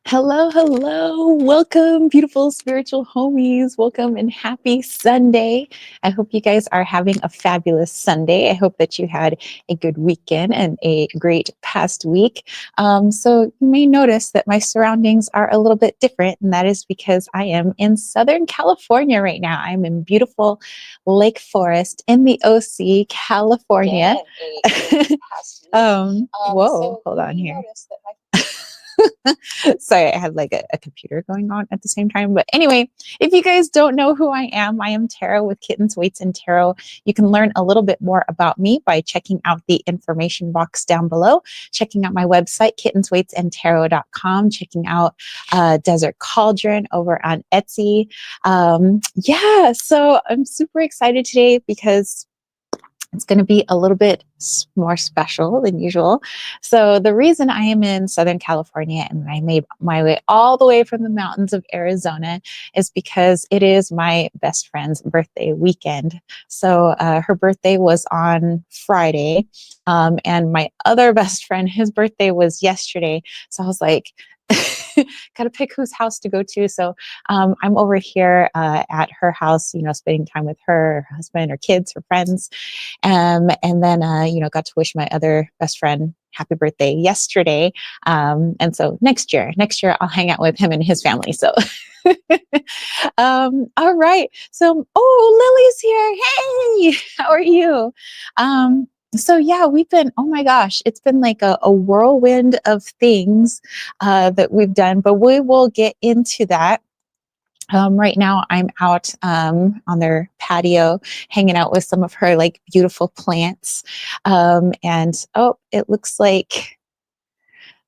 Hello, hello. Welcome, beautiful spiritual homies. Welcome and happy Sunday. I hope you guys are having a fabulous Sunday. I hope that you had a good weekend and a great past week. So, you may notice that my surroundings are a little bit different, and that is because I am in Southern California right now. I'm in beautiful Lake Forest in the OC, California. Whoa, hold on here. Sorry, I had like a computer going on at the same time. But anyway, if you guys don't know who I am Tara with Kittens, Weights, and Tarot. You can learn a little bit more about me by checking out the information box down below, checking out my website, kittensweightsandtarot.com, checking out Desert Cauldron over on Etsy. Yeah, so I'm super excited today because it's going to be a little bit more special than usual. So the reason I am in Southern California and I made my way all the way from the mountains of Arizona is because it is my best friend's birthday weekend. So her birthday was on Friday, and my other best friend, his birthday was yesterday. So I was like, gotta pick whose house to go to. So I'm over here at her house, spending time with her husband, her kids, her friends. And then, got to wish my other best friend happy birthday yesterday. And so next year I'll hang out with him and his family. So, all right. So, oh, Lily's here. Hey, how are you? So yeah, oh my gosh, it's been like a whirlwind of things that we've done, but we will get into that. Right now I'm out on their patio hanging out with some of her like beautiful plants. And oh, it looks like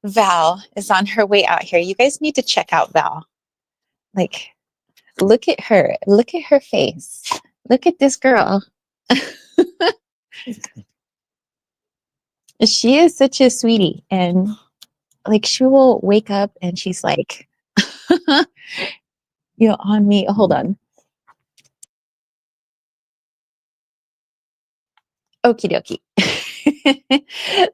Val is on her way out here. You guys need to check out Val. Like, look at her. Look at her face. Look at this girl. She is such a sweetie. And like, she will wake up and she's like, on me. Hold on. Okie dokie.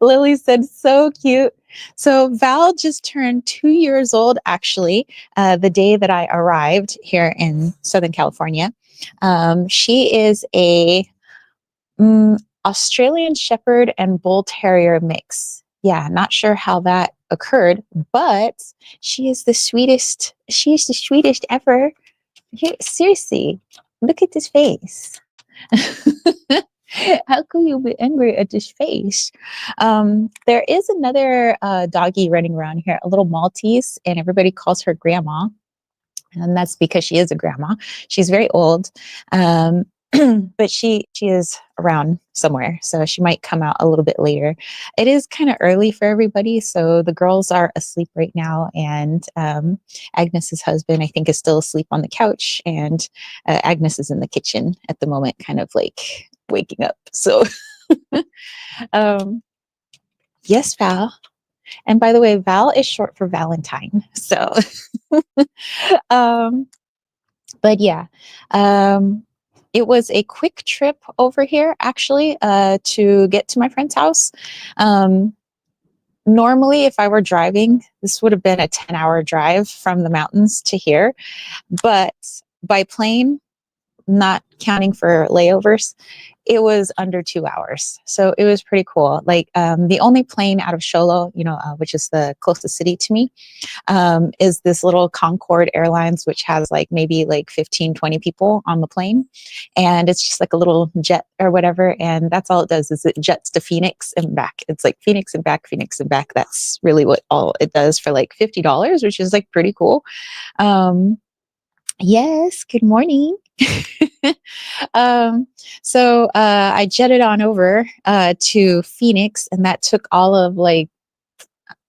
Lily said, so cute. So Val just turned 2 years old, actually, the day that I arrived here in Southern California. She is a Australian Shepherd and Bull Terrier mix. Yeah, not sure how that occurred, but she is the sweetest. She is the sweetest ever. Here, seriously, look at this face. How could you be angry at this face? There is another doggy running around here, a little Maltese, and everybody calls her Grandma. And that's because she is a grandma. She's very old, but she is around somewhere, so she might come out a little bit later. It is kind of early for everybody, so the girls are asleep right now, and Agnes's husband, I think, is still asleep on the couch, and Agnes is in the kitchen at the moment, kind of like waking up. So, yes, Val. And by the way, Val is short for Valentine. So, um, but yeah, it was a quick trip over here, actually, to get to my friend's house. Normally, if I were driving, this would have been a 10-hour drive from the mountains to here. But by plane, not counting for layovers, it was under 2 hours. So it was pretty cool. Like the only plane out of Sholo, which is the closest city to me, is this little Concorde Airlines, which has like maybe like 15, 20 people on the plane. And it's just like a little jet or whatever. And that's all it does is it jets to Phoenix and back. It's like Phoenix and back, Phoenix and back. That's really what all it does for like $50, which is like pretty cool. Yes, good morning. So I jetted on over to Phoenix, and that took all of like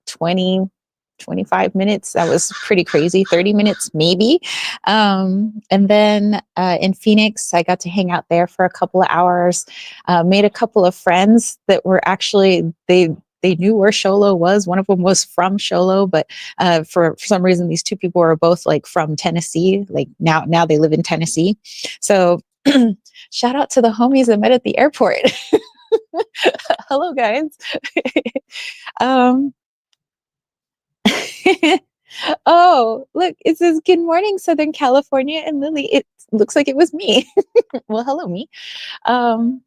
25 minutes. That was pretty crazy. 30 minutes maybe. And then in Phoenix, I got to hang out there for a couple of hours, made a couple of friends that were actually, they knew where Sholo was. One of them was from Sholo, but for some reason, these two people were both like from Tennessee. Like now they live in Tennessee. So shout out to the homies I met at the airport. Hello, guys. Oh, look, it says, "Good morning, Southern California," and Lily, it looks like it was me. Well, hello, me. Um,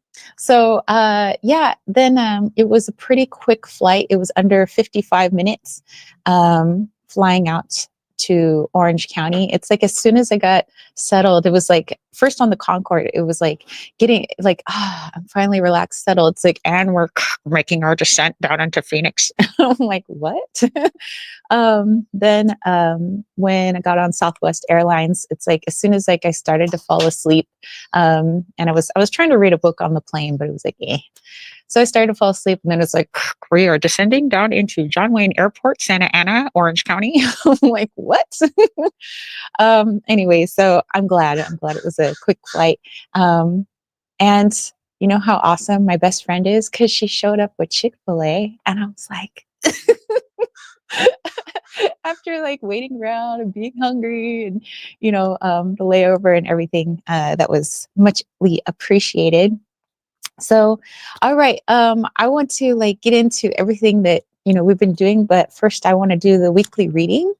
yeah, then it was a pretty quick flight. It was under 55 minutes flying out to Orange County. It's like as soon as I got settled, it was like first on the Concorde, it was like getting like, I'm finally relaxed, settled. It's like, and we're making our descent down into Phoenix. I'm like, what? Then when I got on Southwest Airlines, it's like as soon as like I started to fall asleep, and I was trying to read a book on the plane, but it was like, eh. So I started to fall asleep, and then it's like, we are descending down into John Wayne Airport, Santa Ana, Orange County. I'm like, what? Anyway, so I'm glad. I'm glad it was a quick flight. And you know how awesome my best friend is because she showed up with Chick-fil-A, and I was like, after like waiting around and being hungry and the layover and everything, that was muchly appreciated. So, all right, I want to like get into everything that we've been doing, but first I want to do the weekly reading.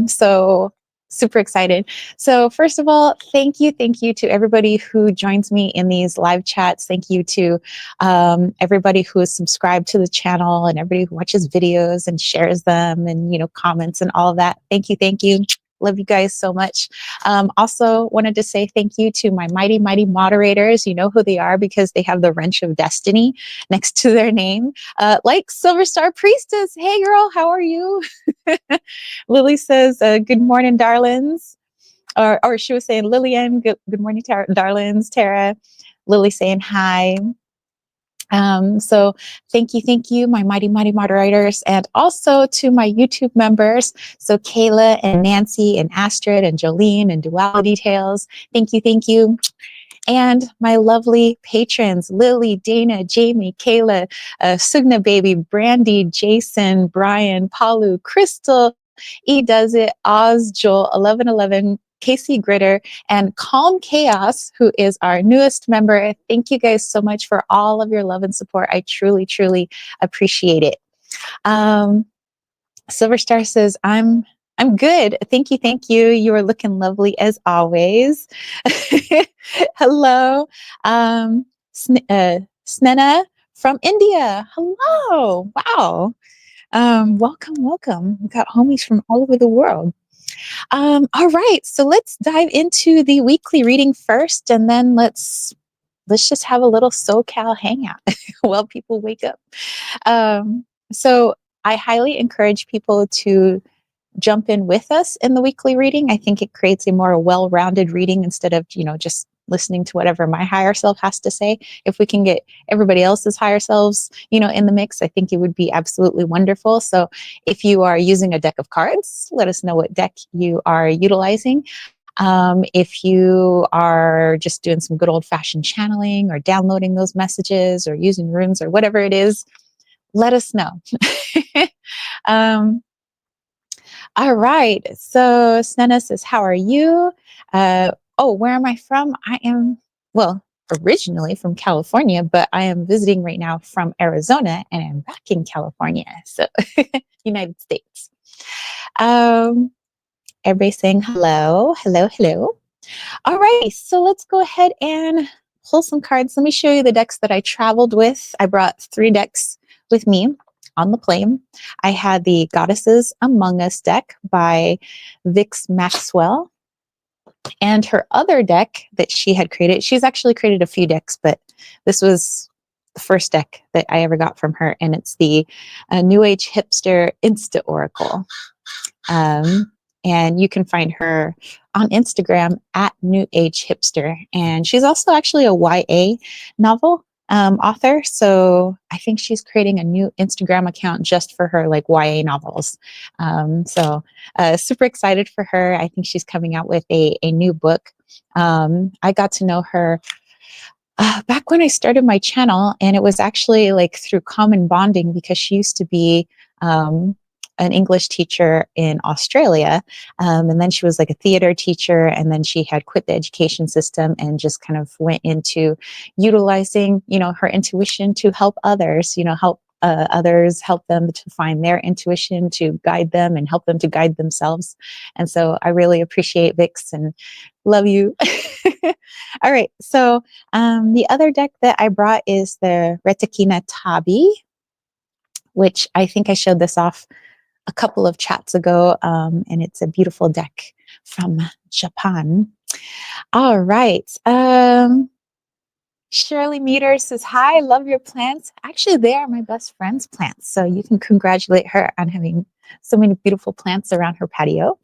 So super excited. So first of all, thank you to everybody who joins me in these live chats. Thank you to everybody who is subscribed to the channel and everybody who watches videos and shares them and comments and all of that. Thank you, thank you. Love you guys so much. Also wanted to say thank you to my mighty, mighty moderators. You know who they are because they have the wrench of destiny next to their name. Like Silver Star Priestess. Hey girl, how are you? Lily says, good morning, darlings. Or she was saying, Lillian, good morning, darlings. Tara, Lily saying hi. So thank you, my mighty, mighty moderators, and also to my YouTube members. So Kayla and Nancy and Astrid and Jolene and Duality Tales. Thank you. And my lovely patrons, Lily, Dana, Jamie, Kayla, Sugna Baby, Brandy, Jason, Brian, Paulu, Crystal, E Does It, Oz, Joel, 1111, Casey Gritter, and Calm Chaos, who is our newest member. Thank you guys so much for all of your love and support. I truly, truly appreciate it. Silver Star says, I'm good. Thank you. You are looking lovely as always. Hello. Snena from India. Hello. Wow. Welcome. We've got homies from all over the world. All right, so let's dive into the weekly reading first, and then let's just have a little SoCal hangout while people wake up. So I highly encourage people to jump in with us in the weekly reading. I think it creates a more well-rounded reading instead of just listening to whatever my higher self has to say. If we can get everybody else's higher selves, in the mix, I think it would be absolutely wonderful. So if you are using a deck of cards, let us know what deck you are utilizing. If you are just doing some good old-fashioned channeling or downloading those messages or using runes or whatever it is, let us know. All right. So Snena says, how are you? Where am I from? I am, originally from California, but I am visiting right now from Arizona and I'm back in California. So United States. Everybody saying hello. All right. So let's go ahead and pull some cards. Let me show you the decks that I traveled with. I brought 3 decks with me on the plane. I had the Goddesses Among Us deck by Vix Maxwell. And her other deck that she had created, she's actually created a few decks, but this was the first deck that I ever got from her. And it's the New Age Hipster Insta Oracle. And you can find her on Instagram at New Age Hipster. And she's also actually a YA novel author. So I think she's creating a new Instagram account just for her like YA novels. Super excited for her. I think she's coming out with a new book. I got to know her back when I started my channel, and it was actually like through common bonding because she used to be an English teacher in Australia. And then she was like a theater teacher. And then she had quit the education system and just kind of went into utilizing, her intuition to help others, help others, help them to find their intuition, to guide them and help them to guide themselves. And so I really appreciate Vix and love you. All right. So the other deck that I brought is the Retakina Tabi, which I think I showed this off a couple of chats ago. And it's a beautiful deck from Japan. All right. Shirley Meter says, hi, love your plants. Actually, they are my best friend's plants. So you can congratulate her on having so many beautiful plants around her patio.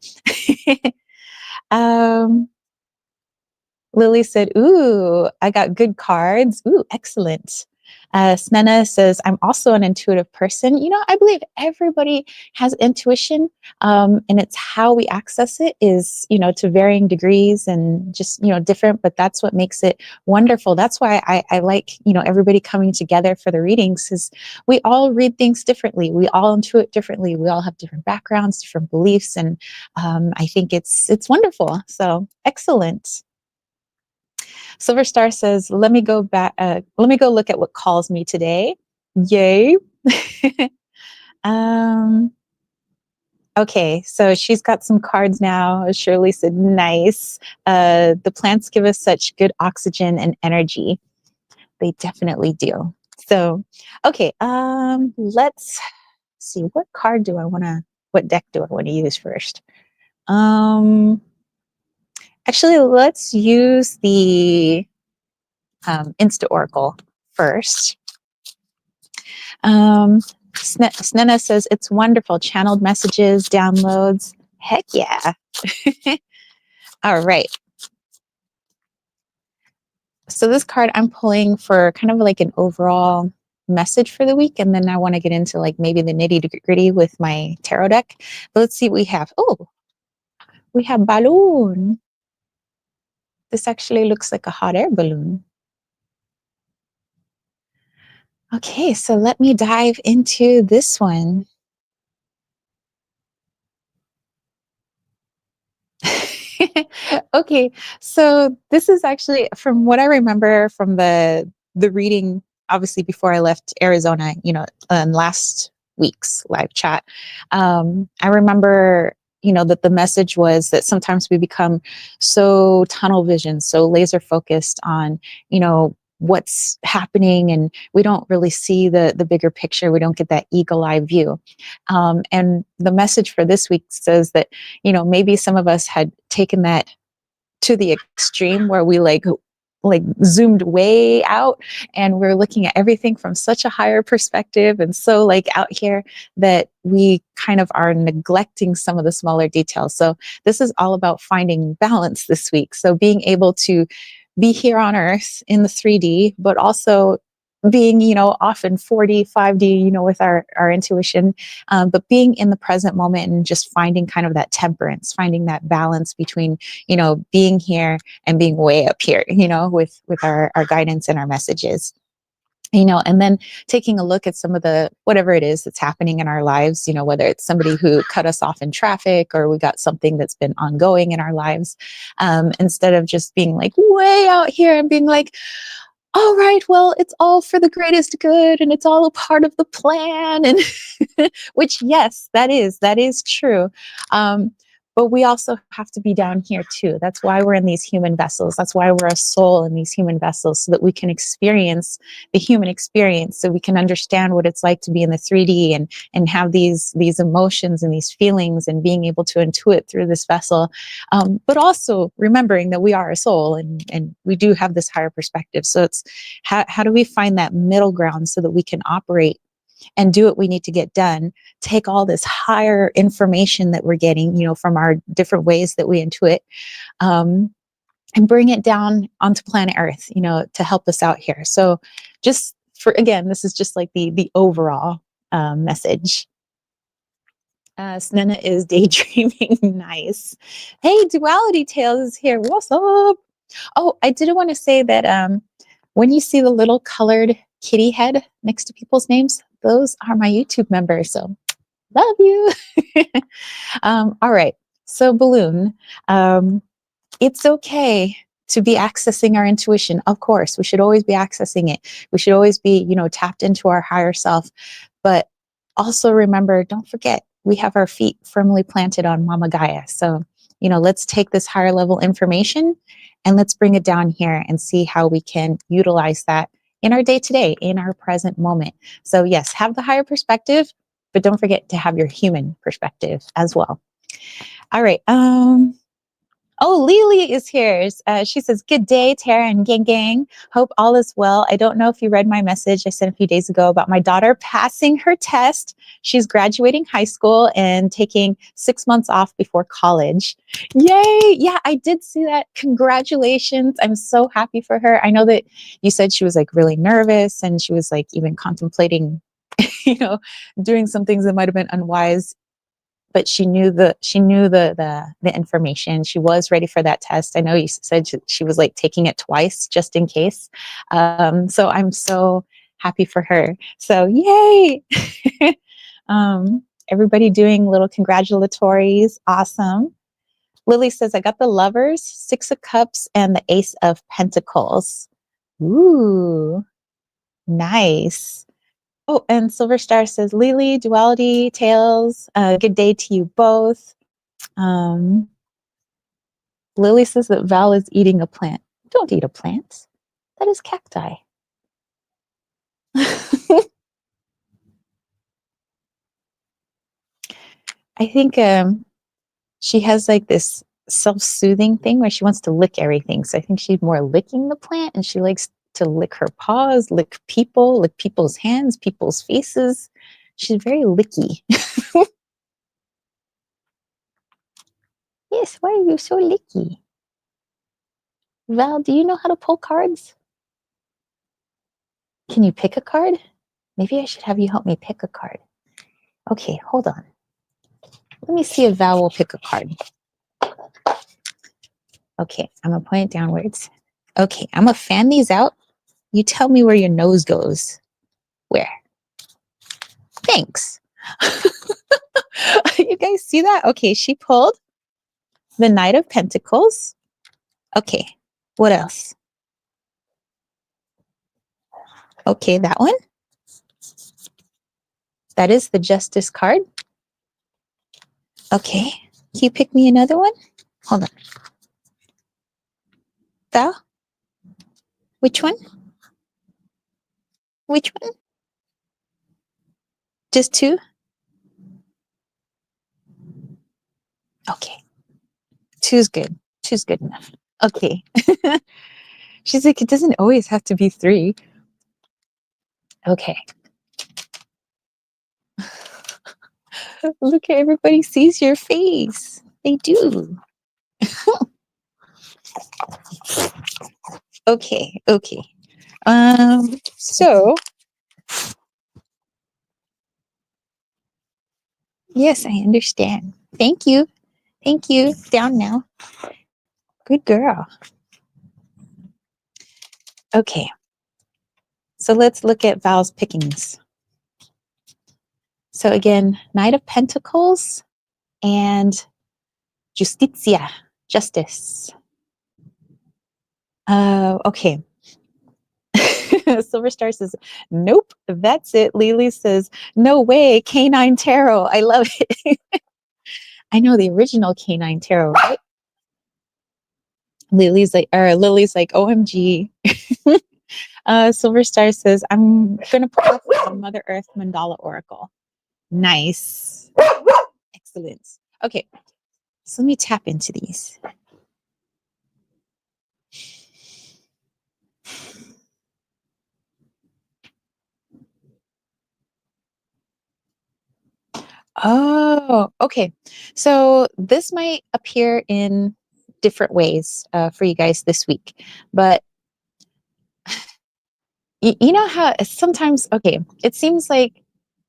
Lily said, ooh, I got good cards. Ooh, excellent. Snena says, I'm also an intuitive person. You know, I believe everybody has intuition, and it's how we access it is, you know, to varying degrees and just, you know, different, but that's what makes it wonderful. That's why I like, you know, everybody coming together for the readings, is we all read things differently. We all intuit differently. We all have different backgrounds, different beliefs. And I think it's wonderful. So excellent. Silver Star says, let me go back. Let me go look at what calls me today. Yay. Okay, so she's got some cards now. Shirley said, nice. The plants give us such good oxygen and energy. They definitely do. So, okay, let's see. What card do I want to, what deck do I want to use first? Actually, let's use the Insta Oracle first. Snena says, it's wonderful. Channeled messages, downloads. Heck yeah. All right. So this card I'm pulling for kind of like an overall message for the week. And then I want to get into like maybe the nitty gritty with my tarot deck. But let's see what we have. Oh, we have balloon. This actually looks like a hot air balloon. Okay, so let me dive into this one. Okay, so this is actually, from what I remember from the reading, obviously before I left Arizona, you know, last week's live chat. I remember, you know, that the message was that sometimes we become so tunnel vision, so laser focused on, you know, what's happening, and we don't really see the bigger picture. We don't get that eagle eye view. And the message for this week says that, you know, maybe some of us had taken that to the extreme where we like zoomed way out, and we're looking at everything from such a higher perspective and so like out here that we kind of are neglecting some of the smaller details. So this is all about finding balance this week. So being able to be here on earth in the 3D, but also being, you know, off in 4D, 5D, you know, with our intuition, but being in the present moment and just finding kind of that temperance, finding that balance between, you know, being here and being way up here, you know, with our guidance and our messages. You know, and then taking a look at some of the, whatever it is that's happening in our lives, you know, whether it's somebody who cut us off in traffic or we got something that's been ongoing in our lives, instead of just being like way out here and being like, all right, well, it's all for the greatest good and it's all a part of the plan. And which, yes, that is true. But we also have to be down here too. That's why we're in these human vessels. That's why we're a soul in these human vessels, so that we can experience the human experience, so we can understand what it's like to be in the 3D and have these emotions and these feelings and being able to intuit through this vessel. But also remembering that we are a soul and we do have this higher perspective. So it's how do we find that middle ground so that we can operate and do what we need to get done, take all this higher information that we're getting, you know, from our different ways that we intuit, and bring it down onto planet Earth, you know, to help us out here. So just for, again, this is just like the overall message. Snena is daydreaming. Nice. Hey, Duality Tales is here. What's up? Oh, I did want to say that when you see the little colored kitty head next to people's names, those are my YouTube members. So love you. All right. So balloon, it's okay to be accessing our intuition. Of course, we should always be accessing it. We should always be, you know, tapped into our higher self. But also remember, don't forget, we have our feet firmly planted on Mama Gaia. So, let's take this higher level information and let's bring it down here and see how we can utilize that in our day to day, in our present moment. So, yes, have the higher perspective, but don't forget to have your human perspective as well. All right. Oh, Lily is here. She says, "Good day, Tara and gang gang. Hope all is well. I don't know if you read my message I sent a few days ago about my daughter passing her test. She's graduating high school and taking 6 months off before college." Yay! Yeah, I did see that. Congratulations. I'm so happy for her. I know that you said she was like really nervous and she was like even contemplating, doing some things that might have been unwise, but she knew the information. She was ready for that test. I know you said she was like taking it twice just in case. So I'm so happy for her. So yay! Everybody doing little congratulatories. Awesome. Lily says, "I got the Lovers, Six of Cups, and the Ace of Pentacles." Ooh, nice. Oh, and Silver Star says, "Lily, Duality, Tails, good day to you both." Um, Lily says that Val is eating a plant. Don't eat a plant. That is cacti. I think she has like this self-soothing thing where she wants to lick everything. So I think she's more licking the plant, and she likes to lick her paws, lick people's hands, people's faces. She's very licky. Yes, why are you so licky? Val, do you know how to pull cards? Can you pick a card? Maybe I should have you help me pick a card. Okay, hold on. Let me see if Val will pick a card. Okay, I'm going to point it downwards. Okay, I'm going to fan these out. You tell me where your nose goes. Where? Thanks. You guys see that? Okay, she pulled the Knight of Pentacles. Okay, what else? Okay, that one. That is the Justice card. Okay, can you pick me another one? Hold on. Val? Which one? Which one? Just two? Okay. Two's good. Two's good enough. Okay. She's like, it doesn't always have to be three. Okay. Look at everybody sees your face. They do. Okay. Okay. So yes, I understand. Thank you. Thank you. Down now. Good girl. Okay. So let's look at Val's pickings. So again, Knight of Pentacles and Justitia, justice. Okay. Silver Star says, "Nope, that's it." Lily says, "No way, Canine Tarot. I love it." I know the original Canine Tarot, right? Lily's like, OMG. Silver Star says, "I'm gonna put up the Mother Earth Mandala Oracle." Nice. Excellent. Okay, so let me tap into these. Oh, okay. So this might appear in different ways for you guys this week, but you know how sometimes, okay, it seems like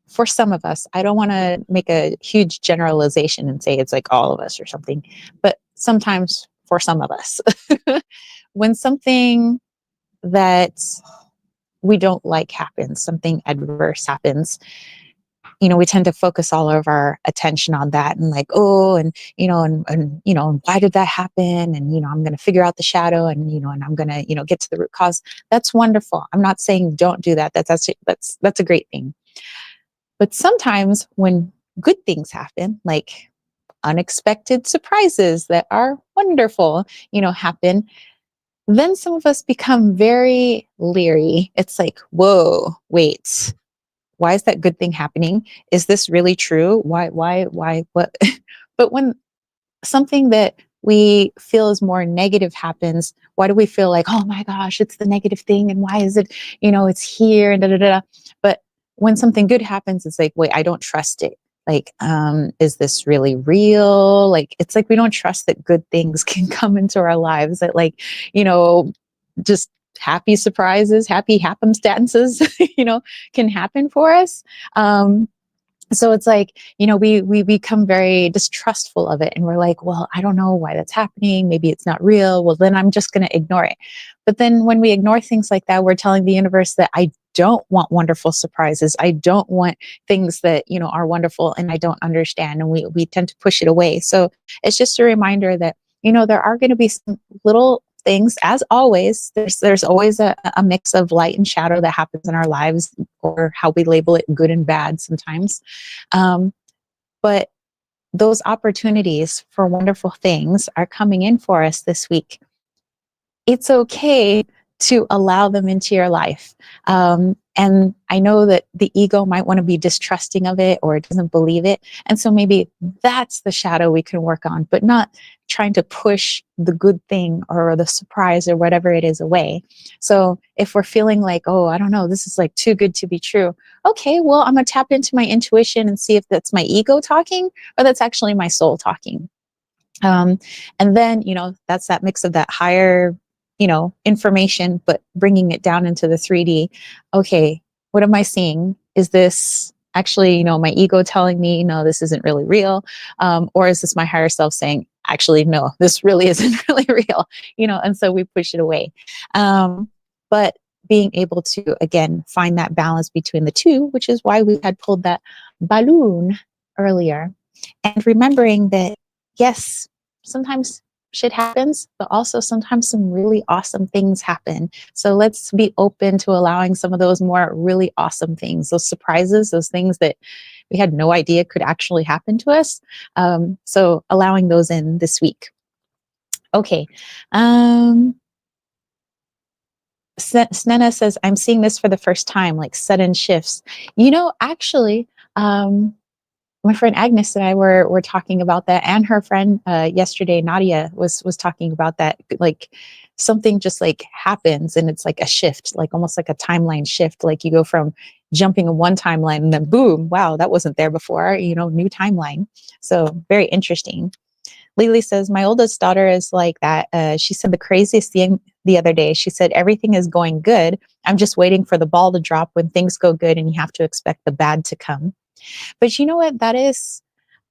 for some of us, I don't want to make a huge generalization and say it's like all of us or something, but sometimes for some of us, when something that we don't like happens, something adverse happens, we tend to focus all of our attention on that and like, oh, and, and why did that happen? And, I'm going to figure out the shadow and, and I'm going to, get to the root cause. That's wonderful. I'm not saying don't do that. That's a great thing. But sometimes when good things happen, like unexpected surprises that are wonderful, happen, then some of us become very leery. It's like, whoa, wait, why is that good thing happening? Is this really true? Why, what? But when something that we feel is more negative happens, why do we feel like, oh my gosh, it's the negative thing? And why is it, it's here and da da da. But when something good happens, it's like, wait, I don't trust it. Like, is this really real? Like, it's like we don't trust that good things can come into our lives, that, like, you know, just happy surprises, happy happenstances, can happen for us. So it's like, we become very distrustful of it, and we're like, well, I don't know why that's happening, maybe it's not real, well, then I'm just going to ignore it. But then when we ignore things like that, we're telling the universe that I don't want wonderful surprises, I don't want things that are wonderful and I don't understand, and we tend to push it away. So it's just a reminder that there are going to be some little things. As always, there's always a mix of light and shadow that happens in our lives, or how we label it, good and bad sometimes. But those opportunities for wonderful things are coming in for us this week. It's okay to allow them into your life. And I know that the ego might want to be distrusting of it, or it doesn't believe it. And so maybe that's the shadow we can work on, but not trying to push the good thing or the surprise or whatever it is away. So if we're feeling like, oh, I don't know, this is like too good to be true. Okay, well, I'm going to tap into my intuition and see if that's my ego talking or that's actually my soul talking. And then, that's that mix of that higher, information, but bringing it down into the 3D. Okay, what am I seeing? Is this actually, my ego telling me, no, this isn't really real? Or is this my higher self saying, actually, no, this really isn't really real? And so we push it away. But being able to, again, find that balance between the two, which is why we had pulled that balloon earlier. And remembering that, yes, sometimes shit happens, but also sometimes some really awesome things happen. So let's be open to allowing some of those more really awesome things, those surprises, those things that we had no idea could actually happen to us. So allowing those in this week. Okay. Snena says, I'm seeing this for the first time, like sudden shifts. Actually, my friend Agnes and I were talking about that, and her friend yesterday, Nadia, was talking about that. Like something just like happens, and it's like a shift, like almost like a timeline shift. Like you go from jumping in one timeline, and then boom, wow, that wasn't there before. New timeline. So very interesting. Lily says, my oldest daughter is like that. She said the craziest thing the other day. She said, everything is going good. I'm just waiting for the ball to drop when things go good, and you have to expect the bad to come. But you know what? That is,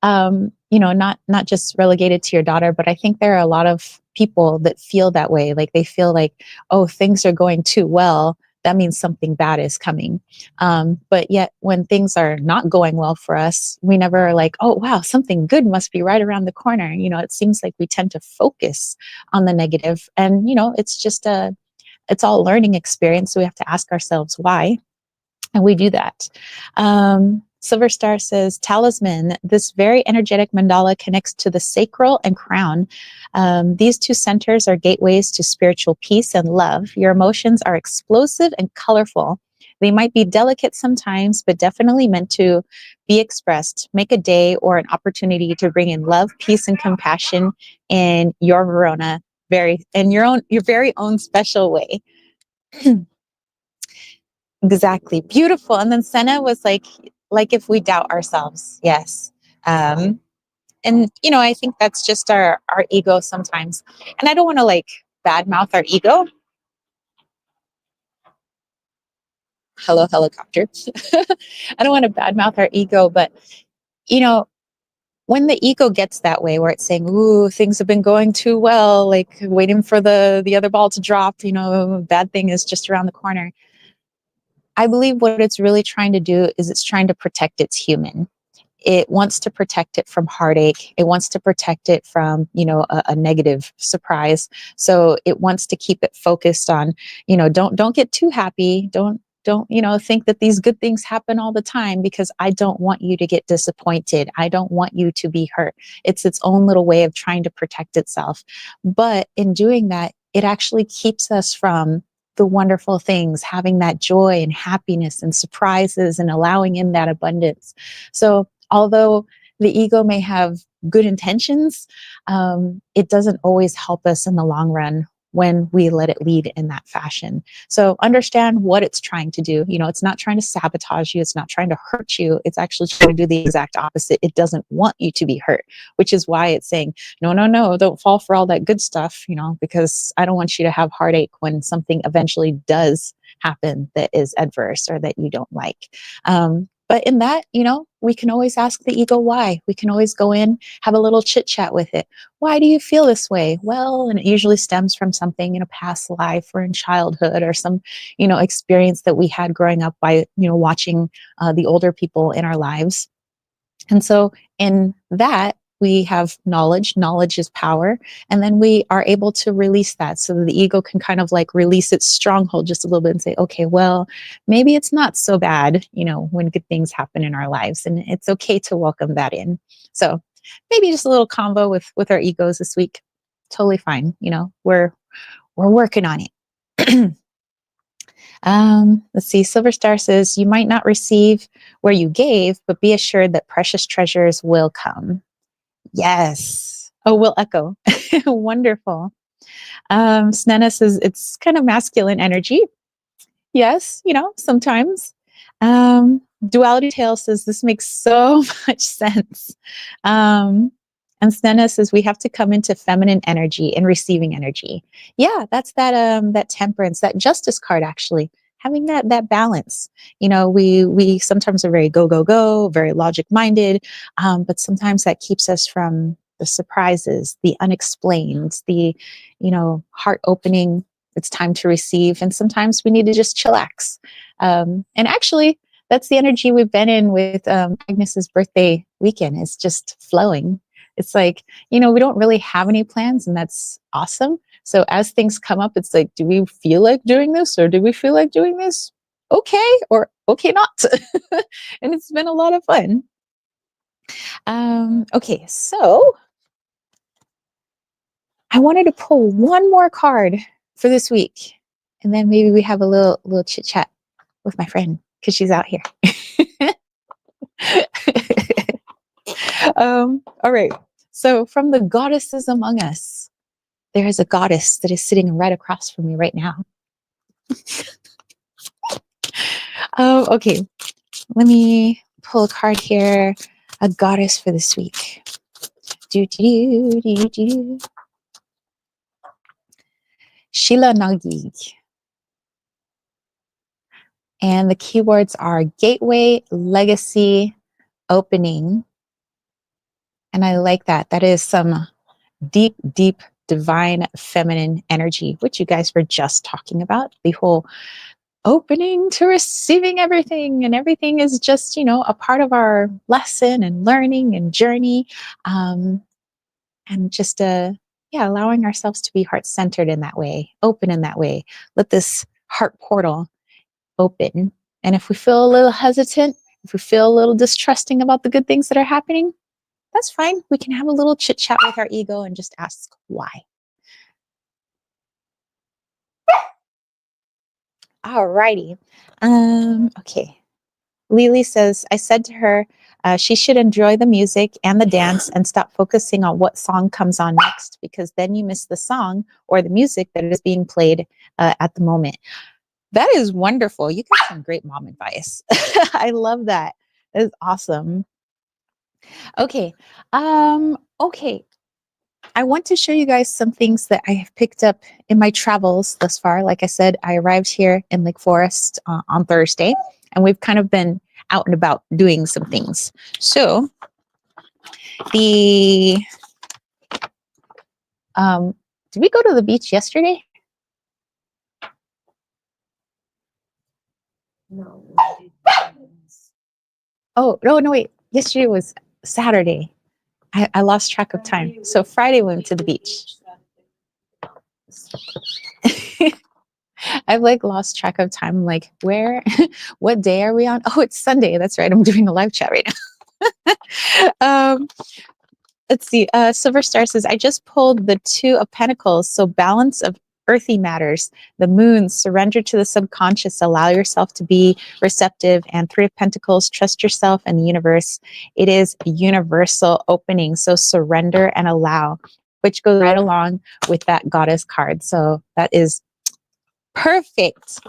not just relegated to your daughter, but I think there are a lot of people that feel that way. Like they feel like, oh, things are going too well, that means something bad is coming. But yet when things are not going well for us, we never are like, oh, wow, something good must be right around the corner. It seems like we tend to focus on the negative, and, it's just it's all learning experience. So we have to ask ourselves why. And we do that. Silver Star says, talisman, this very energetic mandala connects to the sacral and crown. These two centers are gateways to spiritual peace and love. Your emotions are explosive and colorful. They might be delicate sometimes, but definitely meant to be expressed. Make a day or an opportunity to bring in love, peace, and compassion in your Verona, your very own special way. Exactly. Beautiful. And then Senna was like if we doubt ourselves. Yes. And I think that's just our ego sometimes. And I don't want to like badmouth our ego. Hello, helicopter. I don't want to badmouth our ego, but you know, when the ego gets that way, where it's saying, ooh, things have been going too well, like waiting for the other ball to drop, bad thing is just around the corner. I believe what it's really trying to do is it's trying to protect its human. It wants to protect it from heartache. It wants to protect it from, a negative surprise. So it wants to keep it focused on, don't get too happy. Don't Don't, think that these good things happen all the time, because I don't want you to get disappointed. I don't want you to be hurt. It's its own little way of trying to protect itself. But in doing that, it actually keeps us from the wonderful things, having that joy and happiness and surprises and allowing in that abundance. So although the ego may have good intentions, it doesn't always help us in the long run when we let it lead in that fashion. So understand what it's trying to do. It's not trying to sabotage you. It's not trying to hurt you. It's actually trying to do the exact opposite. It doesn't want you to be hurt, which is why it's saying, no, no, no, don't fall for all that good stuff, because I don't want you to have heartache when something eventually does happen that is adverse or that you don't like. But in that, we can always ask the ego why. We can always go in, have a little chit chat with it. Why do you feel this way? Well, and it usually stems from something in a past life or in childhood, or some, experience that we had growing up by, watching the older people in our lives. And so in that, we have knowledge. Knowledge is power. And then we are able to release that, so that the ego can kind of like release its stronghold just a little bit and say, okay, well, maybe it's not so bad, when good things happen in our lives. And it's okay to welcome that in. So maybe just a little combo with our egos this week. Totally fine. We're working on it. Let's see. Silver Star says, you might not receive where you gave, but be assured that precious treasures will come. Yes. Oh, we'll echo. Wonderful. Snena says, it's kind of masculine energy. Yes, sometimes. Duality Tale says, this makes so much sense. And Snena says, we have to come into feminine energy and receiving energy. Yeah, that's that temperance, that justice card, actually. Having that balance. We sometimes are very go, very logic minded, but sometimes that keeps us from the surprises, the unexplained, the, heart opening. It's time to receive. And sometimes we need to just chillax. And actually, that's the energy we've been in with Agnes's birthday weekend. It's just flowing. It's like, we don't really have any plans, and that's awesome. So as things come up, it's like, do we feel like doing this, or do we feel like doing this? Okay, or okay, not. And it's been a lot of fun. Okay, so I wanted to pull one more card for this week, and then maybe we have a little chit chat with my friend, because she's out here. All right. So from the goddesses among us, there is a goddess that is sitting right across from me right now. Okay. Let me pull a card here. A goddess for this week. Sheila Nagi. And the keywords are gateway, legacy, opening. And I like that. That is some deep, deep, divine feminine energy, which you guys were just talking about. The whole opening to receiving everything, and everything is just, a part of our lesson and learning and journey. And just, allowing ourselves to be heart-centered in that way, open in that way. Let this heart portal open. And if we feel a little hesitant, if we feel a little distrusting about the good things that are happening, that's fine. We can have a little chit chat with our ego and just ask why. All righty. Okay. Lily says, I said to her, she should enjoy the music and the dance and stop focusing on what song comes on next, because then you miss the song or the music that is being played at the moment. That is wonderful. You got some great mom advice. I love that. That is awesome. Okay. Okay. I want to show you guys some things that I have picked up in my travels thus far. Like I said, I arrived here in Lake Forest on Thursday, and we've kind of been out and about doing some things. So did we go to the beach yesterday? No. Oh, no, wait. Yesterday was Saturday. I lost track of time. So Friday we went to the beach. I've like lost track of time. I'm like, where, what day are we on? Oh, it's Sunday. That's right. I'm doing a live chat right now. Let's see. Silver Star says, I just pulled the Two of Pentacles. So balance of earthy matters, the moon, surrender to the subconscious, allow yourself to be receptive. And Three of Pentacles, trust yourself and the universe. It is universal opening. So surrender and allow, which goes right along with that goddess card. So that is perfect.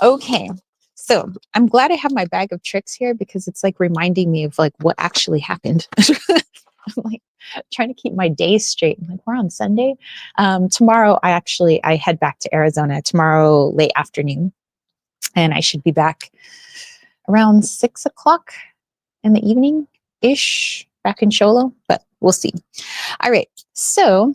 Okay. So I'm glad I have my bag of tricks here because it's like reminding me of like what actually happened. I'm like trying to keep my days straight. I'm like, we're on Sunday. Tomorrow I head back to Arizona tomorrow late afternoon, and I should be back around 6 o'clock in the evening ish back in Sholo, but we'll see. All right. So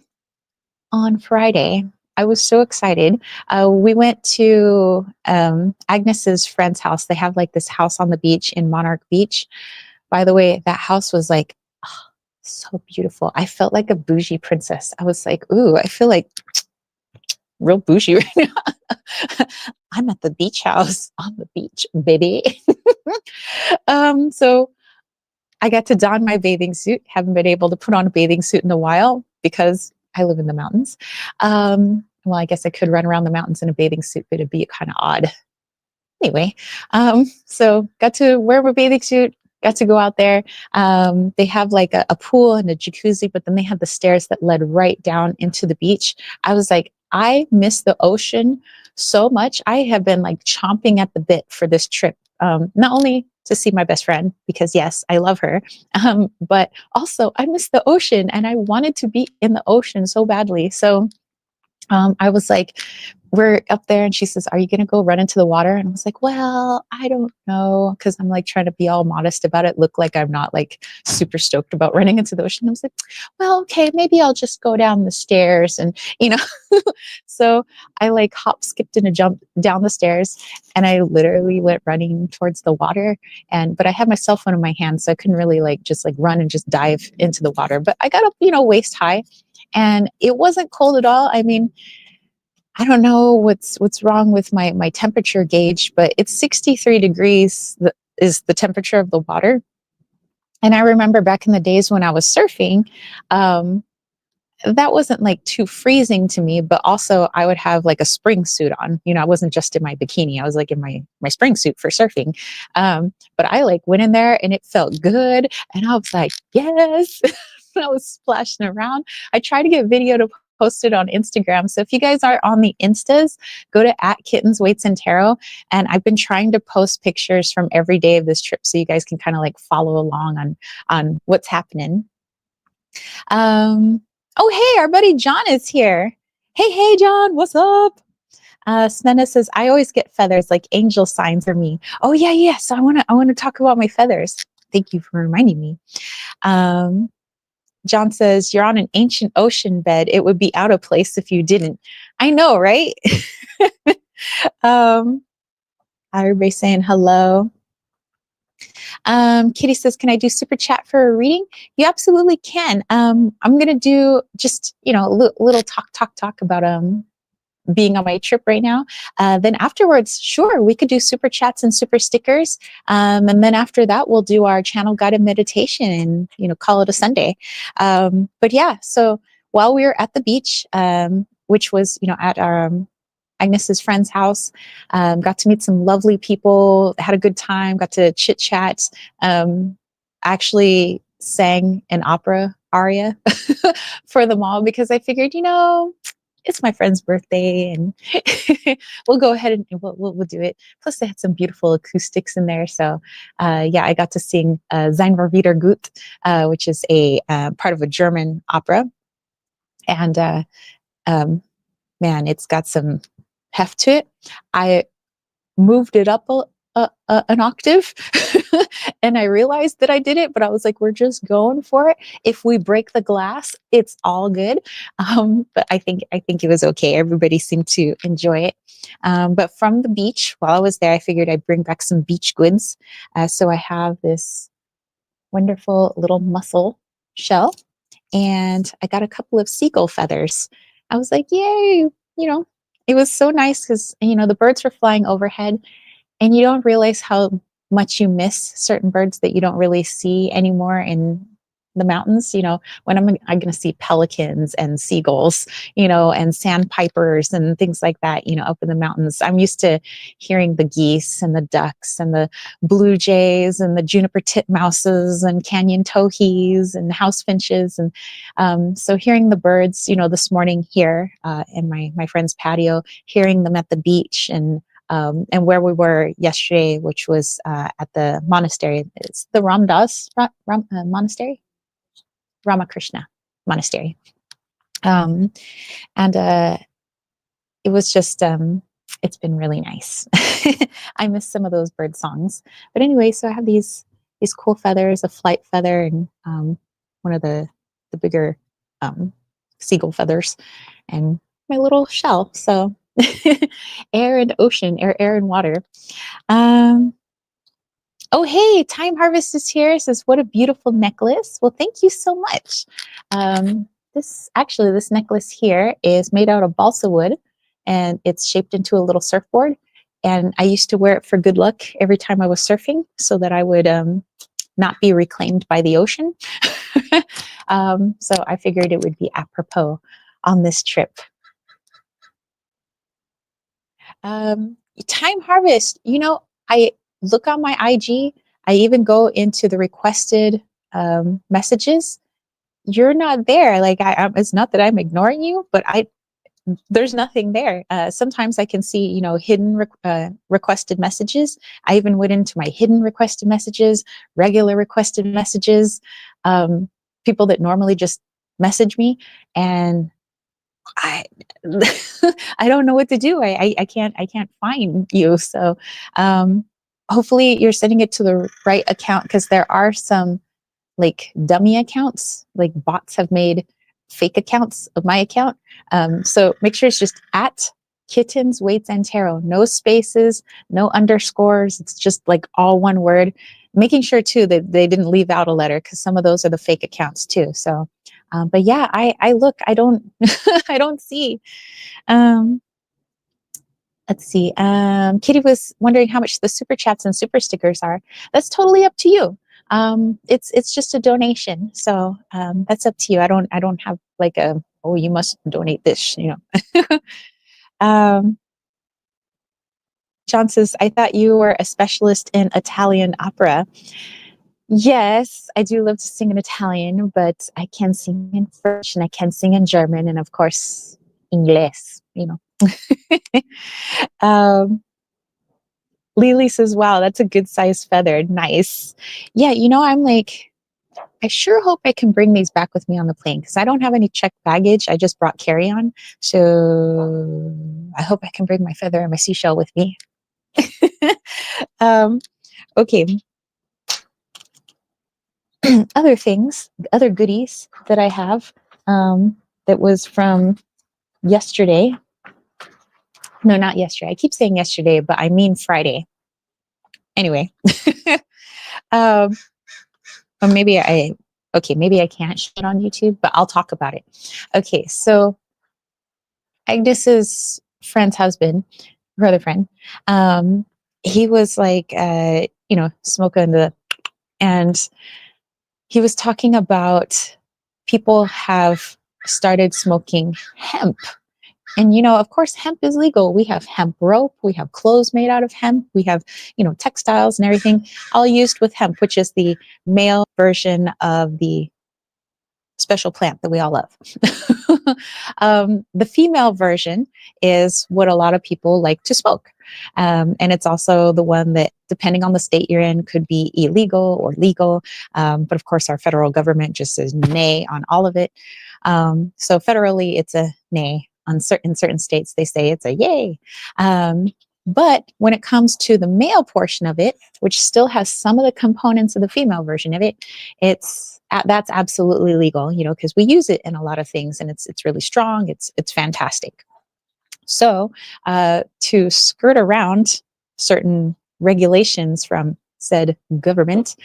on Friday, I was so excited. We went to Agnes's friend's house. They have like this house on the beach in Monarch Beach. By the way, that house was like, oh, so beautiful. I felt like a bougie princess. I was like, ooh, I feel like real bougie right now. I'm at the beach house on the beach, baby. So I got to don my bathing suit. Haven't been able to put on a bathing suit in a while because I live in the mountains. Well, I guess I could run around the mountains in a bathing suit, but it'd be kind of odd. Anyway, so got to wear my bathing suit, got to go out there. They have like a pool and a jacuzzi, but then they had the stairs that led right down into the beach. I was like, I miss the ocean so much. I have been like chomping at the bit for this trip. Not only to see my best friend, because yes, I love her, but also I miss the ocean and I wanted to be in the ocean so badly. So I was like, we're up there and she says, are you going to go run into the water? And I was like, well, I don't know. Cause I'm like trying to be all modest about it. Look like I'm not like super stoked about running into the ocean. I was like, well, okay, maybe I'll just go down the stairs and, so I like hop, skipped and a jump down the stairs and I literally went running towards the water. But I had my cell phone in my hand. So I couldn't really like just like run and just dive into the water, but I got up, waist high and it wasn't cold at all. I mean, I don't know what's wrong with my temperature gauge, but it's 63 degrees is the temperature of the water. And I remember back in the days when I was surfing, that wasn't like too freezing to me, but also I would have like a spring suit on. I wasn't just in my bikini. I was like in my spring suit for surfing. But I like went in there and it felt good. And I was like, yes. I was splashing around. I tried to get video to post it on Instagram. So if you guys are on the Instas, go to @kittens, weights, and tarot. And I've been trying to post pictures from every day of this trip so you guys can kind of like follow along on what's happening. Oh, hey, our buddy John is here. Hey, John, what's up? Snena says, I always get feathers like angel signs for me. Oh, yeah. So I want to talk about my feathers. Thank you for reminding me. John says, you're on an ancient ocean bed. It would be out of place if you didn't. I know, right? Everybody's saying hello. Kitty says, can I do super chat for a reading? You absolutely can. I'm going to do just, a little talk about being on my trip right now. Then afterwards, sure, we could do super chats and super stickers. And then after that, we'll do our channel guided meditation and, call it a Sunday. But yeah, so while we were at the beach, which was, at our Agnes's friend's house, got to meet some lovely people, had a good time, got to chit chat, actually sang an opera aria for them all because I figured, it's my friend's birthday and we'll go ahead and we'll do it. Plus they had some beautiful acoustics in there. So I got to sing Sein war wieder gut, which is a part of a German opera. And man, it's got some heft to it. I moved it up an octave and I realized that I did it, but I was like, we're just going for it. If we break the glass, it's all good. But I think it was okay. Everybody seemed to enjoy it. But from the beach, while I was there, I figured I'd bring back some beach goods. So I have this wonderful little mussel shell and I got a couple of seagull feathers. I was like, yay, It was so nice because, the birds were flying overhead, and you don't realize how much you miss certain birds that you don't really see anymore in the mountains. When I'm going to see pelicans and seagulls, and sandpipers and things like that, up in the mountains. I'm used to hearing the geese and the ducks and the blue jays and the juniper titmouses and canyon towhees and house finches. And so hearing the birds, this morning here in my friend's patio, hearing them at the beach, and where we were yesterday, which was at the monastery. It's the Monastery, Ramakrishna Monastery. And it was just, it's been really nice. I miss some of those bird songs. But anyway, so I have these cool feathers, a flight feather, and one of the bigger seagull feathers, and my little shell. So air and ocean, air and water. Oh, hey, Time Harvest is here. Says, what a beautiful necklace. Well, thank you so much. This necklace here is made out of balsa wood, and it's shaped into a little surfboard. And I used to wear it for good luck every time I was surfing, so that I would not be reclaimed by the ocean. So I figured it would be apropos on this trip. Time Harvest, I look on my IG. I even go into the requested messages. You're not there. Like, it's not that I'm ignoring you, but there's nothing there. Sometimes I can see, hidden requested messages. I even went into my hidden requested messages, regular requested messages, people that normally just message me, and I I don't know what to do. I can't find you. So hopefully you're sending it to the right account, because there are some like dummy accounts, like bots have made fake accounts of my account. So make sure it's just at Kittens, Weights, and Tarot. No spaces, no underscores. It's just like all one word. Making sure too that they didn't leave out a letter, because some of those are the fake accounts too. So, but yeah, I look, I don't, I don't see. Let's see. Kitty was wondering how much the super chats and super stickers are. That's totally up to you. It's just a donation, so that's up to you. I don't have like you must donate this. John says, I thought you were a specialist in Italian opera. Yes, I do love to sing in Italian, but I can sing in French, and I can sing in German, and of course, English, Lily says, wow, that's a good size feather. Nice. Yeah, I'm like, I sure hope I can bring these back with me on the plane, because I don't have any checked baggage. I just brought carry-on. So I hope I can bring my feather and my seashell with me. Okay. Other things, other goodies that I have, that was from yesterday. No, not yesterday. I keep saying yesterday, but I mean Friday. Anyway. Or maybe I can't show it on YouTube, but I'll talk about it. Okay, so Agnes's friend's husband, her other friend, he was like, smoking and he was talking about people have started smoking hemp. And, of course, hemp is legal. We have hemp rope. We have clothes made out of hemp. We have, textiles and everything all used with hemp, which is the male version of the special plant that we all love. The female version is what a lot of people like to smoke. And it's also the one that, depending on the state you're in, could be illegal or legal. But of course, our federal government just says nay on all of it. So federally, it's a nay. In certain states, they say it's a yay. But when it comes to the male portion of it, which still has some of the components of the female version of it, that's absolutely legal, because we use it in a lot of things, and it's really strong. It's fantastic. So to skirt around certain regulations from said government,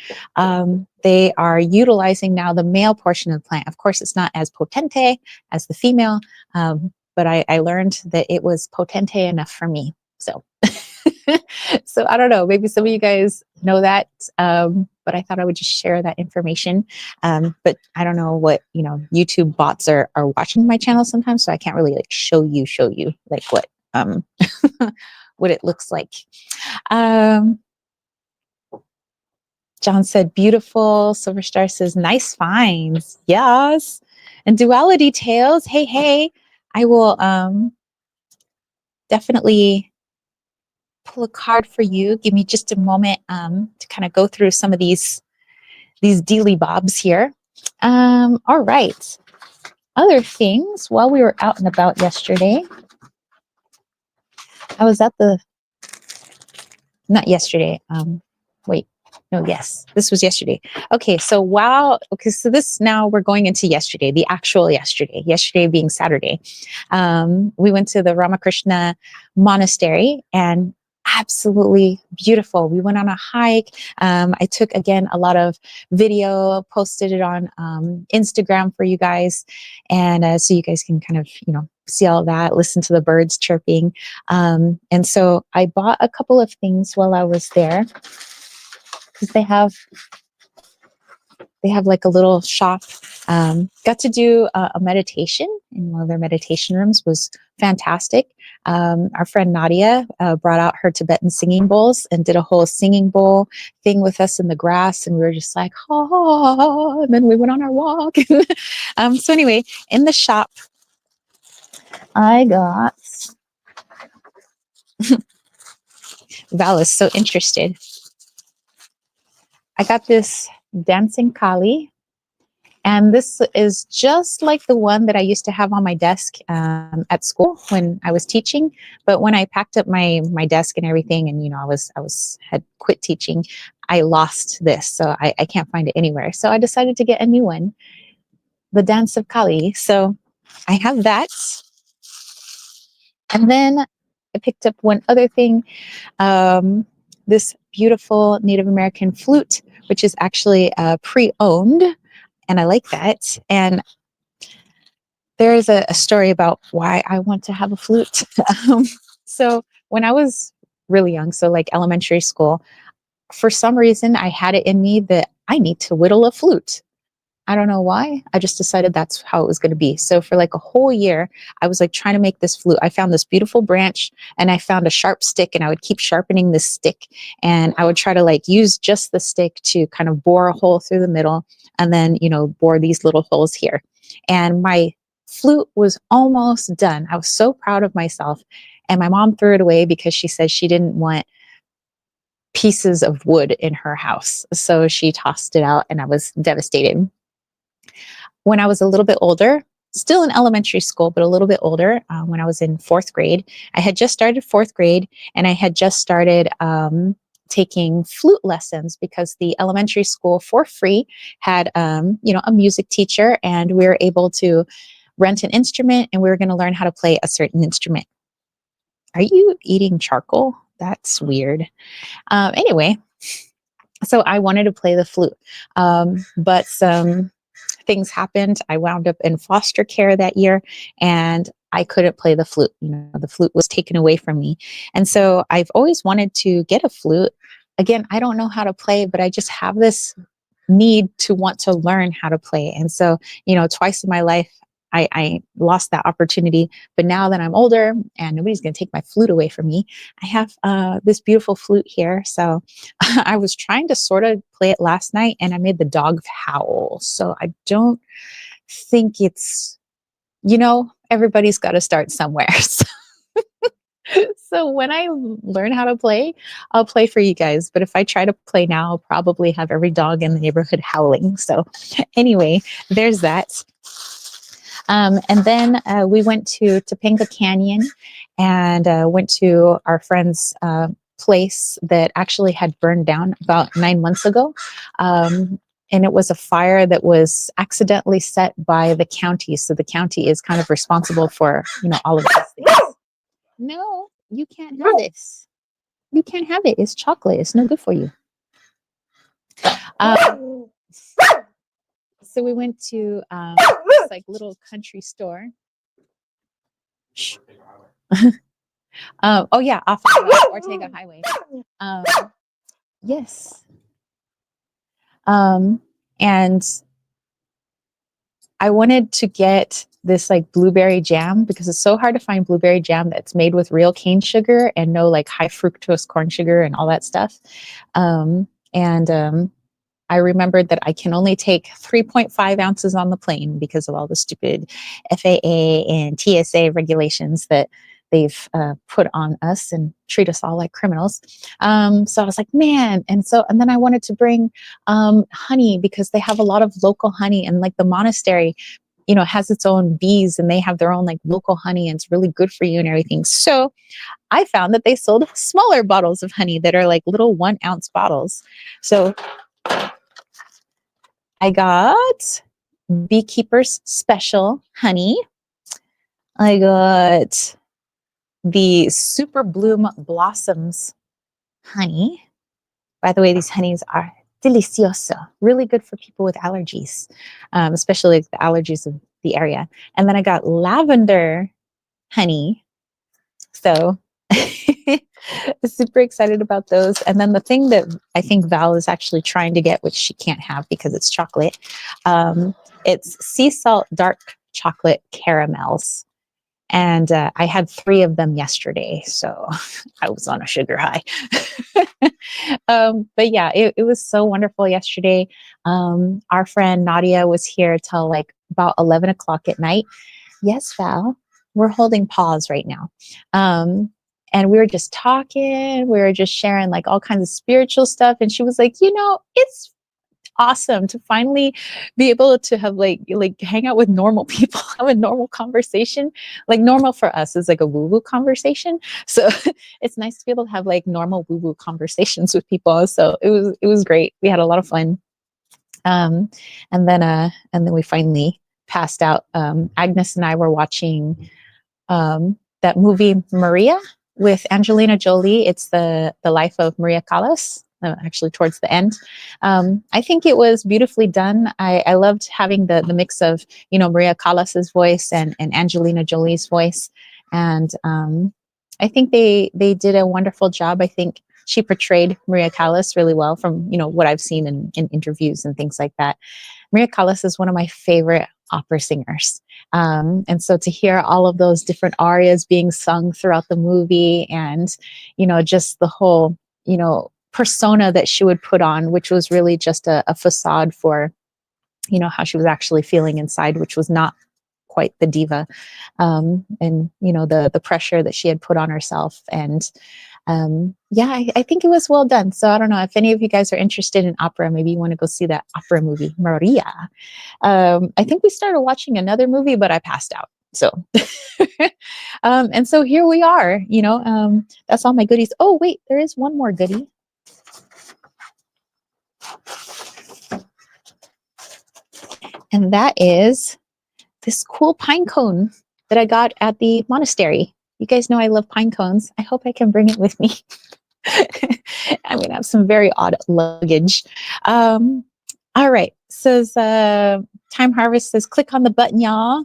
they are utilizing now the male portion of the plant. Of course, it's not as potente as the female, but I learned that it was potente enough for me. So, so I don't know, maybe some of you guys know that, but I thought I would just share that information. But I don't know what, YouTube bots are watching my channel sometimes, so I can't really like show you like what, what it looks like. John said, beautiful. Silverstar says, nice finds. Yes. And Duality Tales, hey, I will definitely pull a card for you. Give me just a moment to kind of go through some of these dealy bobs here. All right. Other things, while we were out and about yesterday, I was at not yesterday. Wait, no, yes, this was yesterday. Okay, so so now we're going into yesterday, the actual yesterday being Saturday. We went to the Ramakrishna Monastery, and absolutely beautiful. We went on a hike. I took, again, a lot of video, posted it on Instagram for you guys. And so you guys can kind of, see all that, listen to the birds chirping. And so I bought a couple of things while I was there, because they have like a little shop. Got to do a meditation in one of their meditation rooms. Was fantastic. Our friend Nadia brought out her Tibetan singing bowls and did a whole singing bowl thing with us in the grass, and we were just like, oh, and then we went on our walk. So anyway, in the shop, I got Val is so interested. I got this dancing Kali, and this is just like the one that I used to have on my desk at school when I was teaching. But when I packed up my desk and everything, and I had quit teaching, I lost this, so I can't find it anywhere. So I decided to get a new one, the Dance of Kali. So I have that, and then I picked up one other thing. This beautiful Native American flute, which is actually pre-owned, and I like that. And there is a story about why I want to have a flute. So when I was really young, so like elementary school, for some reason I had it in me that I need to whittle a flute. I don't know why. I just decided that's how it was going to be. So for like a whole year, I was like trying to make this flute. I found this beautiful branch, and I found a sharp stick, and I would keep sharpening this stick, and I would try to like use just the stick to kind of bore a hole through the middle, and then, bore these little holes here. And my flute was almost done. I was so proud of myself. And my mom threw it away because she said she didn't want pieces of wood in her house. So she tossed it out, and I was devastated. When I was a little bit older, still in elementary school, but a little bit older, when I was in fourth grade, I had just started fourth grade, and I had just started taking flute lessons, because the elementary school for free had, a music teacher, and we were able to rent an instrument, and we were going to learn how to play a certain instrument. Are you eating charcoal? That's weird. Anyway, so I wanted to play the flute, but some things happened. I wound up in foster care that year, and I couldn't play the flute. The flute was taken away from me. And so I've always wanted to get a flute. Again, I don't know how to play, but I just have this need to want to learn how to play. And so, twice in my life, I lost that opportunity. But now that I'm older and nobody's going to take my flute away from me, I have this beautiful flute here. So I was trying to sort of play it last night, and I made the dog howl. So I don't think it's, everybody's got to start somewhere. So when I learn how to play, I'll play for you guys. But if I try to play now, I'll probably have every dog in the neighborhood howling. So anyway, there's that. And then we went to Topanga Canyon, and went to our friend's place that actually had burned down about 9 months ago. And it was a fire that was accidentally set by the county. So the county is kind of responsible for, all of these things. No, you can't have this. You can't have it. It's chocolate. It's no good for you. So we went to this like little country store. Oh yeah, off of the Ortega Highway. Um, yes. And I wanted to get this like blueberry jam because it's so hard to find blueberry jam that's made with real cane sugar and no like high fructose corn sugar and all that stuff. And I remembered that I can only take 3.5 ounces on the plane because of all the stupid FAA and TSA regulations that they've put on us and treat us all like criminals. So I was like, man. And then I wanted to bring honey because they have a lot of local honey, and like the monastery, you know, has its own bees and they have their own like local honey and it's really good for you and everything. So I found that they sold smaller bottles of honey that are like little 1 ounce bottles. So I got Beekeeper's Special honey. I got the Super Bloom Blossoms honey. By the way, these honeys are delicioso, really good for people with allergies, especially the allergies of the area. And then I got lavender honey. So super excited about those. And then the thing that I think Val is actually trying to get, which she can't have because it's chocolate, it's sea salt dark chocolate caramels. And I had 3 of them yesterday, so I was on a sugar high. But yeah, it was so wonderful yesterday. Our friend Nadia was here till like about 11 o'clock at night. Yes, Val, we're holding pause right now. And we were just talking, we were just sharing like all kinds of spiritual stuff. And she was like, you know, it's awesome to finally be able to have like hang out with normal people, have a normal conversation. Like normal for us is like a woo-woo conversation. So it's nice to be able to have like normal woo-woo conversations with people. So it was great. We had a lot of fun. And then we finally passed out. Agnes and I were watching that movie Maria with Angelina Jolie. It's the life of Maria Callas. Actually, towards the end, I think it was beautifully done. I loved having the mix of, you know, Maria Callas's voice and Angelina Jolie's voice, and I think they did a wonderful job. I think she portrayed Maria Callas really well from, you know, what I've seen in interviews and things like that. Maria Callas is one of my favorite opera singers. And so to hear all of those different arias being sung throughout the movie and, you know, just the whole, you know, persona that she would put on, which was really just a facade for, you know, how she was actually feeling inside, which was not quite the diva. And, you know, the pressure that she had put on herself. And yeah, I think it was well done. So I don't know if any of you guys are interested in opera, maybe you want to go see that opera movie, Maria. I think we started watching another movie, but I passed out. So, and so here we are, you know, that's all my goodies. Oh, wait, there is one more goodie. And that is this cool pine cone that I got at the monastery. You guys know I love pine cones. I hope I can bring it with me. I'm going to have some very odd luggage. All right. Says Time Harvest says, click on the button, y'all.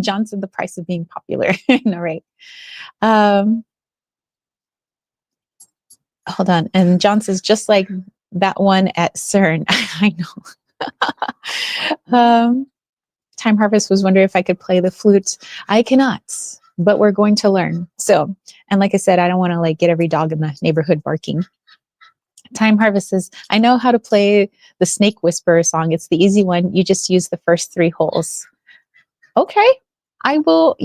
John said the price of being popular. All right. Hold on. And John says, just like that one at CERN. I know. Time Harvest was wondering if I could play the flute. I cannot, but we're going to learn. So, and like I said, I don't want to like get every dog in the neighborhood barking. Time Harvest says, I know how to play the Snake Whisperer song. It's the easy one. You just use the first 3 holes. Okay. I will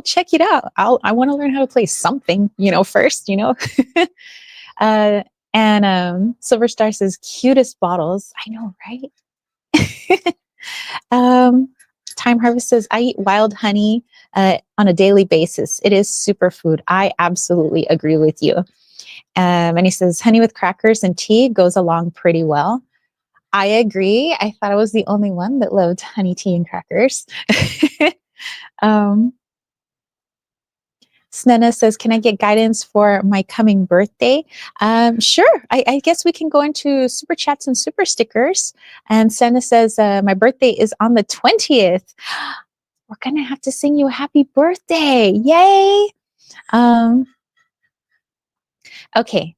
check it out. I want to learn how to play something, you know, first, you know. And Silver Star says, cutest bottles. I know, right? Time Harvest says, I eat wild honey on a daily basis. It is superfood. I absolutely agree with you. And he says, honey with crackers and tea goes along pretty well. I agree. I thought I was the only one that loved honey, tea, and crackers. Snena says, can I get guidance for my coming birthday? Sure. I guess we can go into super chats and super stickers. And Snena says, my birthday is on the 20th. we're going to have to sing you a happy birthday. Yay. Okay.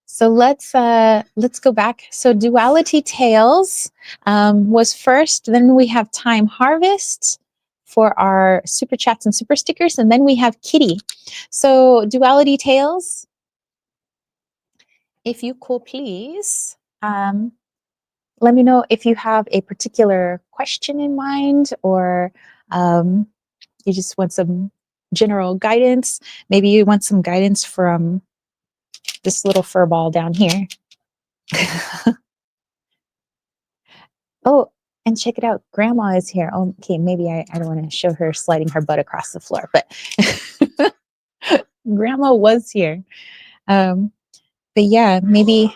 So let's go back. So Duality Tales was first. Then we have Time Harvest for our super chats and super stickers, and then we have Kitty. So Duality Tales, if you could please let me know if you have a particular question in mind, or you just want some general guidance. Maybe you want some guidance from this little fur ball down here. Oh, and check it out. Grandma is here. Oh, okay, maybe I don't want to show her sliding her butt across the floor, but Grandma was here. But yeah, maybe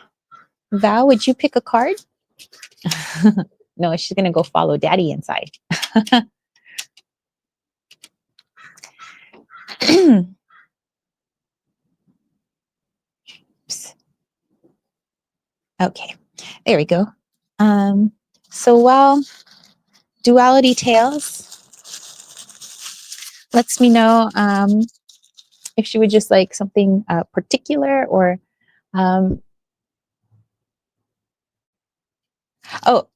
Val, would you pick a card? No, she's going to go follow Daddy inside. Okay, there we go. So while Duality Tales lets me know if she would just like something particular, or oh,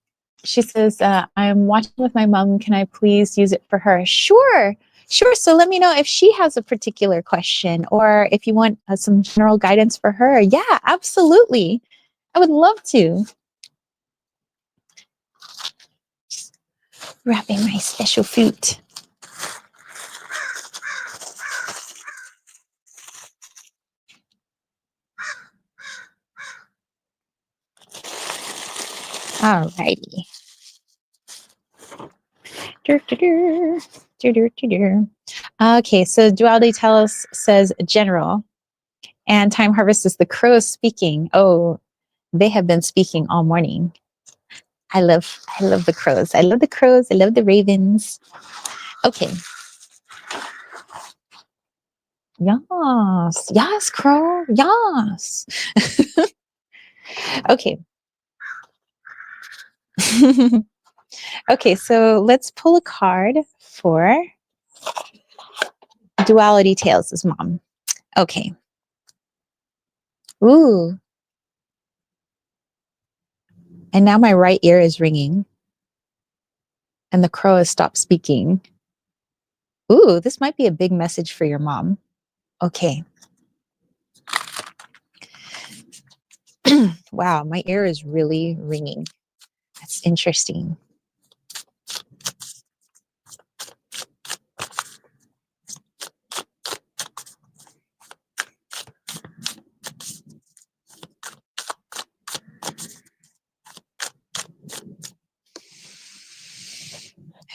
she says, I'm watching with my mom. Can I please use it for her? Sure. So let me know if she has a particular question, or if you want some general guidance for her. Yeah, absolutely. I would love to. Just wrapping my special fruit. Alrighty. Okay, so Duality Tales says general, and Time Harvest is the crows speaking. Oh, they have been speaking all morning. I love the crows. I love the crows. I love the ravens. Okay. Yes, crow. Yes. Okay. Okay, so let's pull a card for Duality Tales' mom. Okay. Ooh. And now my right ear is ringing, and the crow has stopped speaking. Ooh, this might be a big message for your mom. Okay. Wow, my ear is really ringing. That's interesting.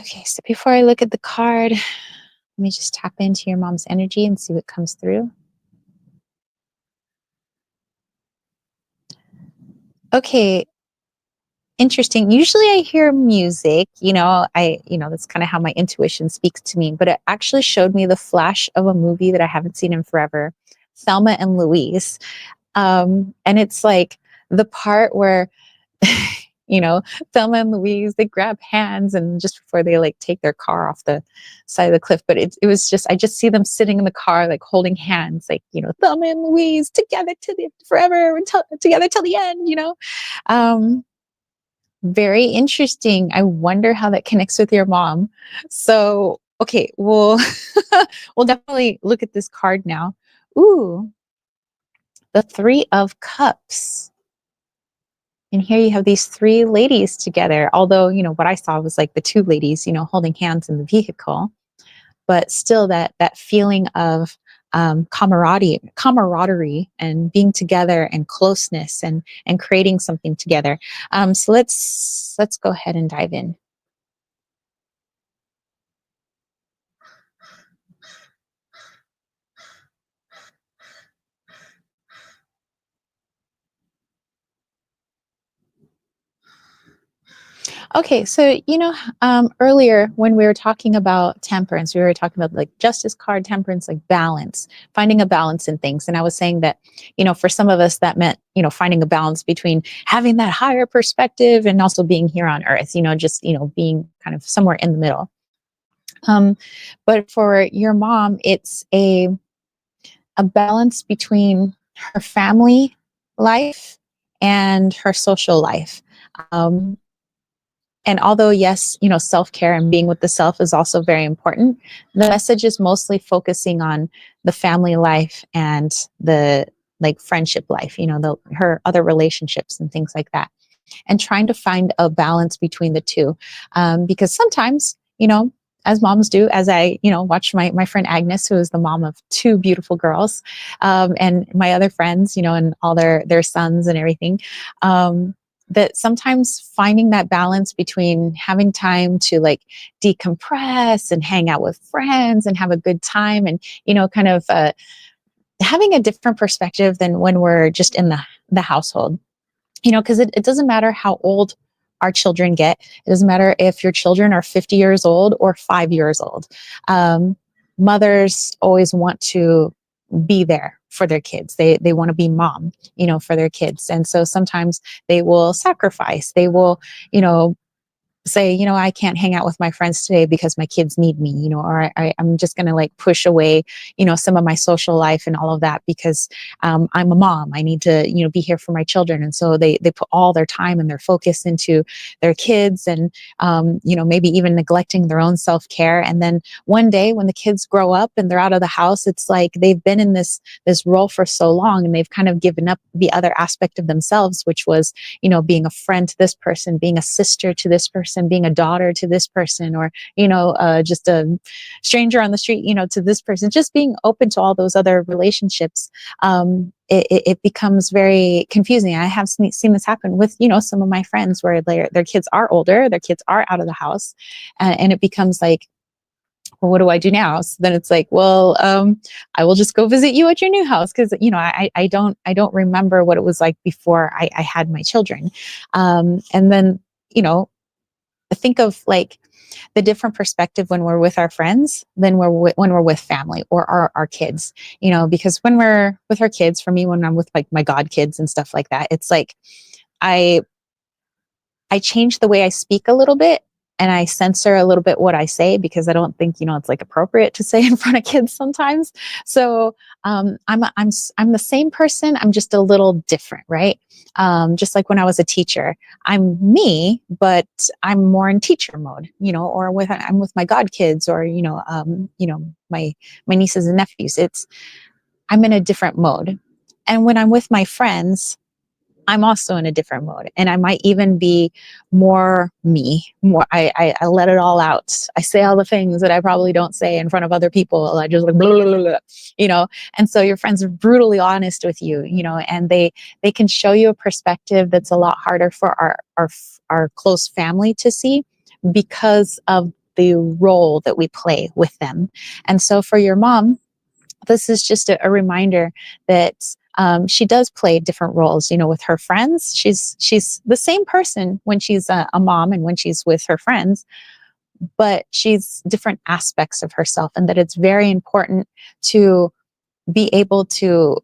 Okay, so before I look at the card, let me just tap into your mom's energy and see what comes through. Okay, interesting. Usually I hear music, that's kind of how my intuition speaks to me, but it actually showed me the flash of a movie that I haven't seen in forever, Thelma and Louise. And it's like the part where Thelma and Louise, they grab hands, and just before they like take their car off the side of the cliff. But it was just, I just see them sitting in the car, like holding hands, like, Thelma and Louise together to the forever, and together till the end. Very interesting. I wonder how that connects with your mom. So, okay, we'll definitely look at this card now. Ooh, the Three of Cups. And here you have these three ladies together, although, what I saw was like the two ladies, holding hands in the vehicle, but still that feeling of camaraderie and being together and closeness and creating something together. So let's go ahead and dive in. Okay, so earlier when we were talking about temperance, we were talking about like justice card, temperance, like balance, finding a balance in things. And I was saying that, for some of us that meant, finding a balance between having that higher perspective and also being here on earth, just, being kind of somewhere in the middle. Um, but for your mom, it's a balance between her family life and her social life. Um, and although, yes, self care and being with the self is also very important, the message is mostly focusing on the family life and the like friendship life, her other relationships and things like that, and trying to find a balance between the two. Because sometimes, as moms do, as I, watch my friend Agnes, who is the mom of two beautiful girls, and my other friends, and all their sons and everything, that sometimes finding that balance between having time to like decompress and hang out with friends and have a good time and, kind of having a different perspective than when we're just in the household, because it doesn't matter how old our children get. It doesn't matter if your children are 50 years old or 5 years old. Mothers always want to be there for their kids. They want to be mom, for their kids. And so sometimes they will sacrifice. They will, say, I can't hang out with my friends today because my kids need me, or I'm just going to like push away, some of my social life and all of that because I'm a mom. I need to, be here for my children. And so they put all their time and their focus into their kids and, maybe even neglecting their own self-care. And then one day when the kids grow up and they're out of the house, it's like they've been in this role for so long and they've kind of given up the other aspect of themselves, which was, being a friend to this person, being a sister to this person, being a daughter to this person, or just a stranger on the street, to this person, just being open to all those other relationships. It becomes very confusing. I have seen this happen with some of my friends where their kids are older, their kids are out of the house, and it becomes like, well, what do I do now? So then it's like, well, I will just go visit you at your new house because I don't remember what it was like before I had my children, and then think of like the different perspective when we're with our friends than when we're with family or our kids, because when we're with our kids, for me, when I'm with like my god kids and stuff like that, it's like I change the way I speak a little bit and I censor a little bit what I say because I don't think, it's like appropriate to say in front of kids sometimes. So I'm the same person. I'm just a little different, right? Just like when I was a teacher, I'm me, but I'm more in teacher mode, or I'm with my god kids or, my nieces and nephews. I'm in a different mode. And when I'm with my friends, I'm also in a different mode, and I might even be more me. More, I let it all out. I say all the things that I probably don't say in front of other people. I just like blah, blah, blah, blah. And so your friends are brutally honest with you, and they can show you a perspective that's a lot harder for our close family to see because of the role that we play with them. And so for your mom, this is just a reminder that she does play different roles, with her friends. She's the same person when she's a mom and when she's with her friends, but she's different aspects of herself, and that it's very important to be able to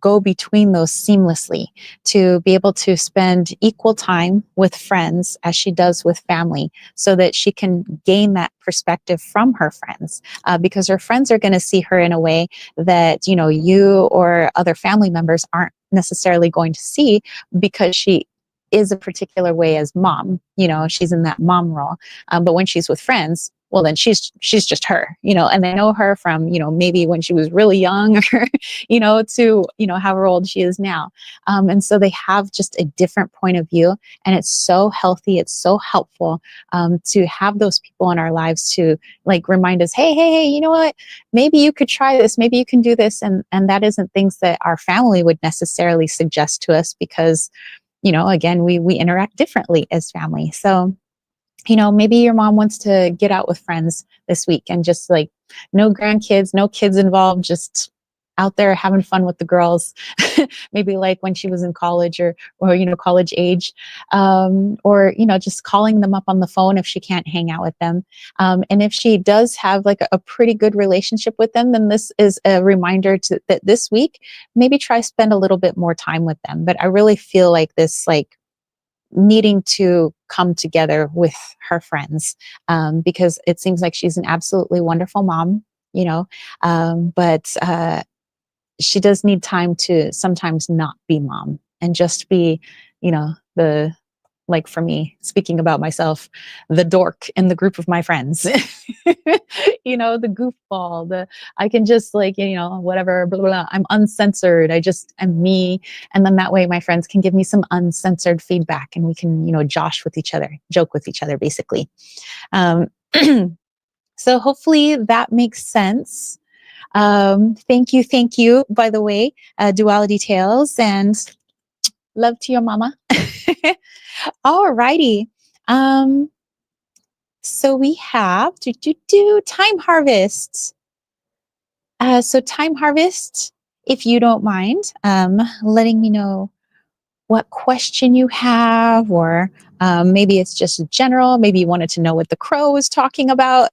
go between those seamlessly, to be able to spend equal time with friends as she does with family, so that she can gain that perspective from her friends, because her friends are going to see her in a way that you or other family members aren't necessarily going to see, because she is a particular way as mom. She's in that mom role, but when she's with friends, well, then she's just her, and they know her from, maybe when she was really young or, to, however old she is now. And so they have just a different point of view, and it's so healthy. It's so helpful to have those people in our lives to like remind us, hey, you know what, maybe you could try this, maybe you can do this. And that isn't things that our family would necessarily suggest to us because, again, we interact differently as family. So maybe your mom wants to get out with friends this week and just like no grandkids, no kids involved, just out there having fun with the girls. Maybe like when she was in college or college age, or just calling them up on the phone if she can't hang out with them. And if she does have like a pretty good relationship with them, then this is a reminder that this week maybe try spend a little bit more time with them. But I really feel like this needing to come together with her friends, because it seems like she's an absolutely wonderful mom, you know, but she does need time to sometimes not be mom and just be, you know, the, like for me, speaking about myself, the dork in the group of my friends, you know, the goofball, I can just like, you know, whatever, blah, blah, blah. I'm uncensored. I just am me. And then that way my friends can give me some uncensored feedback and we can, you know, joke with each other, basically. Um, so hopefully that makes sense. Thank you, by the way, Duality Tales, and love to your mama. All righty. So we have time harvest. So time harvest, if you don't mind, letting me know what question you have, or maybe it's just general. Maybe you wanted to know what the crow was talking about.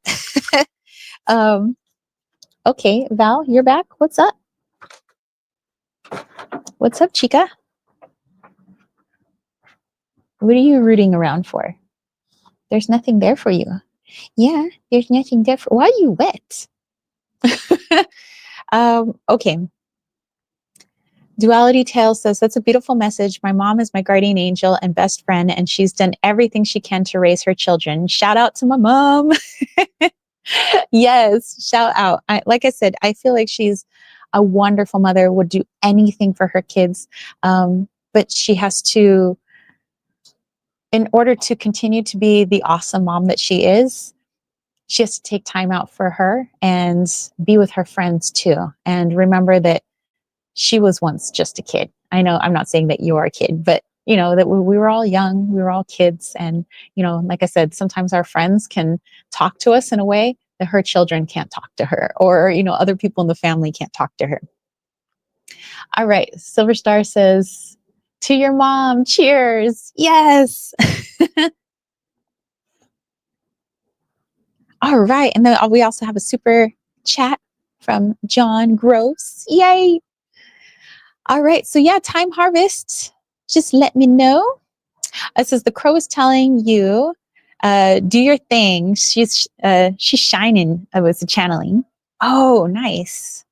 Okay, Val, you're back. What's up? What's up, chica? What are you rooting around for? There's nothing there for you. Yeah, there's nothing there for. Why are you wet? Okay. Duality Tale says, that's a beautiful message. My mom is my guardian angel and best friend, and she's done everything she can to raise her children. Shout out to my mom. Yes, shout out. Like I said, I feel like she's a wonderful mother, would do anything for her kids. But she has to, in order to continue to be the awesome mom that she has to take time out for her and be with her friends too. And remember that she was once just a kid. I know I'm not saying that you are a kid, but you know, that we were all young, we were all kids. And, you know, like I said, sometimes our friends can talk to us in a way that her children can't talk to her, or, you know, other people in the family can't talk to her. All right. Silver Star says, to your mom, cheers. Yes. All right. And then we also have a super chat from John Gross. Yay. All right. So yeah, time harvest. Just let me know. It says the crow is telling you, do your thing. She's shining. It was a channeling. Oh, nice.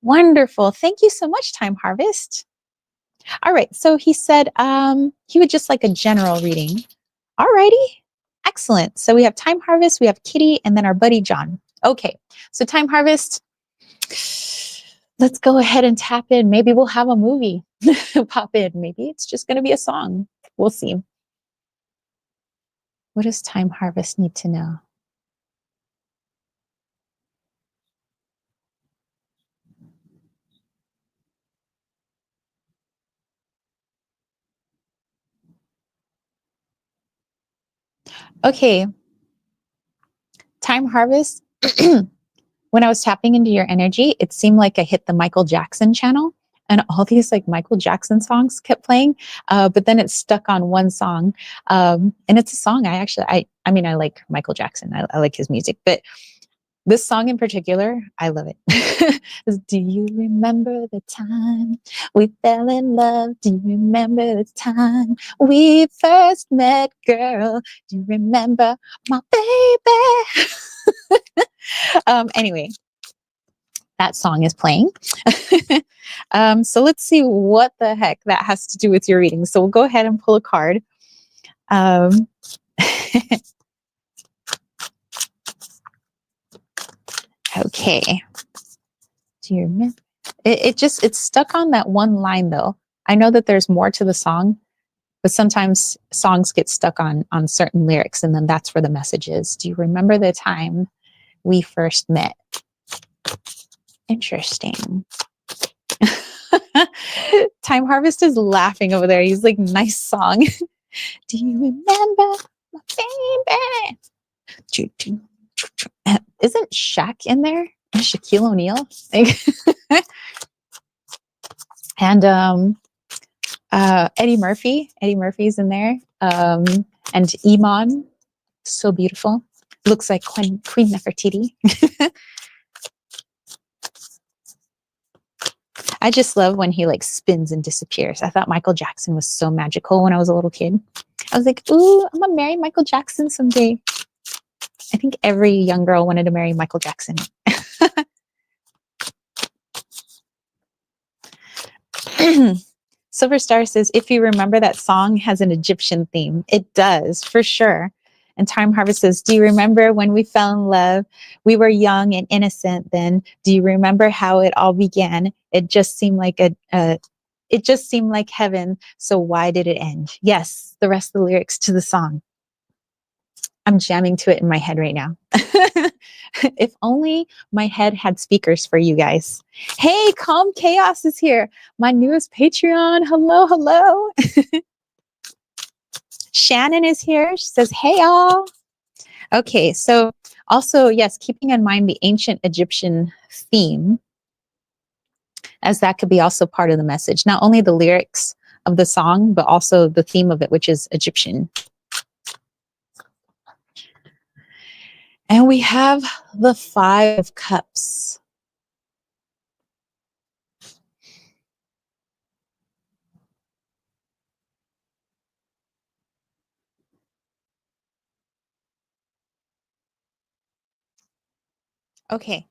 Wonderful. Thank you so much, Time Harvest. All right. So he said he would just like a general reading. All righty. Excellent. So we have Time Harvest, we have Kitty, and then our buddy John. Okay. So Time Harvest, let's go ahead and tap in. Maybe we'll have a movie pop in. Maybe it's just going to be a song. We'll see. What does Time Harvest need to know? Okay. Time Harvest. When I was tapping into your energy, it seemed like I hit the Michael Jackson channel, and all these like Michael Jackson songs kept playing. But then it stuck on one song. And it's a song I mean, I like Michael Jackson. I like his music, but this song in particular, I love it. Do you remember the time we fell in love? Do you remember the time we first met, girl? Do you remember my baby? Anyway, that song is playing. So let's see what the heck that has to do with your reading. So we'll go ahead and pull a card. Okay. Do you remember? It's stuck on that one line though. I know that there's more to the song, but sometimes songs get stuck on certain lyrics, and then that's where the message is. Do you remember the time we first met? Interesting. Time Harvest is laughing over there. He's like, nice song. Do you remember my baby? Isn't Shaq in there? Shaquille O'Neal? And Eddie Murphy. Eddie Murphy's in there. And Iman. So beautiful. Looks like Queen Nefertiti. I just love when he like spins and disappears. I thought Michael Jackson was so magical when I was a little kid. I was like, ooh, I'm gonna marry Michael Jackson someday. I think every young girl wanted to marry Michael Jackson. Silver Star says, if you remember, that song has an Egyptian theme. It does, for sure. And Time Harvest says, do you remember when we fell in love? We were young and innocent then. Do you remember how it all began? It just seemed like it just seemed like heaven. So why did it end? Yes, the rest of the lyrics to the song. I'm jamming to it in my head right now. If only my head had speakers for you guys. Hey, Calm Chaos is here. My newest Patreon. Hello, hello. Shannon is here. She says, hey, y'all. Okay, so also, yes, keeping in mind the ancient Egyptian theme, as that could be also part of the message. Not only the lyrics of the song, but also the theme of it, which is Egyptian. And we have the 5 of Cups. Okay.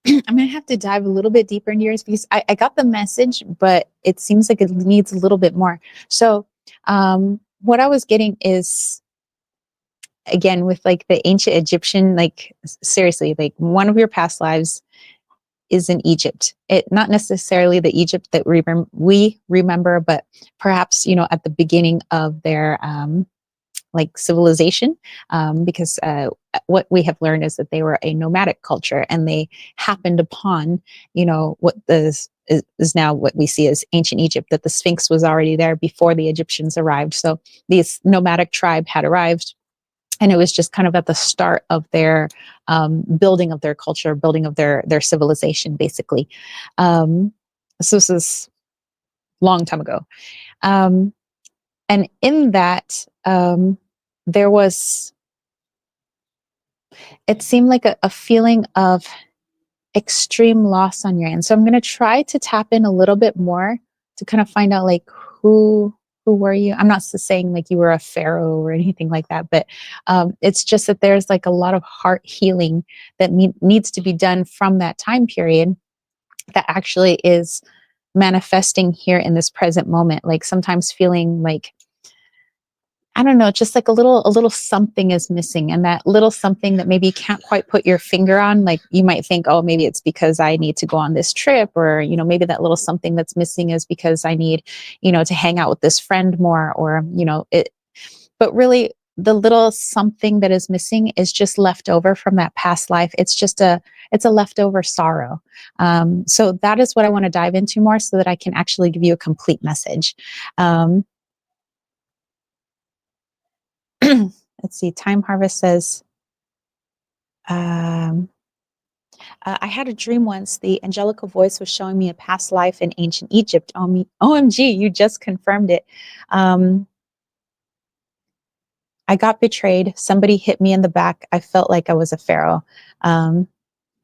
I'm going to have to dive a little bit deeper into yours because I got the message, but it seems like it needs a little bit more. So what I was getting is, again, with like the ancient Egyptian, like seriously, like one of your past lives is in Egypt. It not necessarily the Egypt that we remember, but perhaps, you know, at the beginning of their like civilization, because what we have learned is that they were a nomadic culture and they happened upon, you know, what is now what we see as ancient Egypt, that the Sphinx was already there before the Egyptians arrived. So this nomadic tribe had arrived, and it was just kind of at the start of their building of their culture, building of their civilization, basically. So this is long time ago. And in that, there was, it seemed like a feeling of extreme loss on your end. So I'm going to try to tap in a little bit more to kind of find out like who were you? I'm not saying like you were a pharaoh or anything like that, but it's just that there's like a lot of heart healing that needs to be done from that time period that actually is manifesting here in this present moment. Like sometimes feeling like, I don't know, just like a little something is missing, and that little something that maybe you can't quite put your finger on. Like you might think, oh, maybe it's because I need to go on this trip, or, you know, maybe that little something that's missing is because I need, you know, to hang out with this friend more, or, you know, it, but really the little something that is missing is just left over from that past life. It's a leftover sorrow. So that is what I want to dive into more so that I can actually give you a complete message. Let's see. Time Harvest says, I had a dream once. The angelical voice was showing me a past life in ancient Egypt. OMG, you just confirmed it. I got betrayed. Somebody hit me in the back. I felt like I was a pharaoh. I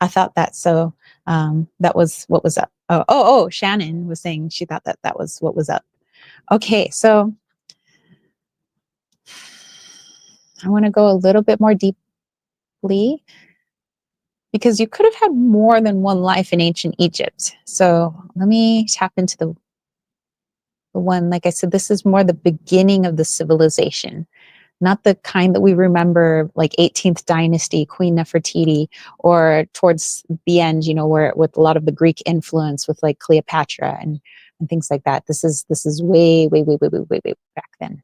thought that. So that was what was up. Oh, Shannon was saying she thought that that was what was up. Okay, so I want to go a little bit more deeply, because you could have had more than one life in ancient Egypt. So let me tap into the one, like I said, this is more the beginning of the civilization, not the kind that we remember, like 18th dynasty, Queen Nefertiti, or towards the end, you know, where with a lot of the Greek influence with like Cleopatra and things like that. This is way, way, way, way, way, way, way back then.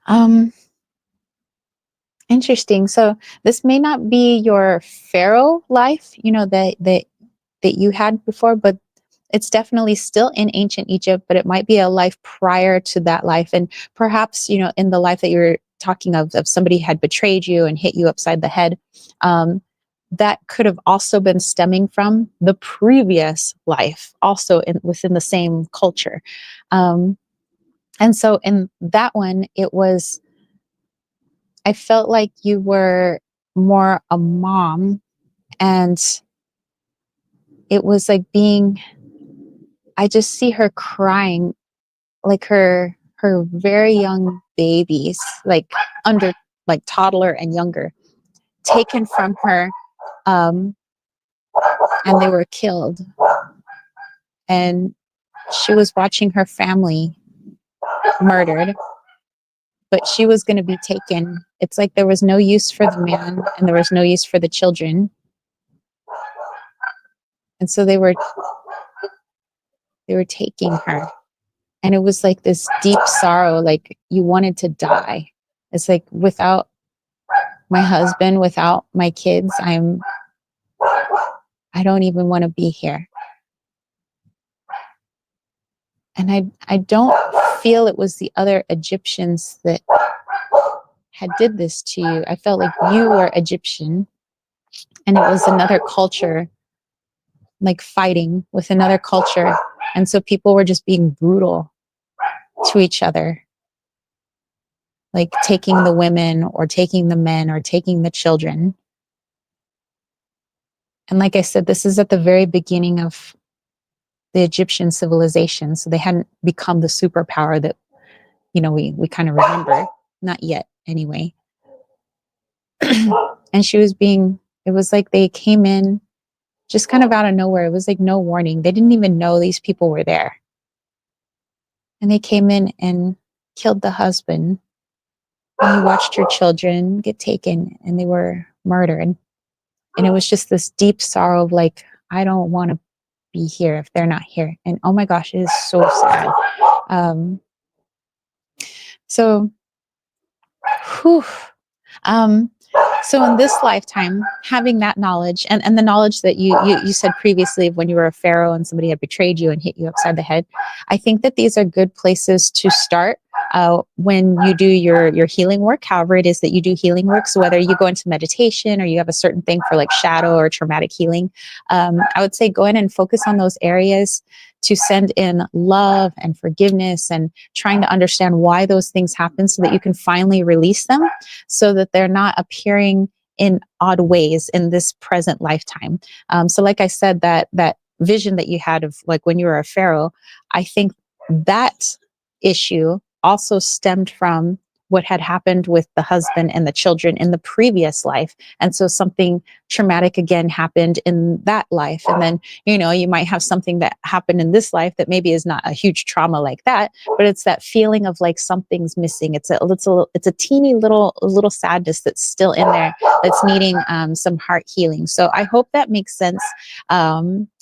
Um, Interesting. So this may not be your pharaoh life, you know, that you had before, but it's definitely still in ancient Egypt, but it might be a life prior to that life. And perhaps, you know, in the life that you're talking of somebody had betrayed you and hit you upside the head, that could have also been stemming from the previous life, also within the same culture. And so in that one, I felt like you were more a mom, and it was like I just see her crying, like her very young babies, like under, like toddler and younger, taken from her, and they were killed. And she was watching her family murdered, but she was going to be taken. It's like there was no use for the man and there was no use for the children. And so they were taking her. And it was like this deep sorrow, like you wanted to die. It's like, without my husband, without my kids, I don't even want to be here. And I don't feel it was the other Egyptians that had did this to you. I felt like you were Egyptian and it was another culture, like fighting with another culture. And so people were just being brutal to each other, like taking the women or taking the men or taking the children. And like I said, this is at the very beginning of the Egyptian civilization. So they hadn't become the superpower that, we kind of remember. Not yet, anyway. And it was like they came in just kind of out of nowhere. It was like no warning. They didn't even know these people were there. And they came in and killed the husband. And he watched her children get taken and they were murdered. And it was just this deep sorrow of like, I don't want to be here if they're not here. And oh my gosh, it is so sad. So in this lifetime, having that knowledge and the knowledge that you said previously of when you were a pharaoh and somebody had betrayed you and hit you upside the head, I think that these are good places to start when you do your healing work, however it is that you do healing work. So whether you go into meditation or you have a certain thing for like shadow or traumatic healing, I would say go in and focus on those areas to send in love and forgiveness and trying to understand why those things happen so that you can finally release them so that they're not appearing in odd ways in this present lifetime. So like I said, that vision that you had of like when you were a pharaoh, I think that issue also stemmed from what had happened with the husband and the children in the previous life. And so something traumatic again happened in that life. And then, you might have something that happened in this life that maybe is not a huge trauma like that, but it's that feeling of like something's missing. It's a teeny little sadness that's still in there that's needing some heart healing. So I hope that makes sense.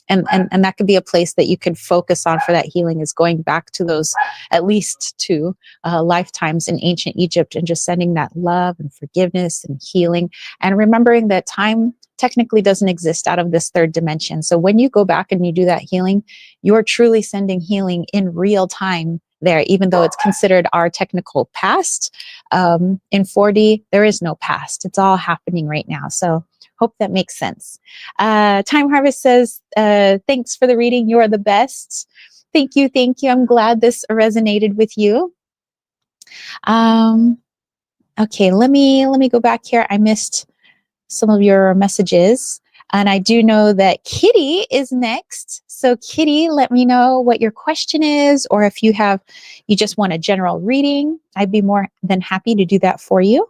And that could be a place that you can focus on for that healing, is going back to those at least two lifetimes in ancient Egypt and just sending that love and forgiveness and healing, and remembering that time technically doesn't exist out of this third dimension. So when you go back and you do that healing, you're truly sending healing in real time there, even though it's considered our technical past. In 4D, there is no past. It's all happening right now. So hope that makes sense. Time Harvest says, thanks for the reading. You are the best. Thank you. Thank you. I'm glad this resonated with you. Okay, let me go back here. I missed some of your messages. And I do know that Kitty is next. So Kitty, let me know what your question is, or if you just want a general reading, I'd be more than happy to do that for you.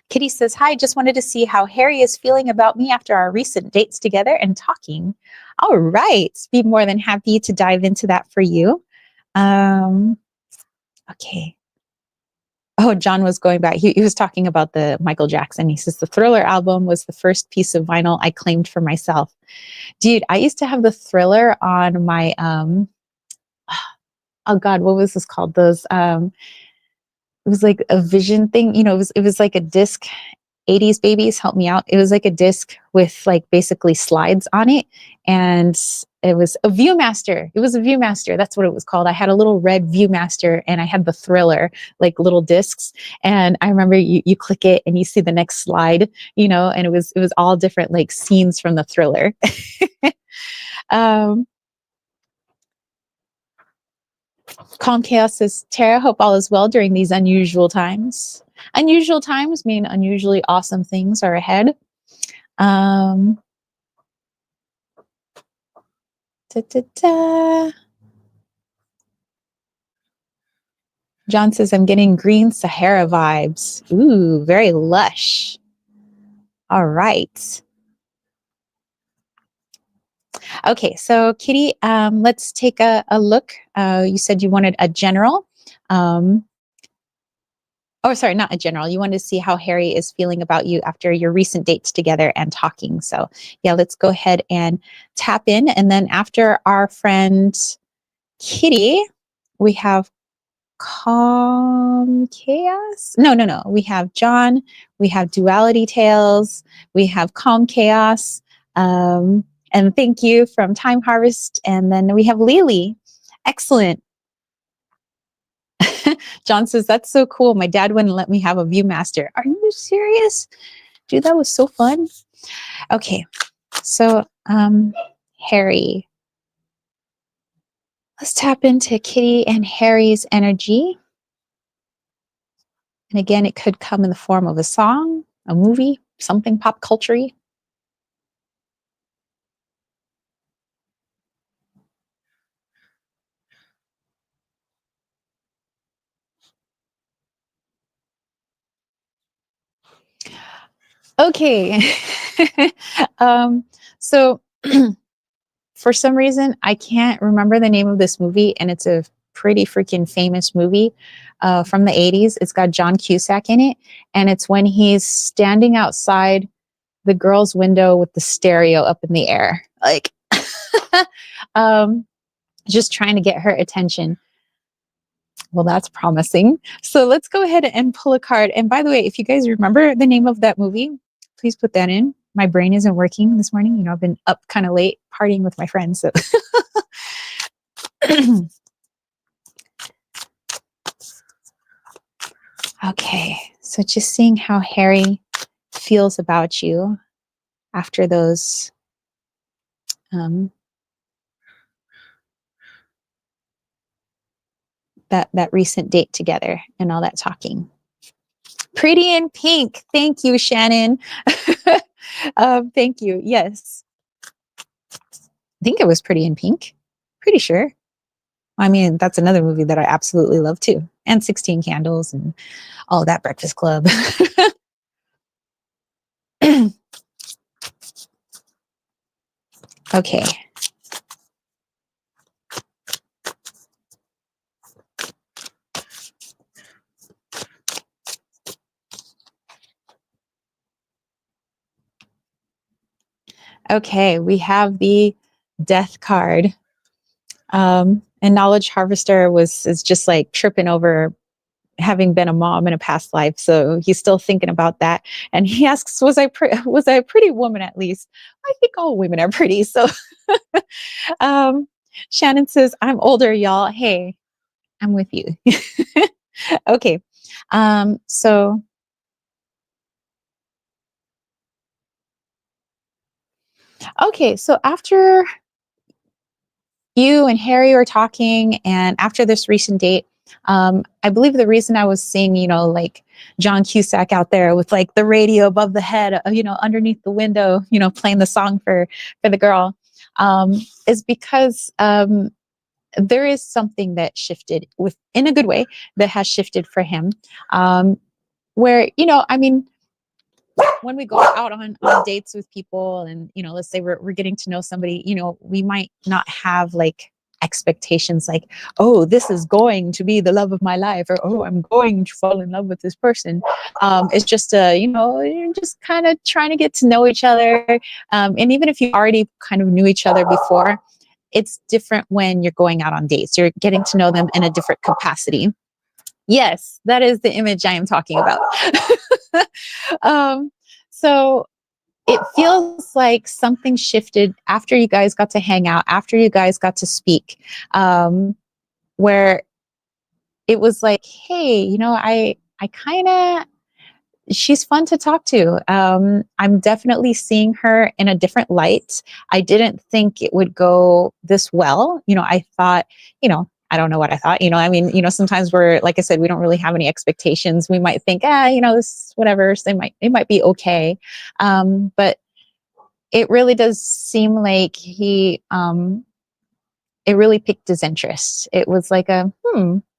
Kitty says, hi, just wanted to see how Harry is feeling about me after our recent dates together and talking. All right, be more than happy to dive into that for you. Okay. Oh, John was going back. He was talking about the Michael Jackson. He says, the Thriller album was the first piece of vinyl I claimed for myself. Dude, I used to have the Thriller on my, oh God, what was this called? Those, it was like a vision thing. It was like a disc 80s babies, help me out. It was like a disc with like basically slides on it. And it was a Viewmaster. It was a Viewmaster. That's what it was called. I had a little red Viewmaster and I had the Thriller, like little discs. And I remember you click it and you see the next slide, you know, and it was all different like scenes from the Thriller. um, Calm Chaos says, Tara, hope all is well during these unusual times. Unusual times mean unusually awesome things are ahead. Da, da, da. John says, I'm getting green Sahara vibes. Ooh, very lush. All right. Okay, so Kitty, let's take a look. You said you wanted a general. Oh, sorry, not a general. You wanted to see how Harry is feeling about you after your recent dates together and talking. So yeah, let's go ahead and tap in. And then after our friend Kitty, we have Calm Chaos. No. We have John. We have Duality Tales. We have Calm Chaos. And thank you from Time Harvest. And then we have Lily. Excellent. John says, that's so cool. My dad wouldn't let me have a Viewmaster. Are you serious? Dude, that was so fun. Okay, so Harry. Let's tap into Kitty and Harry's energy. And again, it could come in the form of a song, a movie, something pop culture-y. Okay. So for some reason, I can't remember the name of this movie, and it's a pretty freaking famous movie from the 80s. It's got John Cusack in it, and it's when he's standing outside the girl's window with the stereo up in the air, like just trying to get her attention. Well, that's promising. So let's go ahead and pull a card. And by the way, if you guys remember the name of that movie, please put that in. My brain isn't working this morning. You know, I've been up kind of late partying with my friends. So. Okay, so just seeing how Harry feels about you after those that recent date together and all that talking. Pretty in Pink. Thank you, Shannon. Thank you. Yes. I think it was Pretty in Pink. Pretty sure. I mean, that's another movie that I absolutely love too. And 16 Candles and all that, Breakfast Club. Okay. Okay, we have the Death card. And Knowledge Harvester is just like tripping over having been a mom in a past life, so he's still thinking about that. And he asks, "Was I a pretty woman at least?" I think all women are pretty. So, Shannon says, "I'm older, y'all. Hey, I'm with you." Okay, so. Okay, so after you and Harry were talking, and after this recent date, I believe the reason I was seeing, you know, like John Cusack out there with like the radio above the head, you know, underneath the window, you know, playing the song for the girl, is because there is something that shifted in a good way that has shifted for him, where, you know, I mean, when we go out on dates with people and, you know, let's say we're getting to know somebody, you know, we might not have like expectations like, oh, this is going to be the love of my life, or, oh, I'm going to fall in love with this person. It's just you know, you're just kind of trying to get to know each other. And even if you already kind of knew each other before, it's different when you're going out on dates. You're getting to know them in a different capacity. Yes, that is the image I am talking about. um, so it feels like something shifted after you guys got to hang out, after you guys got to speak, where it was like, hey, I kind of, she's fun to talk to. I'm definitely seeing her in a different light. I didn't think it would go this well. I thought, I don't know what I thought. I mean, sometimes we're, like I said, we don't really have any expectations. We might think, this whatever. So it might be okay. But it really does seem like it really piqued his interest. It was like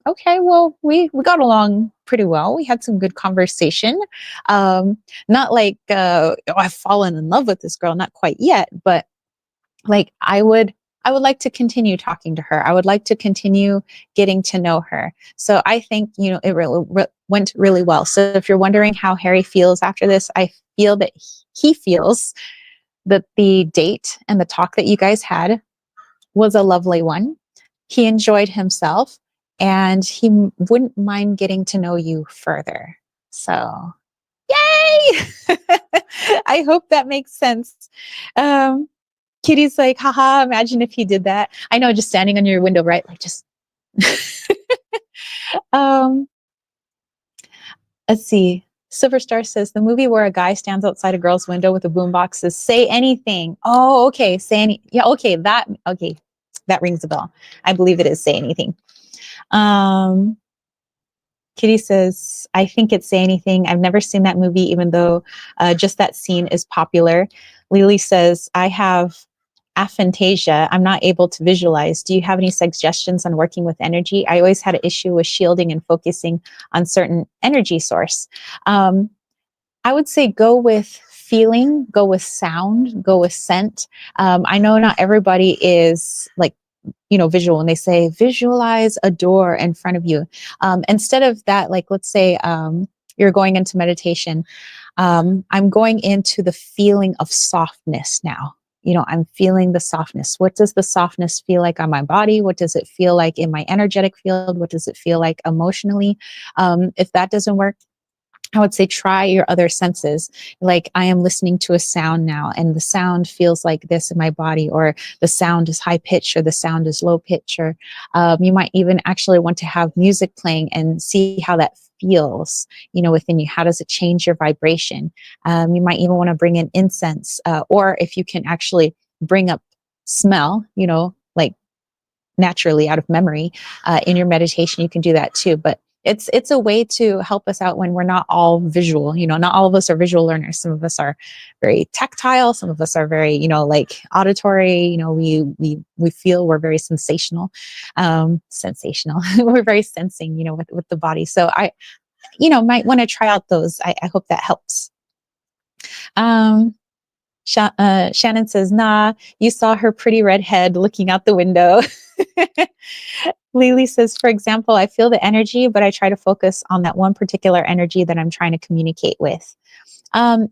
okay, well, we got along pretty well. We had some good conversation. Not like, I've fallen in love with this girl, not quite yet, but like I would like to continue talking to her. I would like to continue getting to know her. So I think, it really went really well. So if you're wondering how Harry feels after this, I feel that he feels that the date and the talk that you guys had was a lovely one. He enjoyed himself and he wouldn't mind getting to know you further. So, yay! I hope that makes sense. Um, Kitty's like, haha, imagine if he did that. I know, just standing on your window, right? Like, just. um, let's see. Silverstar says the movie where a guy stands outside a girl's window with a boombox says, "Say anything." Oh, okay. Say any. Yeah, okay. That rings a bell. I believe it is Say Anything. Um, Kitty says, I think it's Say Anything. I've never seen that movie, even though just that scene is popular. Lily says, I have aphantasia. I'm not able to visualize. Do you have any suggestions on working with energy? I always had an issue with shielding and focusing on certain energy source. I would say go with feeling, go with sound, go with scent. I know not everybody is like, visual when they say visualize a door in front of you. Instead of that, like, let's say you're going into meditation. I'm going into the feeling of softness now. I'm feeling the softness. What does the softness feel like on my body? What does it feel like in my energetic field? What does it feel like emotionally? If that doesn't work, I would say try your other senses. Like, I am listening to a sound now, and the sound feels like this in my body, or the sound is high pitch, or the sound is low pitch, or you might even actually want to have music playing and see how that feels, within you. How does it change your vibration? You might even want to bring in incense, or if you can actually bring up smell, like naturally out of memory in your meditation, you can do that too. But it's a way to help us out when we're not all visual. Not all of us are visual learners. Some of us are very tactile. Some of us are very, like auditory. We feel, we're very sensational. We're very sensing, with the body. So I, might want to try out those. I hope that helps. Shannon says, nah, you saw her pretty red head looking out the window. Lily says, for example, I feel the energy, but I try to focus on that one particular energy that I'm trying to communicate with.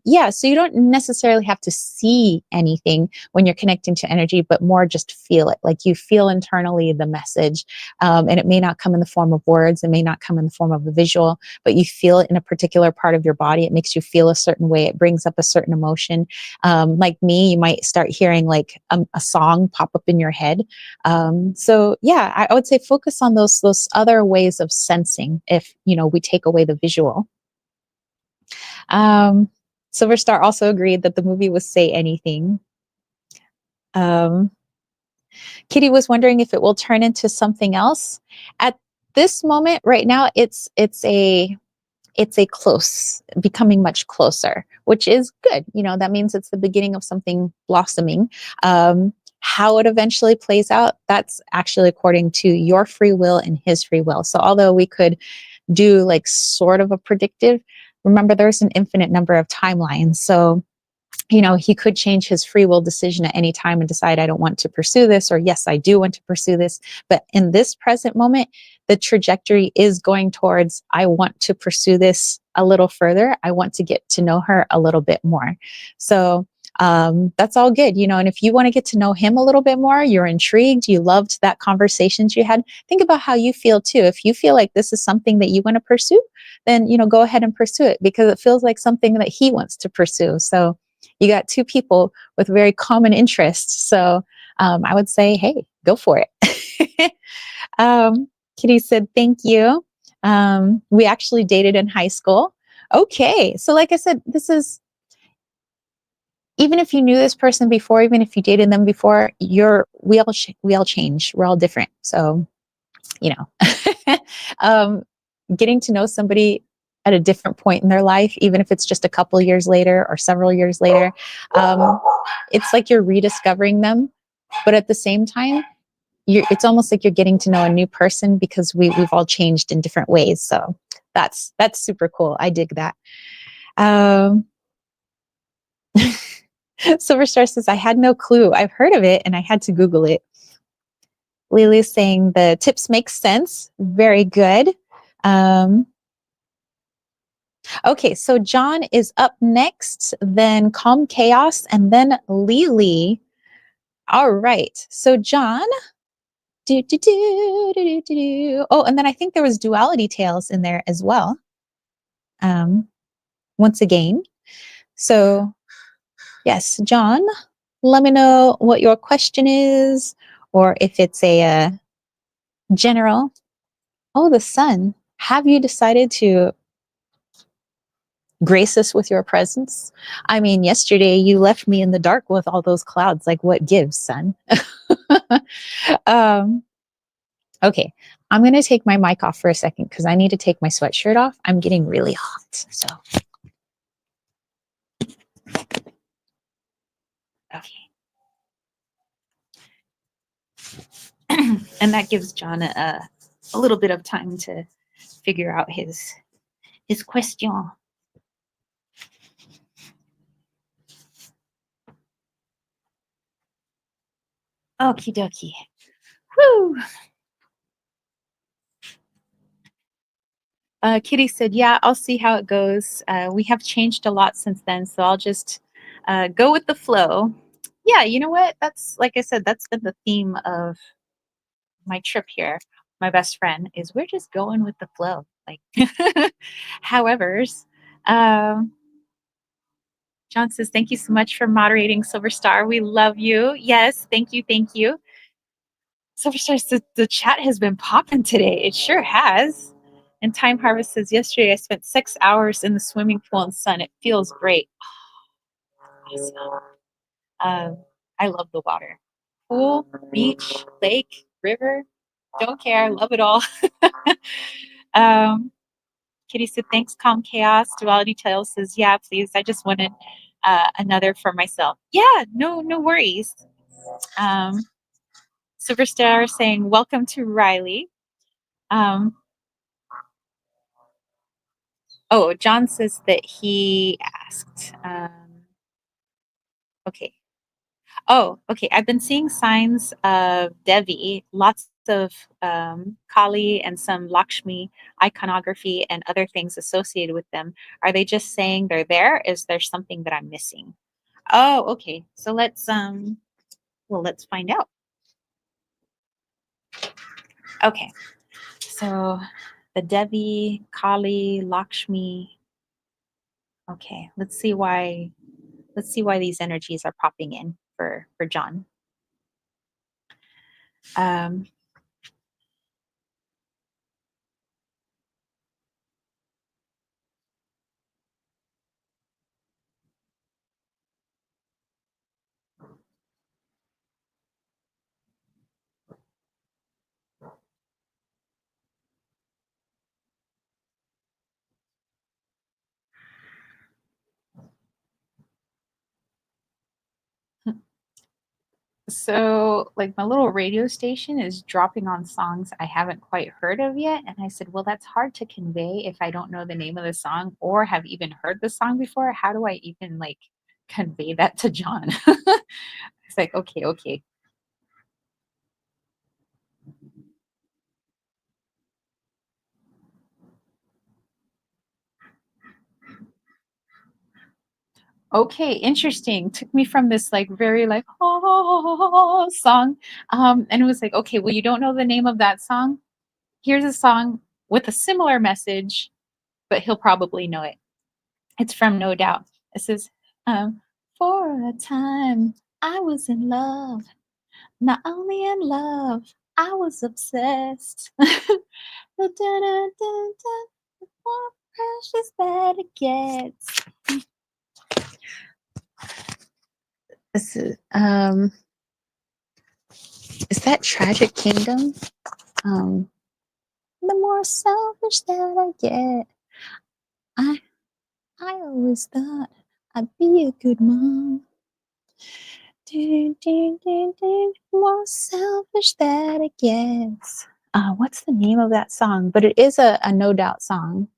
Yeah, so you don't necessarily have to see anything when you're connecting to energy, but more just feel it. Like, you feel internally the message, and it may not come in the form of words, it may not come in the form of a visual, but you feel it in a particular part of your body. It makes you feel a certain way. It brings up a certain emotion. Like me, you might start hearing like a song pop up in your head. So yeah, I would say focus on those other ways of sensing if, we take away the visual. Silverstar also agreed that the movie was Say Anything. Kitty was wondering if it will turn into something else. At this moment, right now, it's a close, becoming much closer, which is good. That means it's the beginning of something blossoming. How it eventually plays out, that's actually according to your free will and his free will. So although we could do like sort of a predictive, remember there's an infinite number of timelines. So, he could change his free will decision at any time and decide, I don't want to pursue this, or yes, I do want to pursue this. But in this present moment, the trajectory is going towards, I want to pursue this a little further. I want to get to know her a little bit more. So That's all good, and if you want to get to know him a little bit more, you're intrigued, you loved that conversations you had, think about how you feel too. If you feel like this is something that you want to pursue, then go ahead and pursue it, because it feels like something that he wants to pursue. So you got two people with very common interests. So I would say, hey, go for it. Kitty said, thank you. We actually dated in high school. Okay. So like I said, this is, even if you knew this person before, even if you dated them before, we all change. We're all different. So, you know, um, getting to know somebody at a different point in their life, even if it's just a couple of years later or several years later, it's like you're rediscovering them. But at the same time, it's almost like you're getting to know a new person, because we've all changed in different ways. So that's super cool. I dig that. Um, Silverstar says, I had no clue. I've heard of it and I had to Google it. Lily's saying the tips make sense. Very good. Okay, so John is up next, then Calm Chaos, and then Lily. All right. So John. Oh, and then I think there was Duality Tales in there as well. Once again. So yes, John, let me know what your question is, or if it's a general. Oh, the sun. Have you decided to grace us with your presence? I mean, yesterday you left me in the dark with all those clouds. Like, what gives, sun? um, okay, I'm going to take my mic off for a second because I need to take my sweatshirt off. I'm getting really hot. So, okay. And that gives John a little bit of time to figure out his question. Okie dokie. Woo! Kitty said, yeah, I'll see how it goes. We have changed a lot since then, so I'll just go with the flow. Yeah, you know what? That's, like I said, that's been the theme of my trip here. My best friend is, we're just going with the flow. Like, however's. Um, John says, thank you so much for moderating, Silver Star. We love you. Yes, thank you, thank you. Silver Star says, the chat has been popping today. It sure has. And Time Harvest says, yesterday I spent 6 hours in the swimming pool and sun. It feels great. Oh, awesome. I love the water. Pool, beach, lake, river. Don't care. Love it all. Kitty said, thanks, Calm Chaos. Duality Tales says, yeah, please. I just wanted another for myself. Yeah, no worries. Superstar saying, welcome to Riley. Oh, John says that he asked. Okay. Oh, okay. I've been seeing signs of Devi, lots of Kali and some Lakshmi iconography and other things associated with them. Are they just saying they're there? Is there something that I'm missing? Oh, okay. So let's let's find out. Okay. So the Devi, Kali, Lakshmi. Okay, let's see why these energies are popping in for John. Um, So, like, my little radio station is dropping on songs I haven't quite heard of yet. And I said, well, that's hard to convey if I don't know the name of the song or have even heard the song before. How do I even like convey that to John? It's like, okay. Okay, interesting. Took me from this like very like oh song. And it was like, okay, well, you don't know the name of that song? Here's a song with a similar message, but he'll probably know it. It's from No Doubt. It says, for a time I was in love, not only in love, I was obsessed. The more precious that it gets. Is that Tragic Kingdom? Um, the more selfish that I get, I I always thought I'd be a good mom. More selfish that it gets. What's the name of that song? But it is a No Doubt song.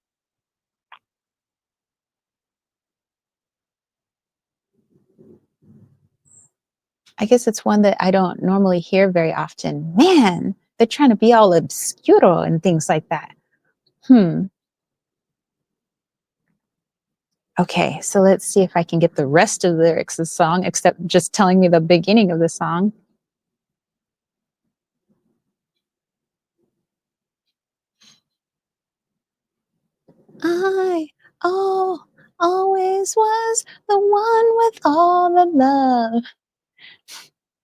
I guess it's one that I don't normally hear very often. Man, they're trying to be all obscuro and things like that. Okay, so let's see if I can get the rest of the lyrics of the song, except just telling me the beginning of the song. I always was the one with all the love.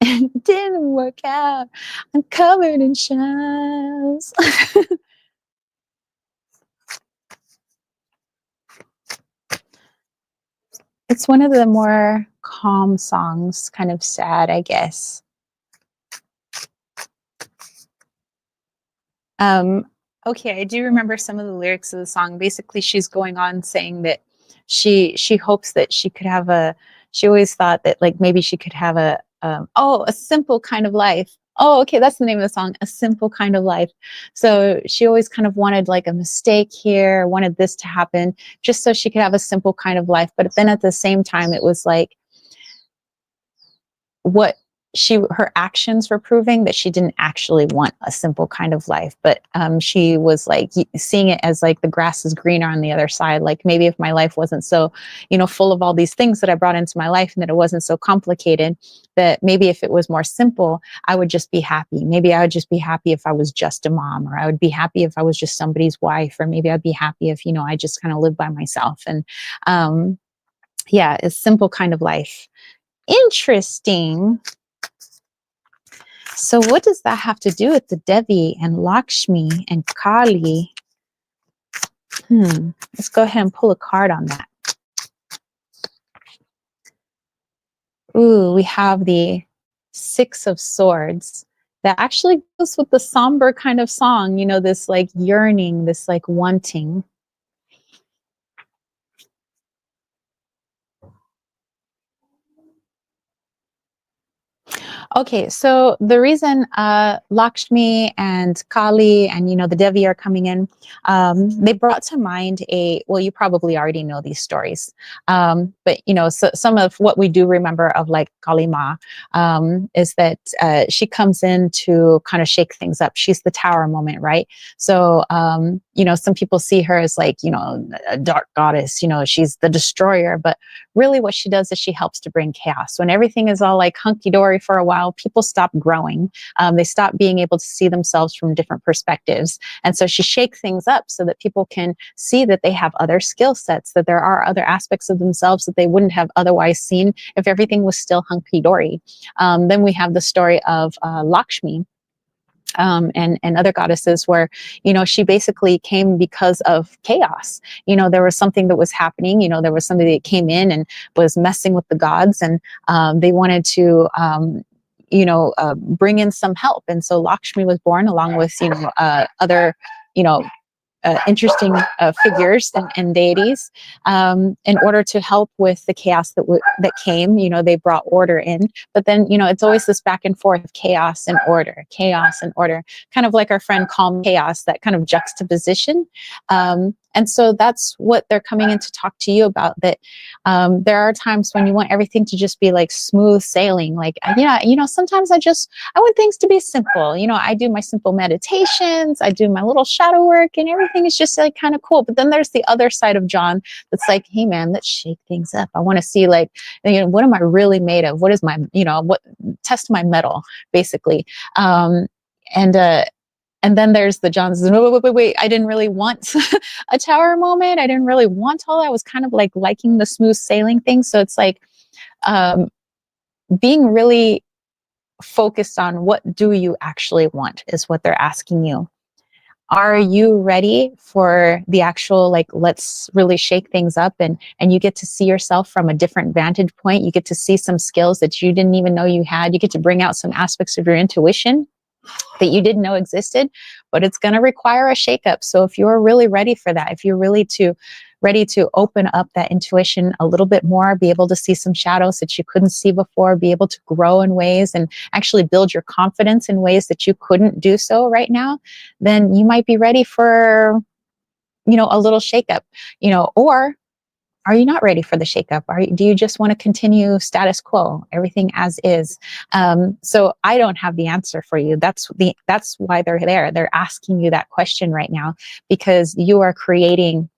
And it didn't work out. I'm covered in shells. It's one of the more calm songs, kind of sad, I guess. Um, okay, I do remember some of the lyrics of the song. Basically, she's going on saying that she hopes that she could have a. She always thought that like maybe she could have a simple kind of life. Oh, okay, that's the name of the song, A Simple Kind of Life. So she always kind of wanted like a mistake here, wanted this to happen, just so she could have a simple kind of life. But then at the same time, it was like what her actions were proving that she didn't actually want a simple kind of life, but she was like seeing it as like the grass is greener on the other side. Like maybe if my life wasn't so full of all these things that I brought into my life, and that it wasn't so complicated, that maybe if it was more simple, I would just be happy. Maybe I would just be happy if I was just a mom, or I would be happy if I was just somebody's wife, or maybe I'd be happy if I just kind of lived by myself. And yeah, a simple kind of life. Interesting. So what does that have to do with the Devi and Lakshmi and Kali? Let's go ahead and pull a card on that. Ooh, we have the Six of Swords. That actually goes with the somber kind of song, this like yearning, this like wanting. Okay, so the reason Lakshmi and Kali and the Devi are coming in, they brought to mind well, you probably already know these stories, but so some of what we do remember of like Kali Ma is that she comes in to kind of shake things up. She's the tower moment, right? So some people see her as like a dark goddess. She's the destroyer, but really what she does is she helps to bring chaos. When everything is all like hunky-dory for a while, people stop growing. They stop being able to see themselves from different perspectives. And so she shakes things up so that people can see that they have other skill sets, that there are other aspects of themselves that they wouldn't have otherwise seen if everything was still hunky-dory. Then we have the story of Lakshmi, and other goddesses where she basically came because of chaos. There was something that was happening. There was somebody that came in and was messing with the gods, and they wanted to bring in some help. And so Lakshmi was born along with other interesting figures and deities, in order to help with the chaos that came. They brought order in, but then it's always this back and forth of chaos and order, kind of like our friend Calm Chaos, that kind of juxtaposition. And so that's what they're coming in to talk to you about, that there are times when you want everything to just be like smooth sailing. Like, yeah, sometimes I want things to be simple. I do my simple meditations, I do my little shadow work, and everything is just like kind of cool. But then there's the other side of John that's like, hey man, let's shake things up. I want to see, like, what am I really made of? What is my, test my metal, basically. And then there's the John says, wait, I didn't really want a tower moment. I didn't really want all that. I was kind of like liking the smooth sailing thing. So it's like being really focused on what do you actually want is what they're asking you. Are you ready for the actual, like, let's really shake things up, and you get to see yourself from a different vantage point. You get to see some skills that you didn't even know you had. You get to bring out some aspects of your intuition that you didn't know existed, but it's going to require a shakeup. So if you're really ready for that, if you're really ready to open up that intuition a little bit more, be able to see some shadows that you couldn't see before, be able to grow in ways and actually build your confidence in ways that you couldn't do so right now, then you might be ready for, a little shakeup, or are you not ready for the shakeup? Do you just want to continue status quo, everything as is? So I don't have the answer for you. That's why they're there. They're asking you that question right now, because you are creating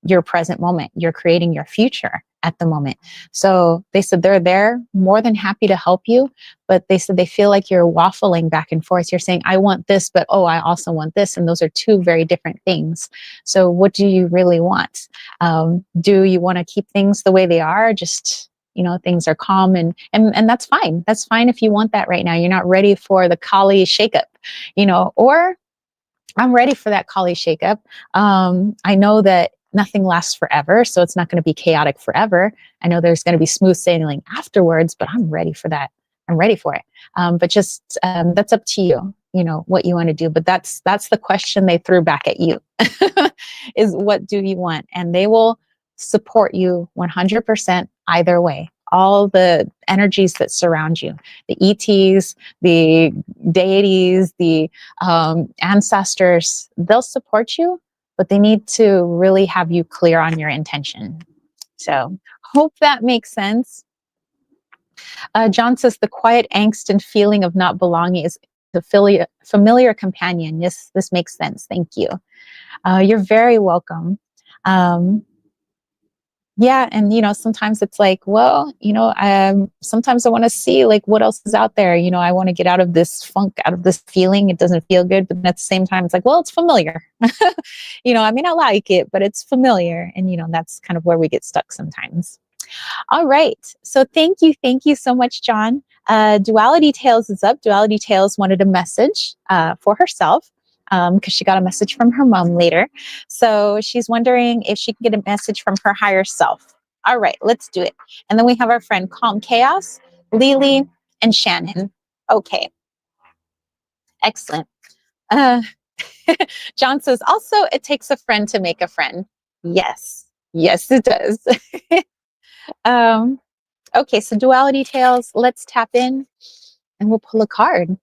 your present moment. You're creating your future at the moment. So they said they're there, more than happy to help you, but they said they feel like you're waffling back and forth. You're saying, I want this, but oh, I also want this. And those are two very different things. So what do you really want? Do you want to keep things the way they are? Just, things are calm, and that's fine. That's fine if you want that right now. You're not ready for the Kali shakeup, or I'm ready for that Kali shakeup. I know that nothing lasts forever, so it's not going to be chaotic forever. I know there's going to be smooth sailing afterwards, but I'm ready for that. I'm ready for it. But just that's up to you, what you want to do. But that's the question they threw back at you is, what do you want? And they will support you 100% either way. All the energies that surround you, the ETs, the deities, the ancestors, they'll support you, but they need to really have you clear on your intention. So hope that makes sense. John says the quiet angst and feeling of not belonging is a familiar companion. Yes, this makes sense. Thank you. You're very welcome. Yeah, and sometimes it's like, well, sometimes I want to see like what else is out there. I want to get out of this funk, out of this feeling. It doesn't feel good, but at the same time, it's like, well, it's familiar. I may not like it, but it's familiar, and that's kind of where we get stuck sometimes. All right, so thank you so much, John. Duality Tales is up. Duality Tales wanted a message for herself, because she got a message from her mom later. So she's wondering if she can get a message from her higher self. All right, let's do it. And then we have our friend Calm Chaos, Lily, and Shannon. Okay, excellent. John says, also, it takes a friend to make a friend. Yes, it does. Okay, so Duality Tales, let's tap in and we'll pull a card.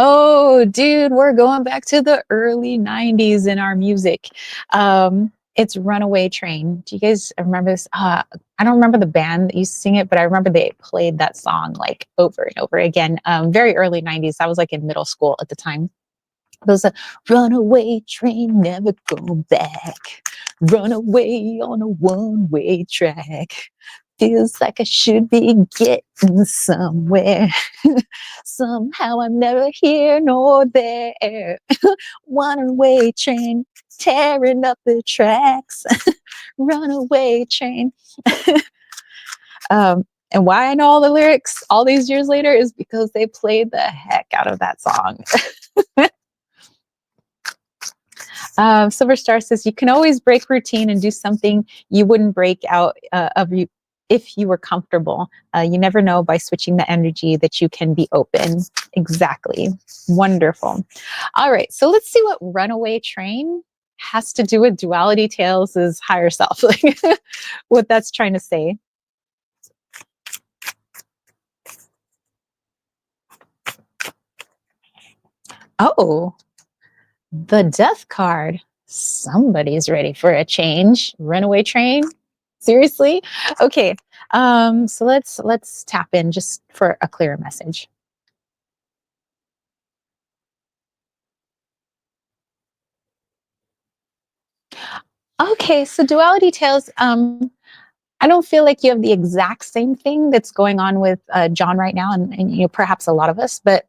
Oh, dude, we're going back to the early 90s in our music. It's Runaway Train. Do you guys remember this? I don't remember the band that used to sing it, but I remember they played that song like over and over again. Very early 90s. I was like in middle school at the time. It was a runaway train, never go back. Runaway on a one-way track. Feels like I should be getting somewhere. Somehow I'm never here nor there. One-way train tearing up the tracks. Runaway train. And why I know all the lyrics all these years later is because they played the heck out of that song. Silver Star says, you can always break routine and do something you wouldn't break out of you if you were comfortable. You never know by switching the energy that you can be open. Exactly. Wonderful. All right. So let's see what Runaway Train has to do with duality tales is higher self, like what that's trying to say. Oh, the death card. Somebody's ready for a change. Runaway train? Seriously? Okay. So let's tap in just for a clearer message. Okay, so duality tales, I don't feel like you have the exact same thing that's going on with John right now, and you know, perhaps a lot of us, but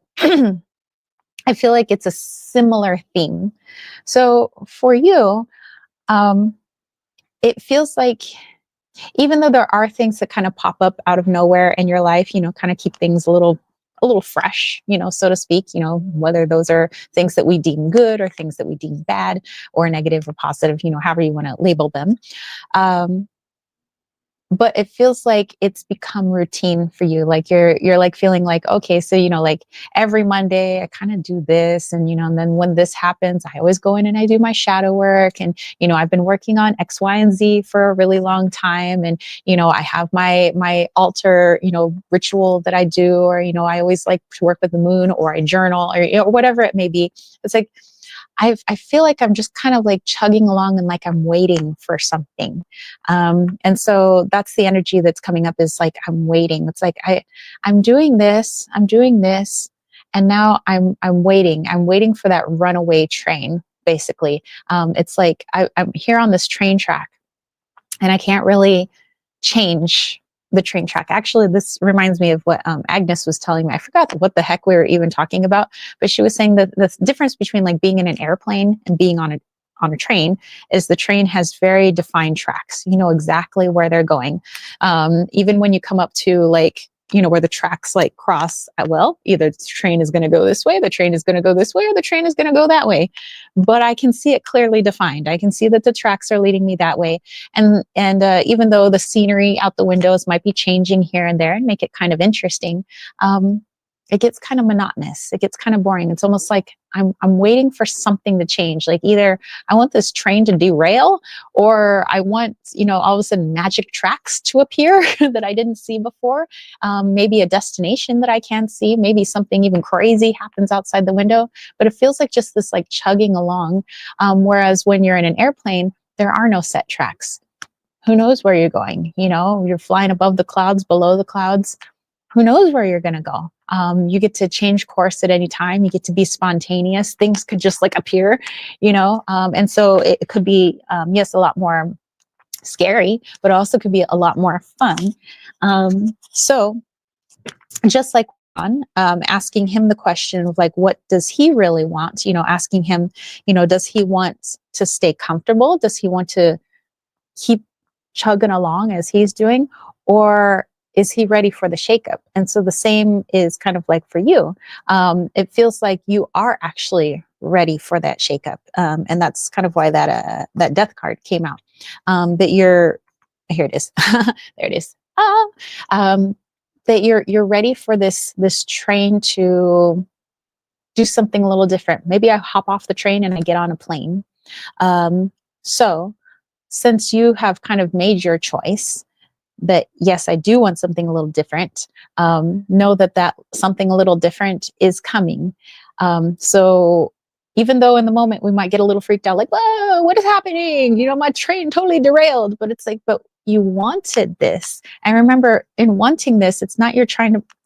I feel like it's a similar theme. So for you, um, it feels like even though there are things that kind of pop up out of nowhere in your life, you know, kind of keep things a little fresh, you know, so to speak, you know, whether those are things that we deem good or things that we deem bad or negative or positive, you know, however you want to label them. Um, but it feels like it's become routine for you, like you're like feeling like, okay, so you know, like every Monday I kind of do this, and you know, and then when this happens I always go in and I do my shadow work, and you know, I've been working on X, Y, and Z for a really long time, and you know, I have my altar, you know, ritual that I do, or you know, I always like to work with the moon, or I journal, or you know, whatever it may be. It's like I feel like I'm just kind of like chugging along and like I'm waiting for something. And so that's the energy that's coming up, is like I'm waiting. It's like I'm doing this, I'm doing this, and now I'm waiting. I'm waiting for that runaway train, basically. It's like I'm here on this train track and I can't really change the train track. Actually, this reminds me of what Agnes was telling me. I forgot what the heck we were even talking about, but she was saying that the difference between like being in an airplane and being on a train is the train has very defined tracks. You know exactly where they're going. Even when you come up to like, you know, where the tracks like cross, well, either the train is going to go this way, the train is going to go this way, or the train is going to go that way. But I can see it clearly defined. I can see that the tracks are leading me that way. And even though the scenery out the windows might be changing here and there and make it kind of interesting, it gets kind of monotonous. It gets kind of boring. It's almost like I'm waiting for something to change. Like either I want this train to derail, or I want, you know, all of a sudden magic tracks to appear that I didn't see before. Maybe a destination that I can't see. Maybe something even crazy happens outside the window. But it feels like just this like chugging along. Whereas when you're in an airplane, there are no set tracks. Who knows where you're going? You know, you're flying above the clouds, below the clouds. Who knows where you're going to go? You get to change course at any time. You get to be spontaneous. Things could just like appear, you know? And so it could be, yes, a lot more scary, but also could be a lot more fun. So just like asking him the question of like, what does he really want? You know, asking him, you know, does he want to stay comfortable? Does he want to keep chugging along as he's doing, or is he ready for the shakeup? And so the same is kind of like for you. It feels like you are actually ready for that shakeup, and that's kind of why that death card came out. That you're here it is, there it is. That you're ready for this train to do something a little different. Maybe I hop off the train and I get on a plane. So since you have kind of made your choice that, yes, I do want something a little different, know that that something a little different is coming. So even though in the moment we might get a little freaked out, like, whoa, what is happening? You know, my train totally derailed. But it's like, but you wanted this. And remember, in wanting this, it's not you're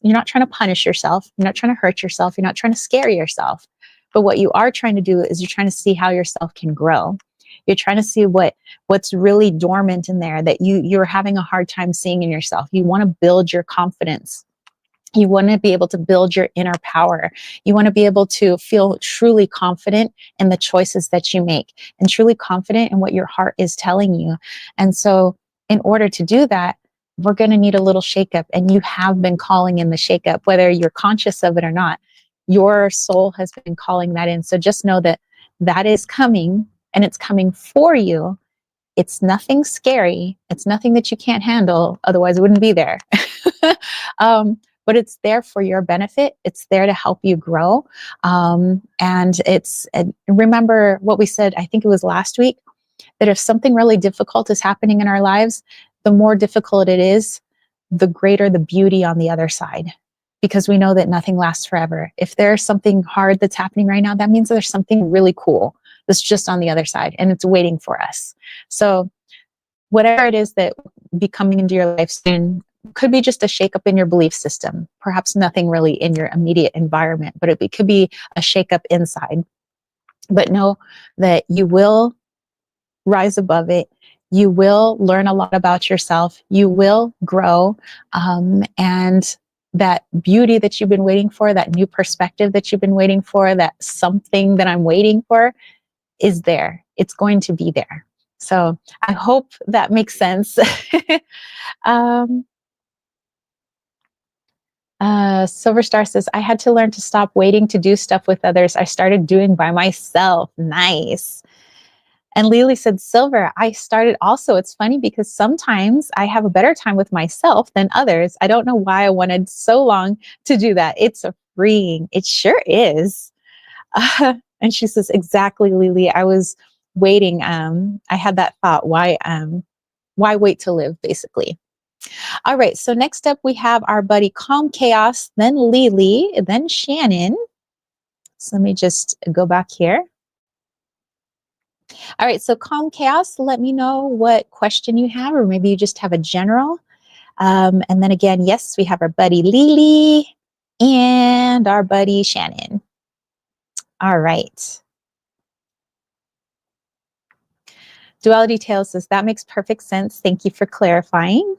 not trying to punish yourself. You're not trying to hurt yourself. You're not trying to scare yourself. But what you are trying to do is you're trying to see how yourself can grow. You're trying to see what's really dormant in there that you're having a hard time seeing in yourself. You want to build your confidence. You want to be able to build your inner power. You want to be able to feel truly confident in the choices that you make and truly confident in what your heart is telling you. And so in order to do that, we're going to need a little shakeup. And you have been calling in the shakeup, whether you're conscious of it or not. Your soul has been calling that in. So just know that that is coming, and it's coming for you. It's nothing scary. It's nothing that you can't handle. Otherwise it wouldn't be there. but it's there for your benefit. It's there to help you grow. And remember what we said, I think it was last week, that if something really difficult is happening in our lives, the more difficult it is, the greater the beauty on the other side. Because we know that nothing lasts forever. If there's something hard that's happening right now, that means there's something really cool that's just on the other side and it's waiting for us. So whatever it is that be coming into your life soon, could be just a shakeup in your belief system. Perhaps nothing really in your immediate environment, but it could be a shakeup inside. But know that you will rise above it. You will learn a lot about yourself. You will grow. And that beauty that you've been waiting for, that new perspective that you've been waiting for, that something that I'm waiting for is there. It's going to be there. So I hope that makes sense. Silver Star says, I had to learn to stop waiting to do stuff with others. I started doing by myself. Nice. And Lily said, Silver, I started also. It's funny because sometimes I have a better time with myself than others. I don't know why I wanted so long to do that. It's freeing. It sure is. And she says, exactly, Lily. I was waiting. I had that thought. Why wait to live, basically? All right. So next up, we have our buddy Calm Chaos, then Lily, then Shannon. So let me just go back here. All right, so Calm Chaos, let me know what question you have, or maybe you just have a general. And then again, yes, we have our buddy Lily and our buddy Shannon. All right. Duality Tales says, that makes perfect sense. Thank you for clarifying.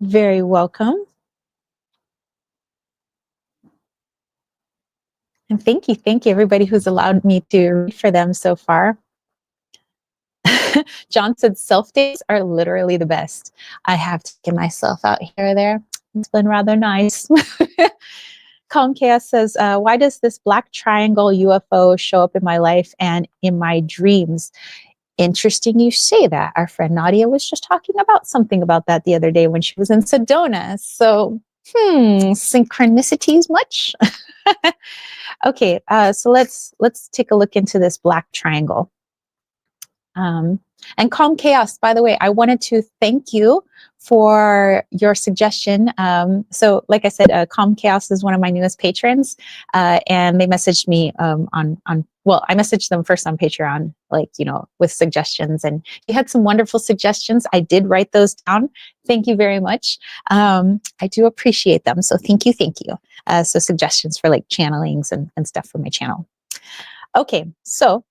Very welcome. And thank you everybody who's allowed me to read for them so far. John said, self days are literally the best. I have taken myself out here or there. It's been rather nice. Calm Chaos says, why does this black triangle UFO show up in my life and in my dreams? Interesting you say that. Our friend Nadia was just talking about something about that the other day when she was in Sedona. So, synchronicities much? Okay, so let's take a look into this black triangle. And Calm Chaos, by the way, I wanted to thank you for your suggestion. So like I said, Calm Chaos is one of my newest patrons, and they messaged me well, I messaged them first on Patreon, like, with suggestions, and you had some wonderful suggestions. I did write those down. Thank you very much. I do appreciate them. So thank you. So suggestions for like channelings and stuff for my channel. Okay, so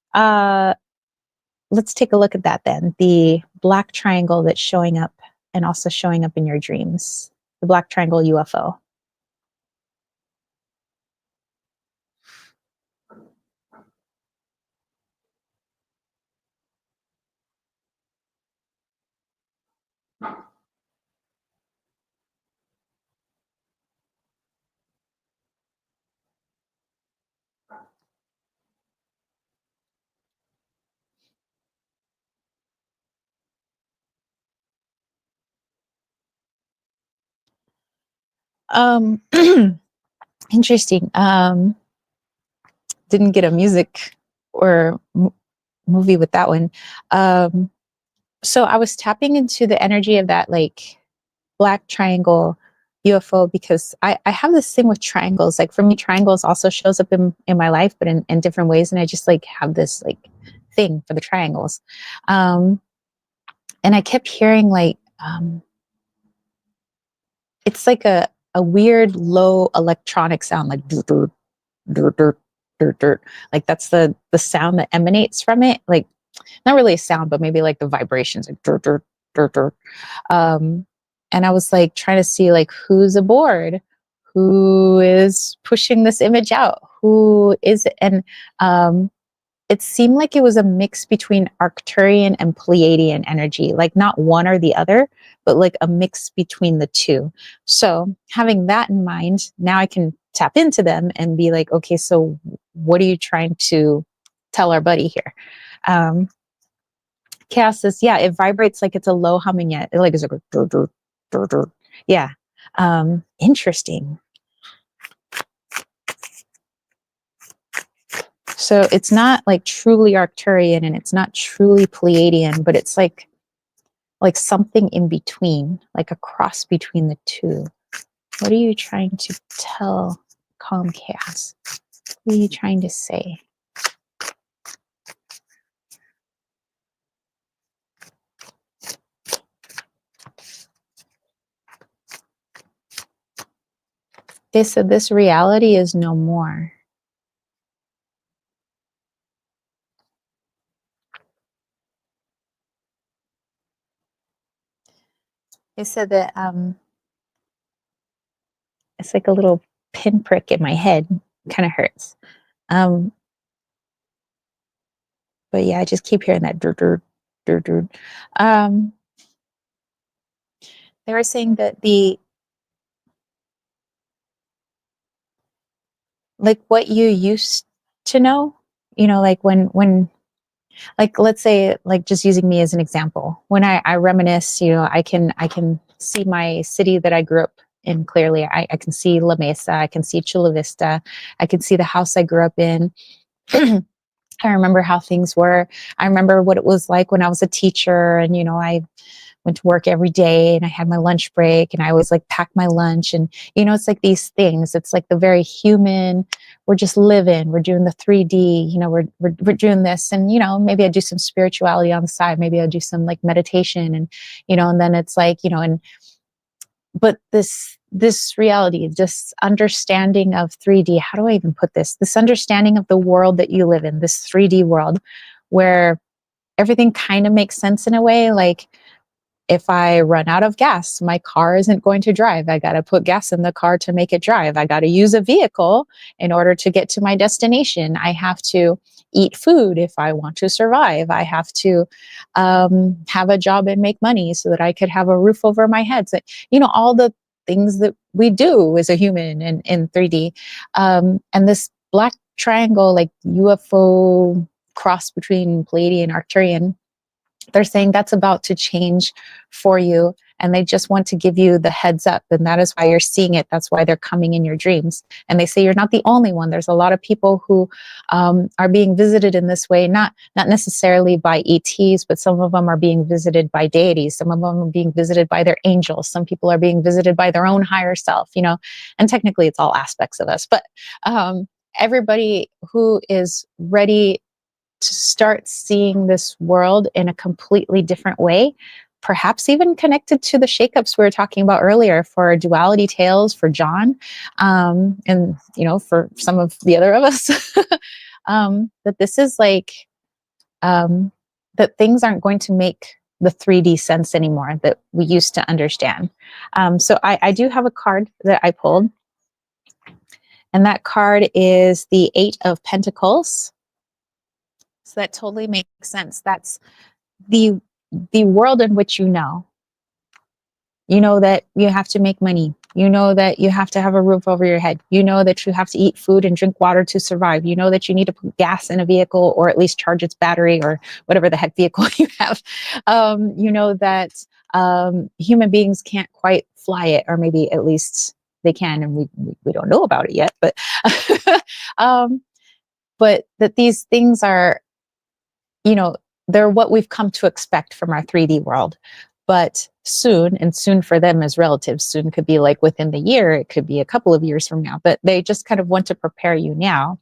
let's take a look at that then. The black triangle that's showing up and also showing up in your dreams. The black triangle UFO. Interesting. Didn't get a music or movie with that one. So I was tapping into the energy of that like black triangle UFO because I have this thing with triangles. Like for me, triangles also shows up in my life, but in different ways. And I just like have this like thing for the triangles. And I kept hearing like, it's like a weird low electronic sound, like dirt, dirt, dirt, dirt, dirt, dirt. Like that's the sound that emanates from it. Like not really a sound, but maybe like the vibrations, like dirt, dirt, dirt, dirt. And I was like trying to see like who's aboard, who is pushing this image out, who is it? And it seemed like it was a mix between Arcturian and Pleiadian energy, like not one or the other, but like a mix between the two. So having that in mind, now I can tap into them and be like, okay, so what are you trying to tell our buddy here? Chaos says, yeah, it vibrates like it's a low humming yet. It like is like a dur, dur, dur, dur. Yeah. Interesting. So it's not like truly Arcturian and it's not truly Pleiadian, but it's like something in between, like a cross between the two. What are you trying to tell calm chaos? What are you trying to say? They said this reality is no more. They said that it's like a little pinprick in my head. Kind of hurts. Um, but yeah, I just keep hearing that dur dur dur dur. Um, they were saying that the like what you used to know, like when like let's say like just using me as an example, when I reminisce, I can see my city that I grew up in clearly. I can see La Mesa, I can see Chula Vista, I can see the house I grew up in. I remember how things were. I remember what it was like when I was a teacher and I went to work every day and I had my lunch break and I always like pack my lunch and it's like these things. It's like the very human. We're just living. We're doing the 3D. We're doing this and maybe I do some spirituality on the side. Maybe I'll do some like meditation and and then it's like and but this reality, this understanding of 3D, how do I even put this understanding of the world that you live in, this 3D world where everything kind of makes sense in a way. Like if I run out of gas, my car isn't going to drive. I got to put gas in the car to make it drive. I got to use a vehicle in order to get to my destination. I have to eat food if I want to survive. I have to have a job and make money so that I could have a roof over my head. So, all the things that we do as a human in 3D. And this black triangle, like UFO cross between Pleiadian and Arcturian, they're saying that's about to change for you. And they just want to give you the heads up. And that is why you're seeing it. That's why they're coming in your dreams. And they say you're not the only one. There's a lot of people who are being visited in this way, not necessarily by ETs, but some of them are being visited by deities. Some of them are being visited by their angels. Some people are being visited by their own higher self, and technically it's all aspects of us. But everybody who is ready to start seeing this world in a completely different way, perhaps even connected to the shakeups we were talking about earlier for duality tales for John, and for some of the other of us, that this is like that things aren't going to make the 3D sense anymore that we used to understand. So I do have a card that I pulled, and that card is the 8 of Pentacles. So that totally makes sense. That's the world in which you know that you have to make money. You know that you have to have a roof over your head. You know that you have to eat food and drink water to survive. You know that you need to put gas in a vehicle or at least charge its battery or whatever the heck vehicle you have. You know that human beings can't quite fly it, or maybe at least they can, and we don't know about it yet. But but that these things are, they're what we've come to expect from our 3D world. But soon, and soon for them is relative. Soon could be like within the year, it could be a couple of years from now. But they just kind of want to prepare you now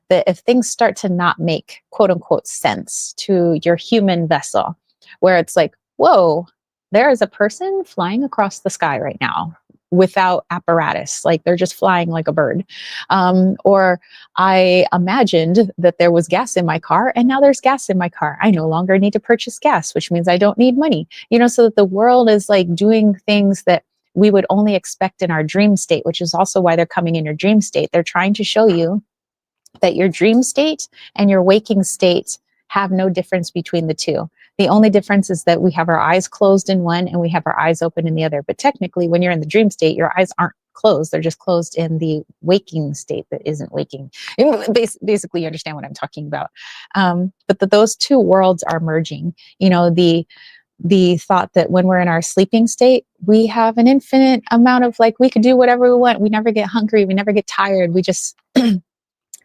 that if things start to not make quote unquote sense to your human vessel, where it's like, whoa, there is a person flying across the sky right now without apparatus, like they're just flying like a bird. Or I imagined that there was gas in my car and now there's gas in my car. I no longer need to purchase gas, which means I don't need money, so that the world is like doing things that we would only expect in our dream state, which is also why they're coming in your dream state. They're trying to show you that your dream state and your waking state have no difference between the two. The only difference is that we have our eyes closed in one and we have our eyes open in the other. But technically, when you're in the dream state, your eyes aren't closed. They're just closed in the waking state that isn't waking. Basically, you understand what I'm talking about. But those two worlds are merging. The the thought that when we're in our sleeping state, we have an infinite amount of, like, we could do whatever we want. We never get hungry. We never get tired. We just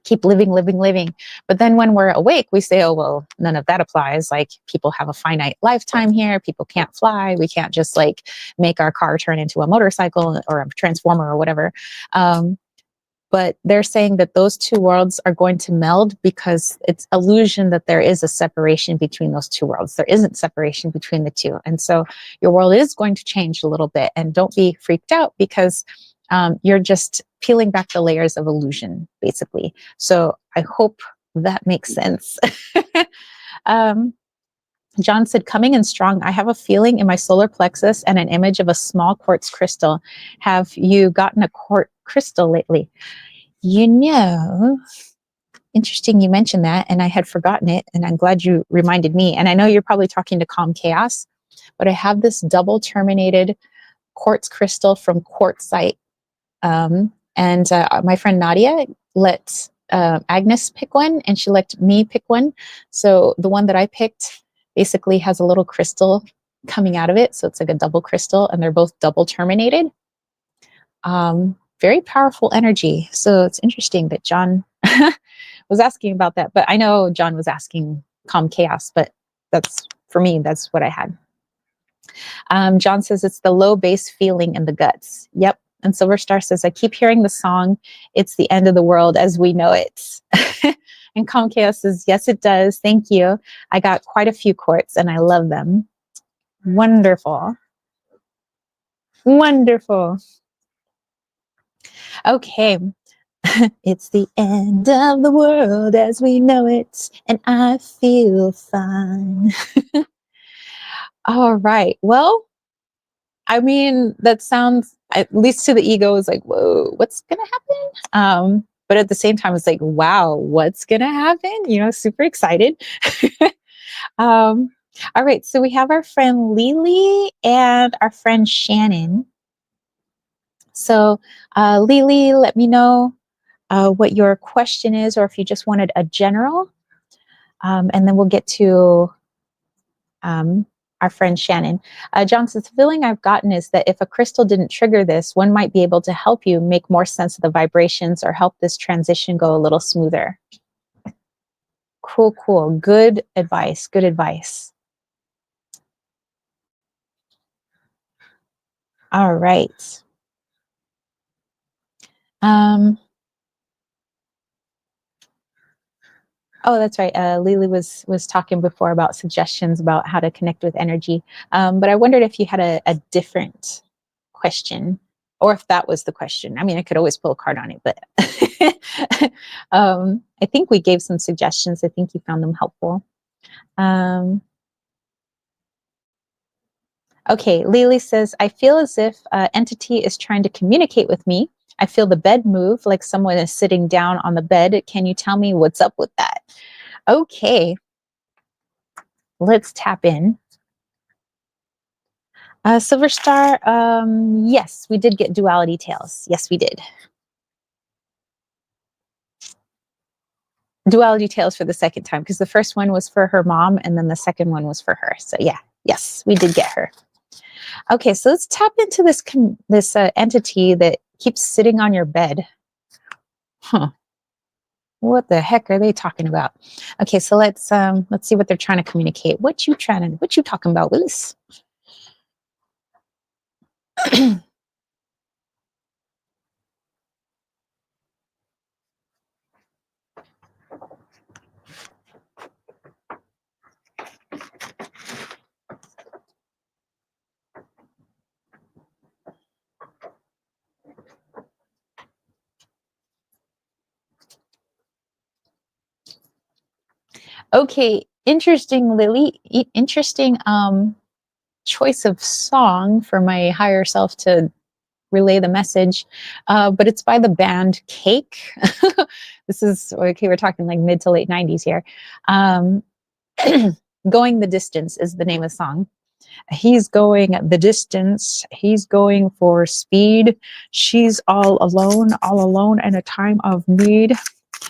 keep living, living, living. But then when we're awake, we say, oh, well, none of that applies. Like, people have a finite lifetime here. People can't fly. We can't just like make our car turn into a motorcycle or a transformer or whatever. But they're saying that those two worlds are going to meld because it's illusion that there is a separation between those two worlds. There isn't separation between the two. And so your world is going to change a little bit, and don't be freaked out because you're just peeling back the layers of illusion, basically. So I hope that makes sense. John said, coming in strong, I have a feeling in my solar plexus and an image of a small quartz crystal. Have you gotten a quartz crystal lately? You know, interesting you mentioned that, and I had forgotten it, and I'm glad you reminded me. And I know you're probably talking to Calm Chaos, but I have this double terminated quartz crystal from Quartzite. And my friend Nadia let Agnes pick one, and she let me pick one. So the one that I picked basically has a little crystal coming out of it. So it's like a double crystal, and they're both double terminated. Very powerful energy. So it's interesting that John was asking about that. But I know John was asking Calm Chaos, but that's, for me, that's what I had. John says it's the low bass feeling in the guts. Yep. And Silver Star says, I keep hearing the song, It's the End of the World as We Know It. And Calm Chaos says, yes, it does. Thank you. I got quite a few quartz and I love them. Wonderful. Wonderful. Okay. It's the end of the world as we know it, and I feel fine. All right. Well, I mean, that sounds, at least to the ego, is like, whoa, what's going to happen? But at the same time, it's like, wow, what's going to happen? You know, super excited. All right. So we have our friend Lily and our friend Shannon. So Lily, let me know what your question is, or if you just wanted a general. And then we'll get to our friend Shannon. John says, the feeling I've gotten is that if a crystal didn't trigger this, one might be able to help you make more sense of the vibrations or help this transition go a little smoother. Cool, cool. Good advice. Good advice. All right. Oh, that's right. Lily was talking before about suggestions about how to connect with energy. But I wondered if you had a different question, or if that was the question. I mean, I could always pull a card on it, but I think we gave some suggestions. I think you found them helpful. Okay, Lily says, I feel as if entity is trying to communicate with me. I feel the bed move, like someone is sitting down on the bed. Can you tell me what's up with that? Okay, let's tap in. Silver Star, yes, we did get duality tales. Yes, we did. Duality tales for the second time, because the first one was for her mom, and then the second one was for her. So yeah, yes, we did get her. Okay, so let's tap into this entity that keeps sitting on your bed. Huh. What the heck are they talking about? Okay, so let's see what they're trying to communicate. What you talking about, Willis? Okay, interesting, Lily. Interesting choice of song for my higher self to relay the message, but it's by the band Cake. This is, okay, we're talking like mid to late 90s here. Going the Distance is the name of the song. He's going the distance. He's going for speed. She's all alone in a time of need.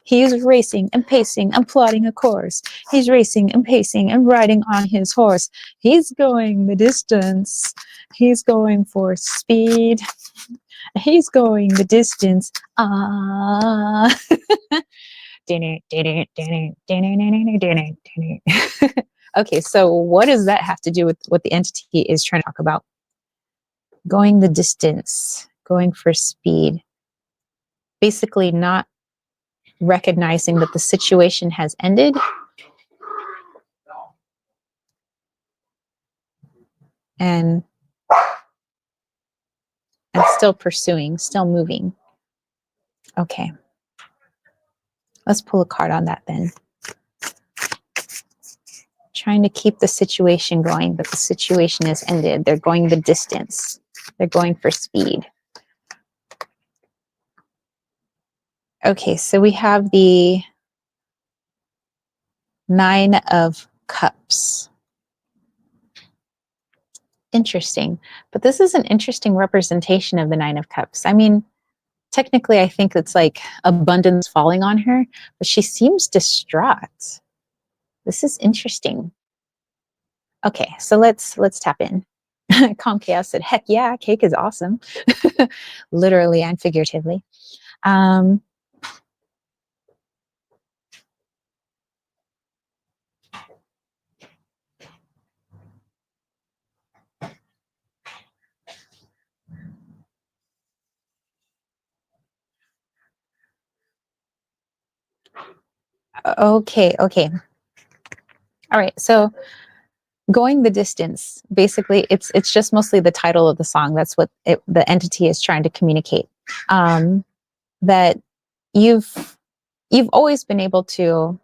He is racing and pacing and plotting a course. He's racing and pacing and riding on his horse. He's going the distance. He's going for speed. He's going the distance. Ah. Okay, so what does that have to do with what the entity is trying to talk about? Going the distance, going for speed. Basically not recognizing that the situation has ended and still pursuing, still moving. Okay. Let's pull a card on that then. Trying to keep the situation going, but the situation has ended. They're going the distance. They're going for speed. Okay, so we have the 9 of Cups. Interesting. But this is an interesting representation of the 9 of Cups. I mean, technically, I think it's like abundance falling on her, but she seems distraught. This is interesting. Okay, so let's tap in. Calm Chaos said, heck yeah, cake is awesome. Literally and figuratively. Okay. All right, so going the distance, basically it's just mostly the title of the song. That's what the entity is trying to communicate. That you've always been able to,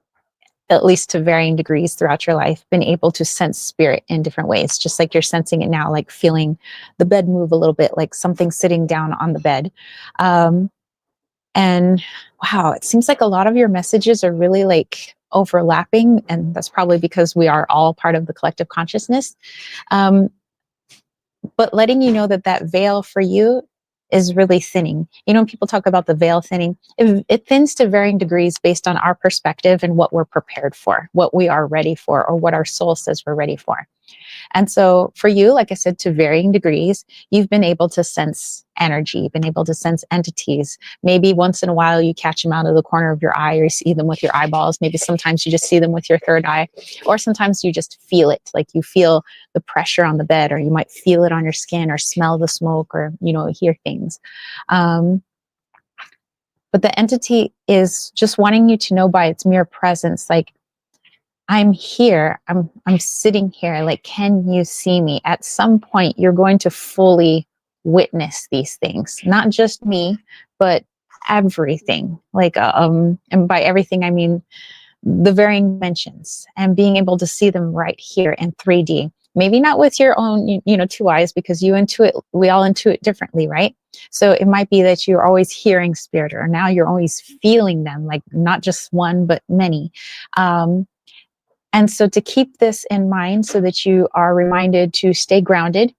at least to varying degrees throughout your life, been able to sense spirit in different ways, just like you're sensing it now, like feeling the bed move a little bit, like something sitting down on the bed. And wow, it seems like a lot of your messages are really like overlapping, and that's probably because we are all part of the collective consciousness. But letting you know that that veil for you is really thinning. You know, when people talk about the veil thinning, it thins to varying degrees based on our perspective and what we're prepared for, what we are ready for, or what our soul says we're ready for. And so for you, like I said, to varying degrees, you've been able to sense energy, you've been able to sense entities. Maybe once in a while you catch them out of the corner of your eye, or you see them with your eyeballs. Maybe sometimes you just see them with your third eye, or sometimes you just feel it, like you feel the pressure on the bed, or you might feel it on your skin, or smell the smoke, or, you know, hear things. But the entity is just wanting you to know by its mere presence, like, I'm here, I'm sitting here, like, can you see me? At some point, you're going to fully witness these things, not just me, but everything. Like, and by everything, I mean the varying dimensions, and being able to see them right here in 3D. Maybe not with your own, you know, 2 eyes, because you intuit, we all intuit differently, right? So it might be that you're always hearing spirit, or now you're always feeling them, like not just one, but many. And so to keep this in mind, so that you are reminded to stay grounded,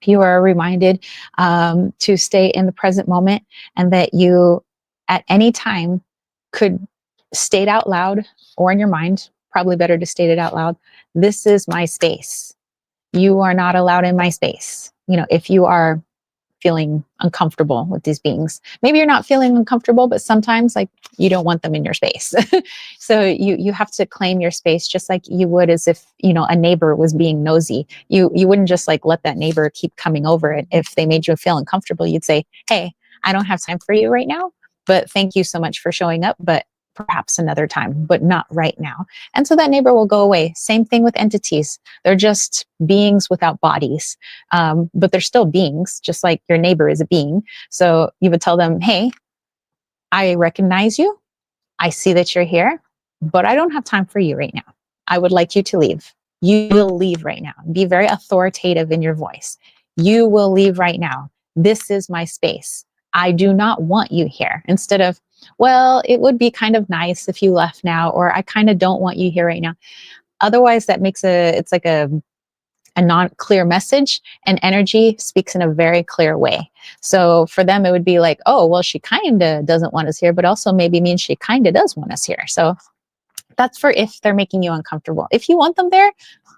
you are reminded to stay in the present moment, and that you at any time could state out loud, or in your mind, probably better to state it out loud, this is my space. You are not allowed in my space. You know, if you are feeling uncomfortable with these beings. Maybe you're not feeling uncomfortable, but sometimes, like, you don't want them in your space. So you have to claim your space, just like you would as if, you know, a neighbor was being nosy. You wouldn't just like let that neighbor keep coming over it. If they made you feel uncomfortable, you'd say, hey, I don't have time for you right now, but thank you so much for showing up, but perhaps another time, but not right now. And so that neighbor will go away. Same thing with entities. They're just beings without bodies, but they're still beings, just like your neighbor is a being. So you would tell them, hey, I recognize you. I see that you're here, but I don't have time for you right now. I would like you to leave. You will leave right now. Be very authoritative in your voice. You will leave right now. This is my space. I do not want you here. Instead of, well, it would be kind of nice if you left now, or I kind of don't want you here right now. Otherwise, that makes it's like a a non-clear message, and energy speaks in a very clear way. So for them, it would be like, oh, well, she kind of doesn't want us here, but also maybe means she kind of does want us here. So that's for if they're making you uncomfortable. If you want them there,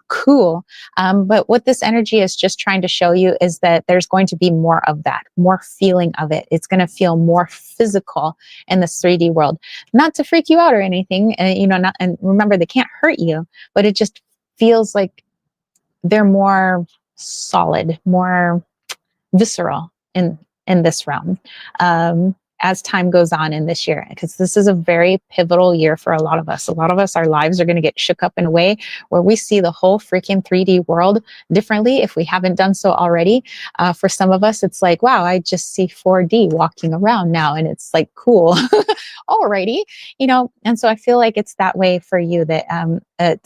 cool. But what this energy is just trying to show you is that there's going to be more of that, more feeling of it. It's going to feel more physical in this 3D world, not to freak you out or anything. And, not, and remember, they can't hurt you, but it just feels like they're more solid, more visceral in this realm. As time goes on in this year, because this is a very pivotal year for a lot of us. A lot of us, our lives are going to get shook up in a way where we see the whole freaking 3D world differently if we haven't done so already. For some of us, it's like, wow, I just see 4D walking around now, and it's like, cool. Alrighty, and so I feel like it's that way for you, that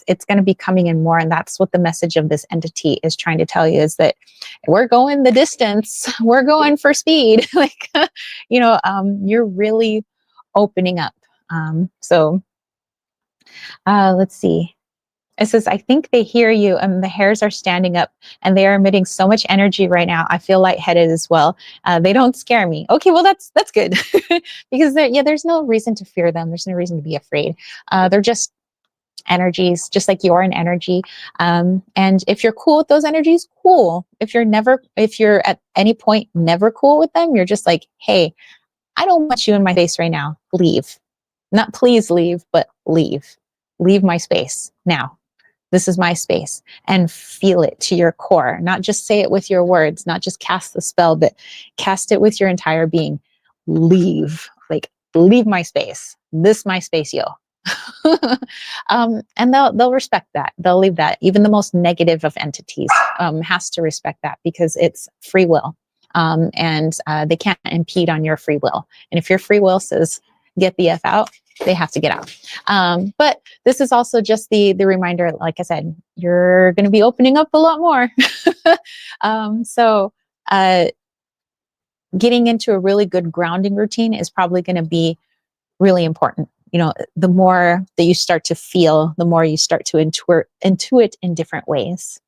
it's going to be coming in more, and that's what the message of this entity is trying to tell you, is that we're going the distance, we're going for speed, like, you're really opening up. So let's see. It says, I think they hear you, and the hairs are standing up, and they are emitting so much energy right now. I feel lightheaded as well. They don't scare me. Okay, well, that's good. Because there's no reason to fear them. There's no reason to be afraid. They're just energies, just like you're an energy. And if you're cool with those energies, cool. If you're at any point never cool with them, you're just like, hey, I don't want you in my face right now. Leave. Not please leave, but leave. Leave my space now. This is my space, and feel it to your core. Not just say it with your words, not just cast the spell, but cast it with your entire being. Leave. Like, leave my space. This my space, yo. And they'll respect that. They'll leave that. Even the most negative of entities has to respect that, because it's free will. And they can't impede on your free will. And if your free will says, get the F out, they have to get out. But this is also just the reminder, like I said, you're going to be opening up a lot more. So getting into a really good grounding routine is probably going to be really important. The more that you start to feel, the more you start to intuit in different ways.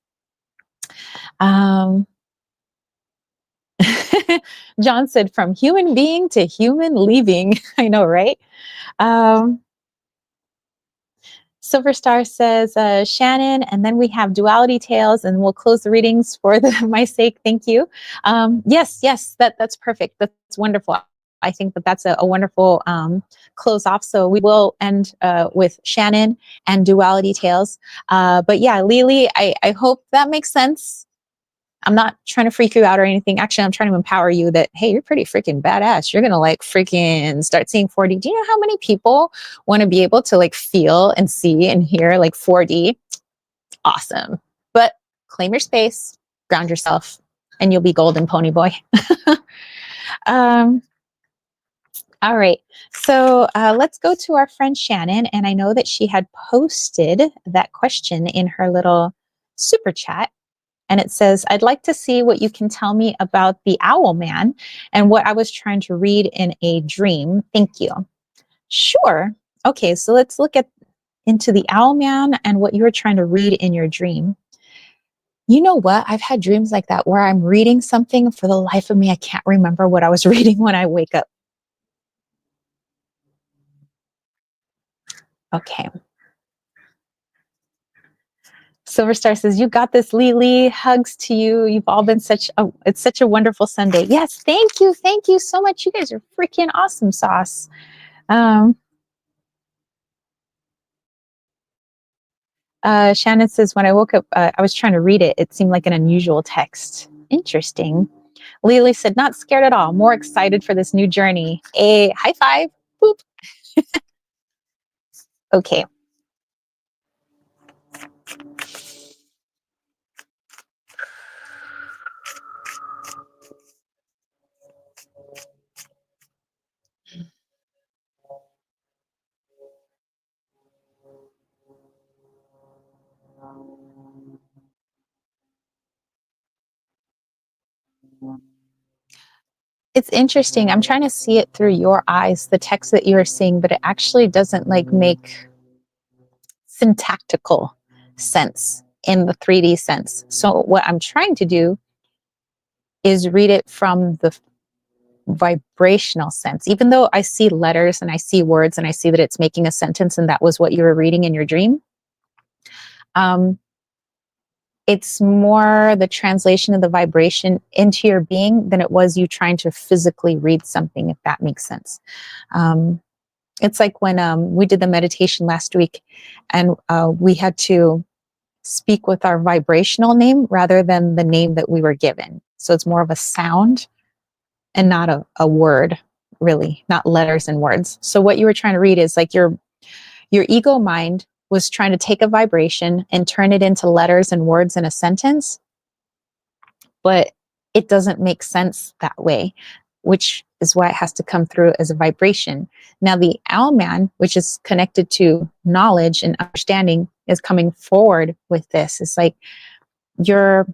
John said, from human being to human leaving. I know, right? Silver Star says, Shannon, and then we have duality tales, and we'll close the readings for my sake. Thank you. Yes, that's perfect. That's wonderful. I think that's a wonderful close off. So we will end with Shannon and duality tales. But yeah, Lily, I hope that makes sense. I'm not trying to freak you out or anything. Actually, I'm trying to empower you that, hey, you're pretty freaking badass. You're going to like freaking start seeing 4D. Do you know how many people want to be able to like feel and see and hear like 4D? Awesome. But claim your space, ground yourself, and you'll be golden, pony boy. All right. So let's go to our friend Shannon. And I know that she had posted that question in her little super chat. And it says, I'd like to see what you can tell me about the owl man and what I was trying to read in a dream. Thank you. Sure. Okay, so let's look into the owl man and what you were trying to read in your dream. You know what? I've had dreams like that where I'm reading something. For the life of me, I can't remember what I was reading when I wake up. Okay. Silver Star says, you got this, Lily. Hugs to you. You've all been it's such a wonderful Sunday. Yes, thank you. Thank you so much. You guys are freaking awesome sauce. Shannon says, when I woke up, I was trying to read it. It seemed like an unusual text. Interesting. Lily said, not scared at all. More excited for this new journey. A high five. Boop. Okay. It's interesting. I'm trying to see it through your eyes, the text that you're seeing, but it actually doesn't like make syntactical sense. in the 3D sense. So what I'm trying to do is read it from the vibrational sense. Even though I see letters and I see words and I see that it's making a sentence and that was what you were reading in your dream, it's more the translation of the vibration into your being than it was you trying to physically read something, if that makes sense. It's like when we did the meditation last week and we had to speak with our vibrational name rather than the name that we were given. So it's more of a sound and not a word, really, not letters and words. So what you were trying to read is like your ego mind was trying to take a vibration and turn it into letters and words in a sentence, but it doesn't make sense that way, which is why it has to come through as a vibration. Now, the owl man, which is connected to knowledge and understanding, is coming forward with this. It's like you're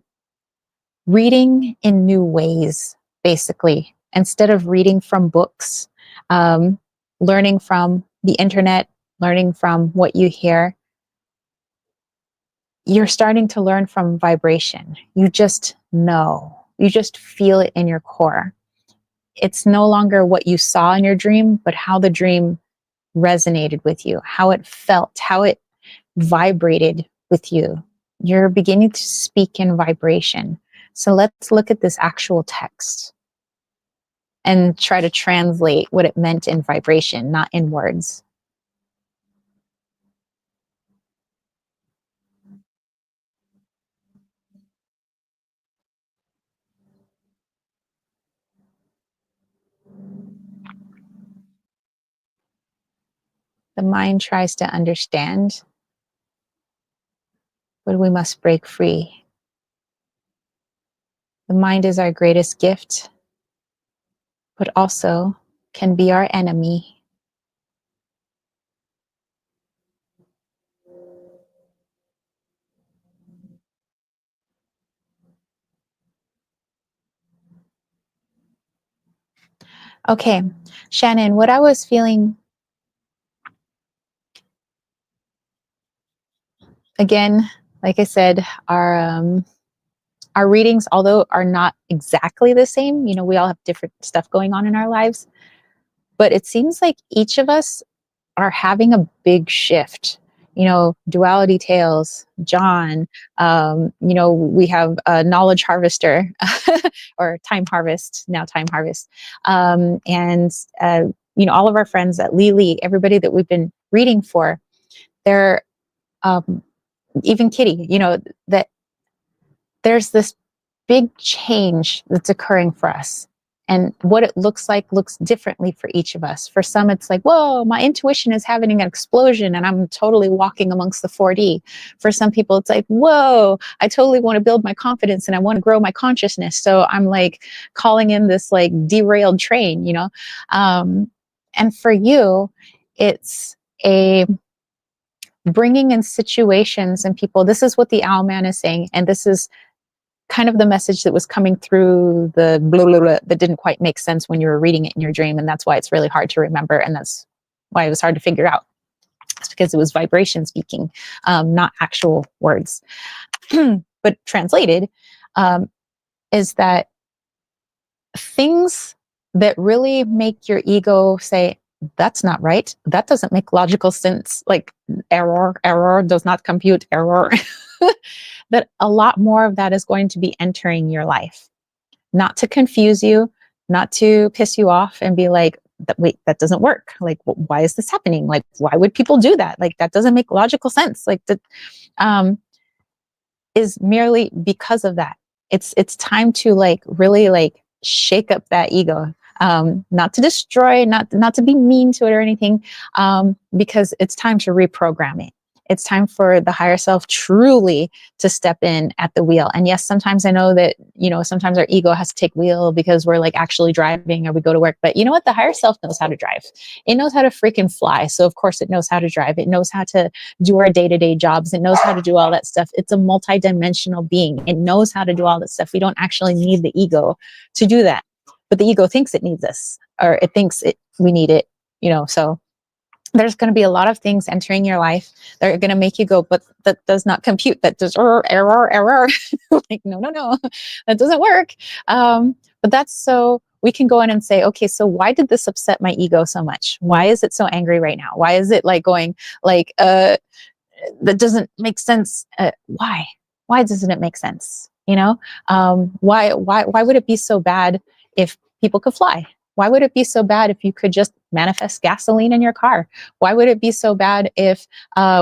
reading in new ways, basically, instead of reading from books, learning from the internet, learning from what you hear. You're starting to learn from vibration. You just know. You just feel it in your core. It's no longer what you saw in your dream, but how the dream resonated with you, how it felt, how it vibrated with you. You're beginning to speak in vibration. So let's look at this actual text and try to translate what it meant in vibration, not in words. The mind tries to understand, but we must break free. The mind is our greatest gift, but also can be our enemy. Okay, Shannon, what I was feeling, again, like I said, our readings, although are not exactly the same, you know, we all have different stuff going on in our lives, but it seems like each of us are having a big shift. You know, duality tales, John, you know, we have a knowledge harvester or time harvest, now time harvest. And, you know, all of our friends at Lily, everybody that we've been reading for, they're, even Kitty, you know, that there's this big change that's occurring for us. And what it looks like looks differently for each of us. For some, it's like, whoa, my intuition is having an explosion and I'm totally walking amongst the 4D. For some people, it's like, whoa, I totally want to build my confidence and I want to grow my consciousness. So I'm like calling in this like derailed train, you know? And for you, it's a bringing in situations and people. This is what the owl man is saying. And this is kind of the message that was coming through the blah, blah, blah, that didn't quite make sense when you were reading it in your dream. And that's why it's really hard to remember. And that's why it was hard to figure out. It's because it was vibration speaking, not actual words. But translated is that things that really make your ego say, that's not right. That doesn't make logical sense. Like error does not compute error. That a lot more of that is going to be entering your life, not to confuse you, not to piss you off and be like, wait, that doesn't work. Like, why is this happening? Like, why would people do that? Like, that doesn't make logical sense. Like that is merely because of that. It's time to like really like shake up that ego. Not to destroy, not to be mean to it or anything, because it's time to reprogram it. It's time for the higher self truly to step in at the wheel. And yes, sometimes I know that, you know, sometimes our ego has to take wheel because we're like actually driving or we go to work. But you know what? The higher self knows how to drive. It knows how to freaking fly. So of course it knows how to drive. It knows how to do our day-to-day jobs. It knows how to do all that stuff. It's a multi-dimensional being. It knows how to do all that stuff. We don't actually need the ego to do that. But the ego thinks it needs us, or it thinks we need it, you know, so there's going to be a lot of things entering your life that are going to make you go, but that does not compute. That does error. Like, no, that doesn't work. But that's so we can go in and say, okay, so why did this upset my ego so much? Why is it so angry right now? Why is it like going like, that doesn't make sense? Why? Why doesn't it make sense? You know, why would it be so bad if people could fly? Why would it be so bad if you could just manifest gasoline in your car? Why would it be so bad if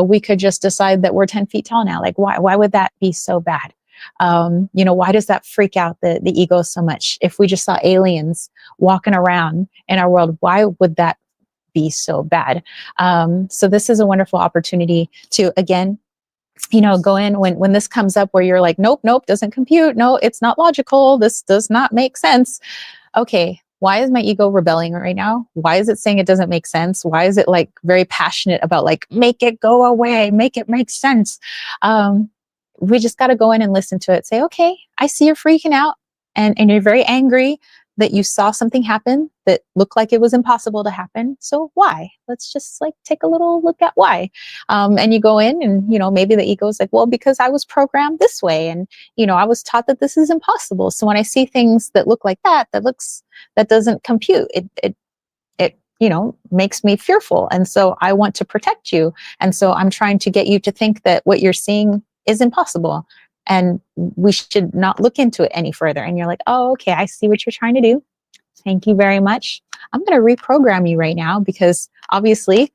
we could just decide that we're 10 feet tall now? Like, why would that be so bad? You know, why does that freak out the ego so much? If we just saw aliens walking around in our world, why would that be so bad? So this is a wonderful opportunity to, again, you know, go in when this comes up where you're like, nope, doesn't compute. No, it's not logical. This does not make sense. Okay, why is my ego rebelling right now? Why is it saying it doesn't make sense? Why is it like very passionate about like, make it go away, make it make sense? We just got to go in and listen to it. Say, okay, I see you're freaking out and you're very angry that you saw something happen that looked like it was impossible to happen. So why? Let's just like take a little look at why. And you go in and, you know, maybe the ego is like, well, because I was programmed this way. And, you know, I was taught that this is impossible. So when I see things that look like that, that doesn't compute, it, you know, makes me fearful. And so I want to protect you. And so I'm trying to get you to think that what you're seeing is impossible. And we should not look into it any further. And you're like, oh, okay, I see what you're trying to do. Thank you very much. I'm going to reprogram you right now because obviously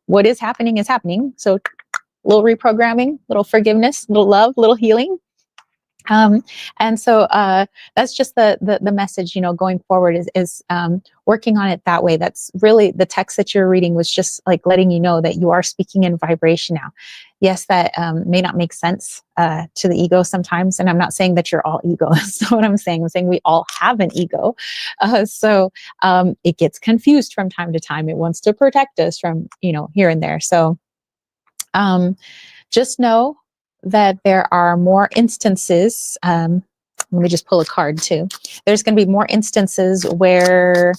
what is happening is happening. So little reprogramming, little forgiveness, little love, little healing. And so that's just the message, you know, going forward is working on it that way. That's really the text that you're reading was just like letting you know that you are speaking in vibration now. Yes, that may not make sense to the ego sometimes. And I'm not saying that you're all ego. That's what I'm saying. I'm saying we all have an ego. So it gets confused from time to time. It wants to protect us from, you know, here and there. So just know that there are more instances. Let me just pull a card too. There's going to be more instances where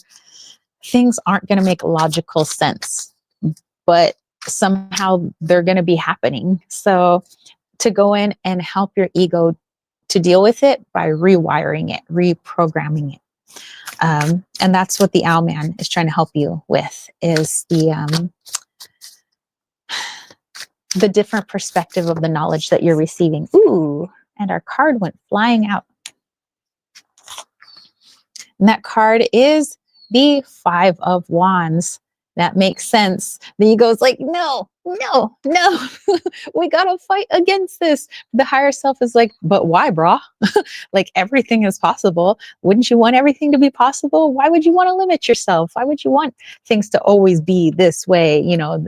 things aren't going to make logical sense, but somehow they're going to be happening. So to go in and help your ego to deal with it by rewiring it, reprogramming it. And that's what the Owl Man is trying to help you with, is the different perspective of the knowledge that you're receiving. Ooh, and our card went flying out. And that card is the Five of Wands. That makes sense. The ego's like, no, we gotta fight against this. The higher self is like, but why, brah? Like everything is possible. Wouldn't you want everything to be possible? Why would you want to limit yourself? Why would you want things to always be this way? You know,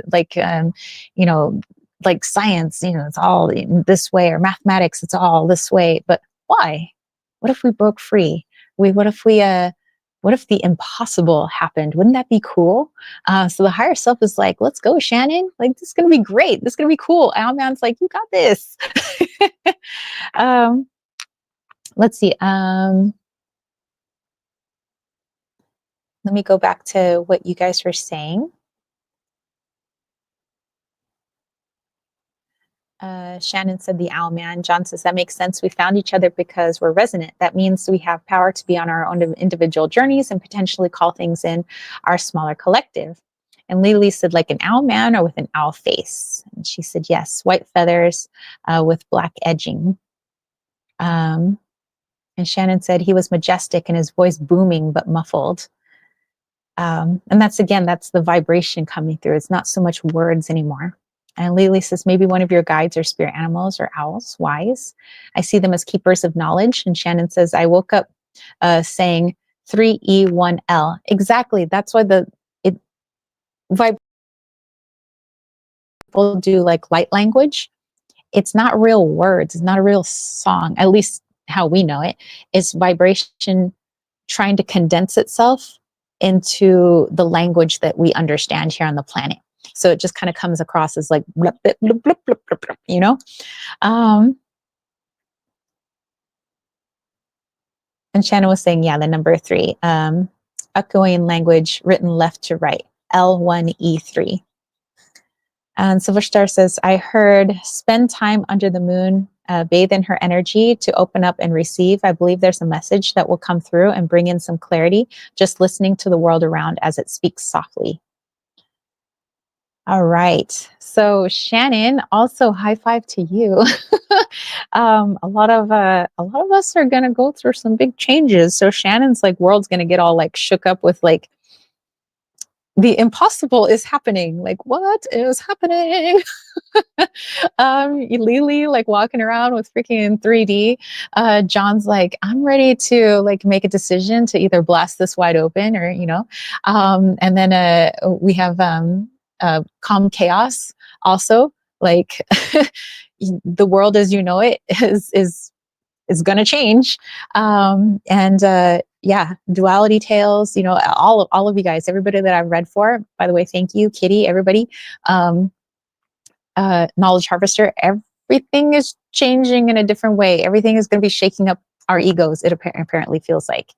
like science, you know, it's all this way, or mathematics, it's all this way. But why? What if we broke free? What if the impossible happened? Wouldn't that be cool? So the higher self is like, let's go, Shannon. Like, this is going to be great. This is going to be cool. Owl Man's like, you got this. Let's see. Let me go back to what you guys were saying. Shannon said the Owl Man. John says that makes sense. We found each other because we're resonant. That means we have power to be on our own individual journeys and potentially call things in our smaller collective. And Lily said, like an owl man or with an owl face? And she said, yes, white feathers with black edging. And Shannon said he was majestic and his voice booming but muffled. And that's the vibration coming through. It's not so much words anymore. And Lily says, maybe one of your guides or spirit animals or owls, wise. I see them as keepers of knowledge. And Shannon says, I woke up saying 3E1L. Exactly. That's why people do like light language. It's not real words. It's not a real song, at least how we know it. It's vibration trying to condense itself into the language that we understand here on the planet. So it just kind of comes across as like, blip, blip, blip, blip, blip, blip, blip, you know? And Shannon was saying, yeah, the number 3, echoing language written left to right, L1E3. And Silver Star says, I heard spend time under the moon, bathe in her energy to open up and receive. I believe there's a message that will come through and bring in some clarity, just listening to the world around as it speaks softly. All right. So Shannon, also high five to you. A lot of us are gonna go through some big changes. So Shannon's like world's gonna get all like shook up with like the impossible is happening. Like, what is happening? Lily like walking around with freaking 3D. John's like, I'm ready to like make a decision to either blast this wide open or, you know. And then we have calm chaos also. Like the world as you know it is going to change. And yeah, duality tales, you know, all of you guys, everybody that I've read for, by the way, thank you, Kitty, everybody. Knowledge harvester, everything is changing in a different way. Everything is going to be shaking up our egos. It apparently feels like,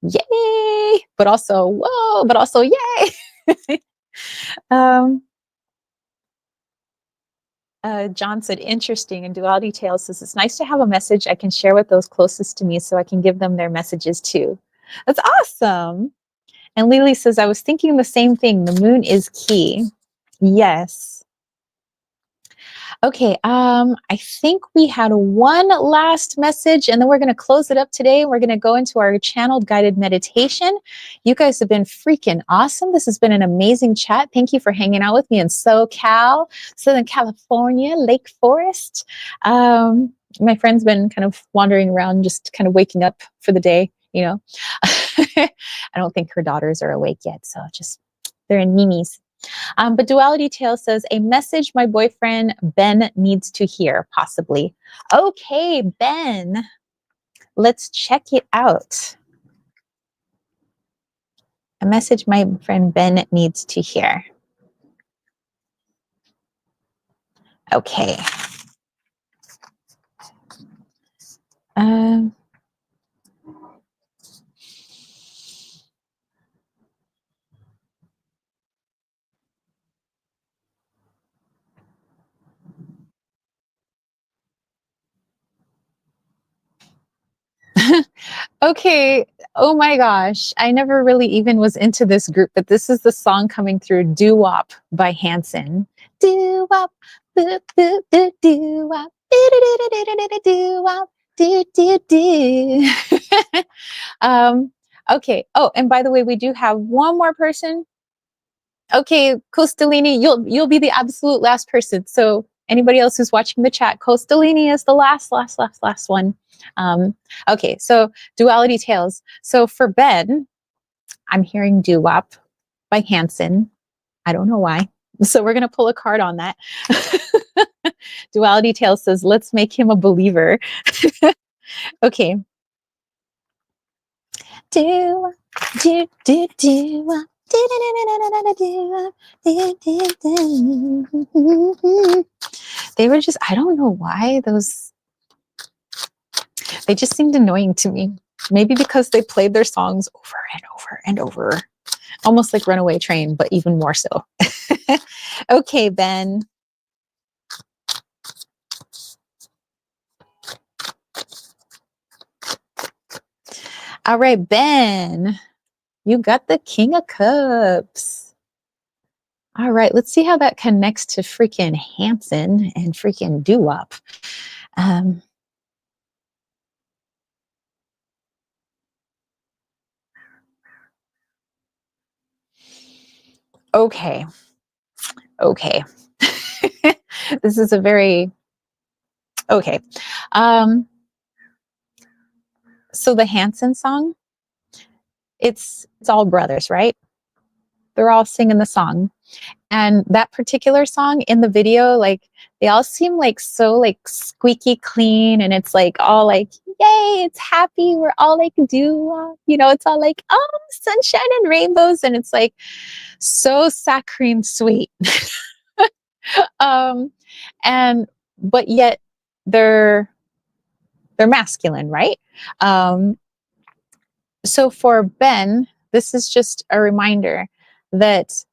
yay, but also, whoa, but also, yay. John said, interesting. And Duality Tales says, it's nice to have a message I can share with those closest to me so I can give them their messages too. That's awesome. And Lily says, I was thinking the same thing. The moon is key. Yes. Okay, I think we had one last message and then we're going to close it up today. We're going to go into our channeled guided meditation. You guys have been freaking awesome. This has been an amazing chat. Thank you for hanging out with me in SoCal, Southern California, Lake Forest. My friend's been kind of wandering around, just kind of waking up for the day, you know. I don't think her daughters are awake yet, so just they're in mimis. But Duality Tale says, a message my boyfriend Ben needs to hear, possibly. Okay, Ben, let's check it out. A message my friend Ben needs to hear. Okay. Okay. Oh my gosh. I never really even was into this group, but this is the song coming through, Doo Wop by Hanson. Doo Wop, boo, boo, boo, doo wop, doo wop, do, do, do. Okay. Oh, and by the way, we do have one more person. Okay, Costalini, you'll be the absolute last person. So anybody else who's watching the chat, Costalini is the last one. Okay, so Duality Tales. So for Ben, I'm hearing Doo Wop by Hanson. I don't know why. So we're gonna pull a card on that. Duality Tales says, let's make him a believer. Okay. Do do do do. They were just, I don't know why they just seemed annoying to me. Maybe because they played their songs over and over and over, almost like Runaway Train, but even more so. Okay, Ben. All right, Ben, you got the King of Cups. All right, let's see how that connects to freaking Hanson and freaking Doo Wop. Okay. This is a very, okay. So the Hanson song, it's all brothers, right? They're all singing the song. And that particular song in the video, like they all seem like so like squeaky clean, and it's like all like, yay, it's happy, we're all like do, you know, it's all like, oh, sunshine and rainbows, and it's like so saccharine sweet. And but yet they're masculine, right? So for Ben, this is just a reminder that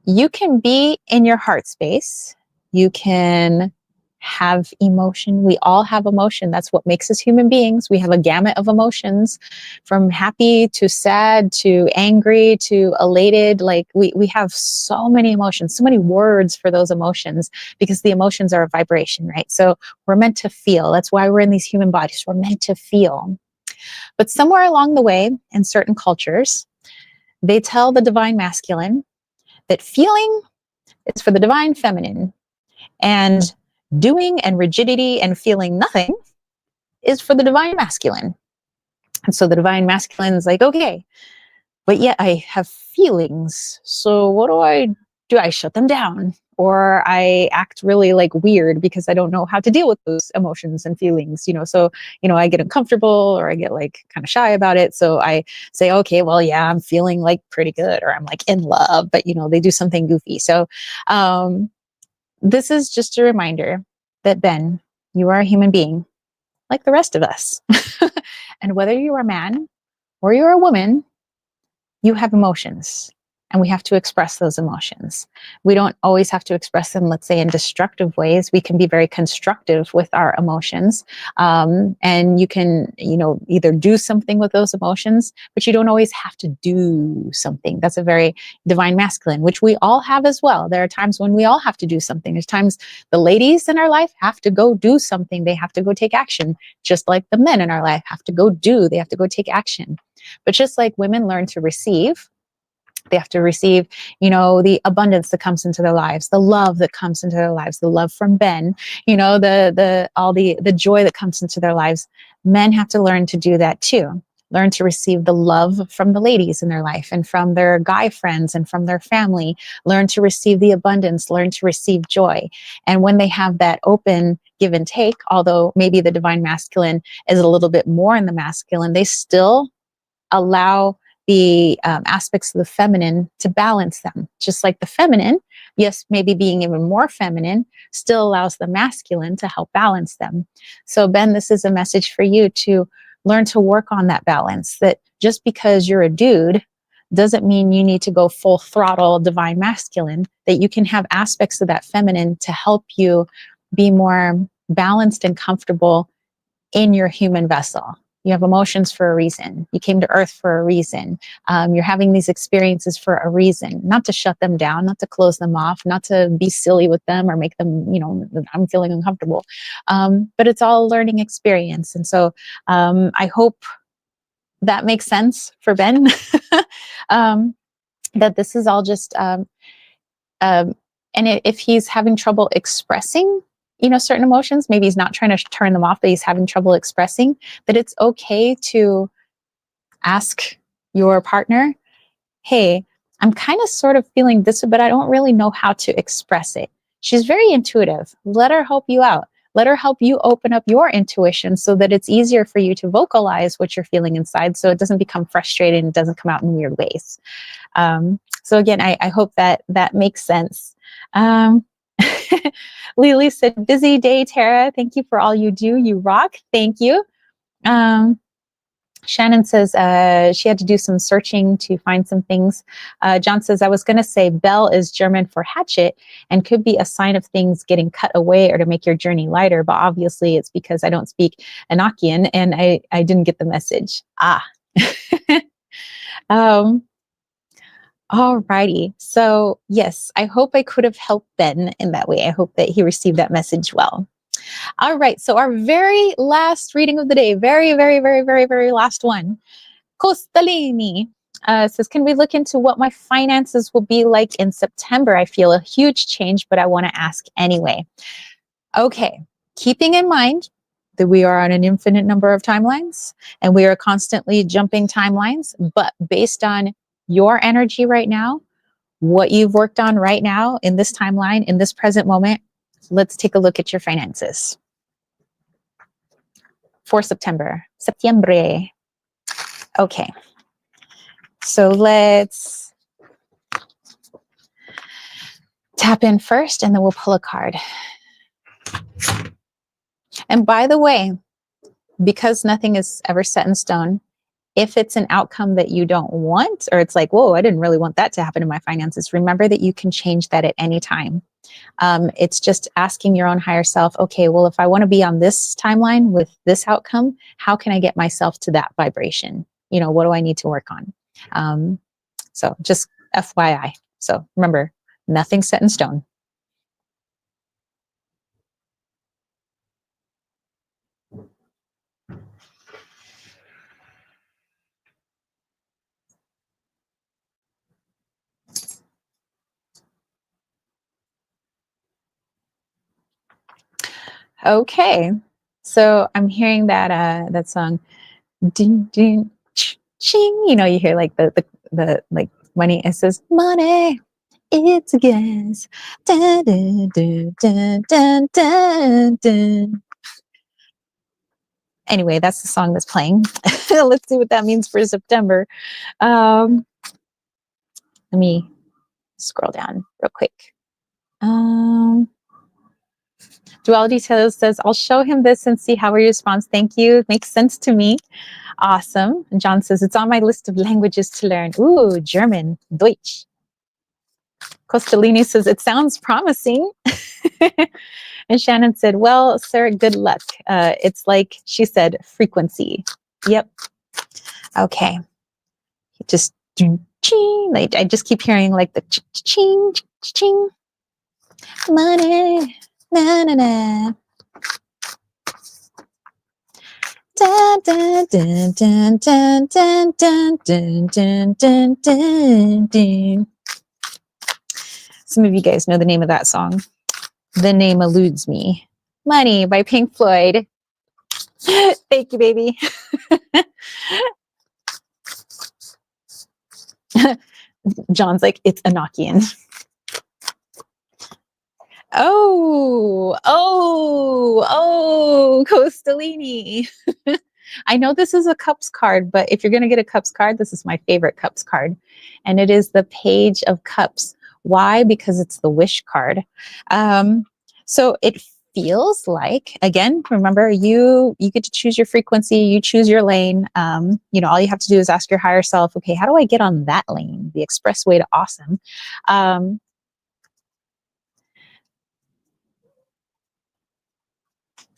you can be in your heart space, You can have emotion. We all have emotion. That's what makes us human beings. We have a gamut of emotions, from happy to sad to angry to elated. Like we have so many emotions, so many words for those emotions, because the emotions are a vibration, right? So we're meant to feel. That's why we're in these human bodies. We're meant to feel. But somewhere along the way, in certain cultures, they tell the divine masculine that feeling is for the divine feminine, and doing and rigidity and feeling nothing is for the divine masculine. And so the divine masculine is like, okay, but yet I have feelings. So what do I do? I shut them down, or I act really like weird because I don't know how to deal with those emotions and feelings, so, I get uncomfortable, or I get like kind of shy about it. So I say, okay, well, yeah, I'm feeling like pretty good, or I'm like in love, but they do something goofy. So, this is just a reminder that, Ben, you are a human being like the rest of us. And whether you are a man or you're a woman, you have emotions, and we have to express those emotions. We don't always have to express them, let's say, in destructive ways. We can be very constructive with our emotions. And you can, either do something with those emotions, but you don't always have to do something. That's a very divine masculine, which we all have as well. There are times when we all have to do something. There's times the ladies in our life have to go do something. They have to go take action, just like the men in our life have to go do. They have to go take action. But just like women learn to receive, they have to receive, the abundance that comes into their lives, the love that comes into their lives, the love from Ben, the joy that comes into their lives. Men have to learn to do that too. Learn to receive the love from the ladies in their life, and from their guy friends, and from their family. Learn to receive the abundance, learn to receive joy. And when they have that open give and take, although maybe the divine masculine is a little bit more in the masculine, they still allow the aspects of the feminine to balance them. Just like the feminine, yes, maybe being even more feminine, still allows the masculine to help balance them. So, Ben, this is a message for you to learn to work on that balance, that just because you're a dude doesn't mean you need to go full throttle divine masculine, that you can have aspects of that feminine to help you be more balanced and comfortable in your human vessel. You have emotions for a reason. You came to earth for a reason. You're having these experiences for a reason, not to shut them down, not to close them off, not to be silly with them or make them, I'm feeling uncomfortable. But it's all a learning experience. And so I hope that makes sense for Ben, that this is all just, and if he's having trouble expressing certain emotions, maybe he's not trying to turn them off, but he's having trouble expressing, that it's okay to ask your partner, hey, I'm kind of sort of feeling this, but I don't really know how to express it. She's very intuitive. Let her help you out. Let her help you open up your intuition so that it's easier for you to vocalize what you're feeling inside, so it doesn't become frustrated and it doesn't come out in weird ways. So again, I hope that makes sense. Lily said, busy day, Tara. Thank you for all you do. You rock. Thank you. Shannon says she had to do some searching to find some things. John says, I was going to say Bell is German for hatchet and could be a sign of things getting cut away or to make your journey lighter. But obviously it's because I don't speak Enochian and I didn't get the message. All righty. So yes, I hope I could have helped Ben in that way. I hope that he received that message well. All right. So our very last reading of the day, very, very, very, very, very last one. Costalini says, can we look into what my finances will be like in September? I feel a huge change, but I want to ask anyway. Okay. Keeping in mind that we are on an infinite number of timelines and we are constantly jumping timelines, but based on your energy right now, what you've worked on right now in this timeline, in this present moment, let's take a look at your finances for September. Septiembre. Okay. So let's tap in first and then we'll pull a card. And by the way, because nothing is ever set in stone, If it's an outcome that you don't want, or it's like, whoa, I didn't really want that to happen in my finances, remember that you can change that at any time. It's just asking your own higher self, okay, well, if I want to be on this timeline with this outcome, how can I get myself to that vibration? What do I need to work on? So just FYI. So remember, nothing's set in stone. Okay. So I'm hearing that song, ding ding ching. You hear like the like money. It says money. It's a gas. Dun, dun, dun, dun, dun, dun, dun. Anyway, that's the song that's playing. Let's see what that means for September. Let me scroll down real quick. Duality says, I'll show him this and see how he responds. Thank you. Makes sense to me. Awesome. And John says, it's on my list of languages to learn. Ooh, German, Deutsch. Costalini says, it sounds promising. And Shannon said, well, sir, good luck. It's like she said, frequency. Yep. Okay. Just ching. Like, I just keep hearing like the ching, ching. Money. Na, na, na. Dun, dun, dun, dun, dun, dun, dun, dun, dun, dun, dun, dun. Some of you guys know the name of that song. The name eludes me. Money by Pink Floyd. Thank you, baby. John's like, it's Enochian. Oh, Costalini. I know this is a Cups card, but if you're going to get a Cups card, this is my favorite Cups card. And it is the Page of Cups. Why? Because it's the wish card. So it feels like, again, remember, you get to choose your frequency, you choose your lane. All you have to do is ask your higher self, okay, how do I get on that lane? The expressway to awesome.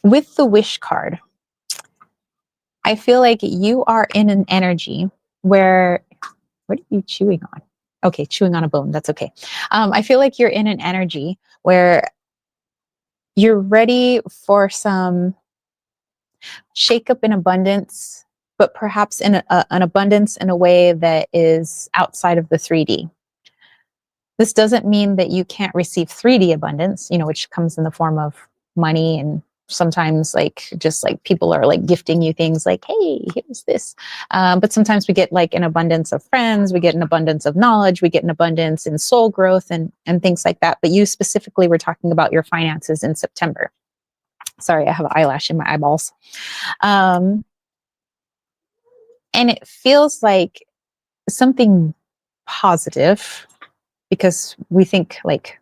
With the wish card, I feel like you are in an energy where, what are you chewing on? Okay, chewing on a bone, that's okay. I feel like you're in an energy where you're ready for some shake up in abundance, but perhaps in an abundance in a way that is outside of the 3D. This doesn't mean that you can't receive 3D abundance, which comes in the form of money, and sometimes just people are like gifting you things like, hey, here's this. But sometimes we get like an abundance of friends, we get an abundance of knowledge, we get an abundance in soul growth and things like that. But you specifically were talking about your finances in September. Sorry, I have an eyelash in my eyeballs. And it feels like something positive, because we think like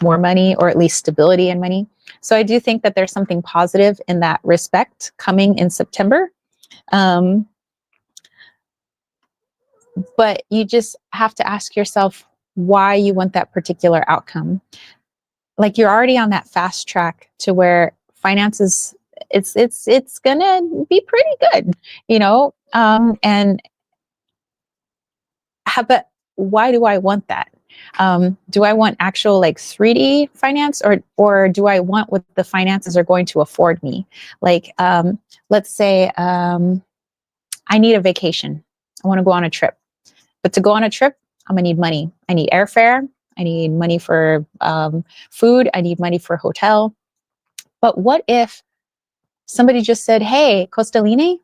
more money, or at least stability in money. So I do think that there's something positive in that respect coming in September. But you just have to ask yourself why you want that particular outcome. Like, you're already on that fast track to where finances, it's gonna be pretty good, and but why do I want that? Do I want actual like 3D finance, or do I want what the finances are going to afford me? Like, let's say I need a vacation. I want to go on a trip. But to go on a trip, I'm going to need money. I need airfare. I need money for food. I need money for hotel. But what if somebody just said, hey, Costalini,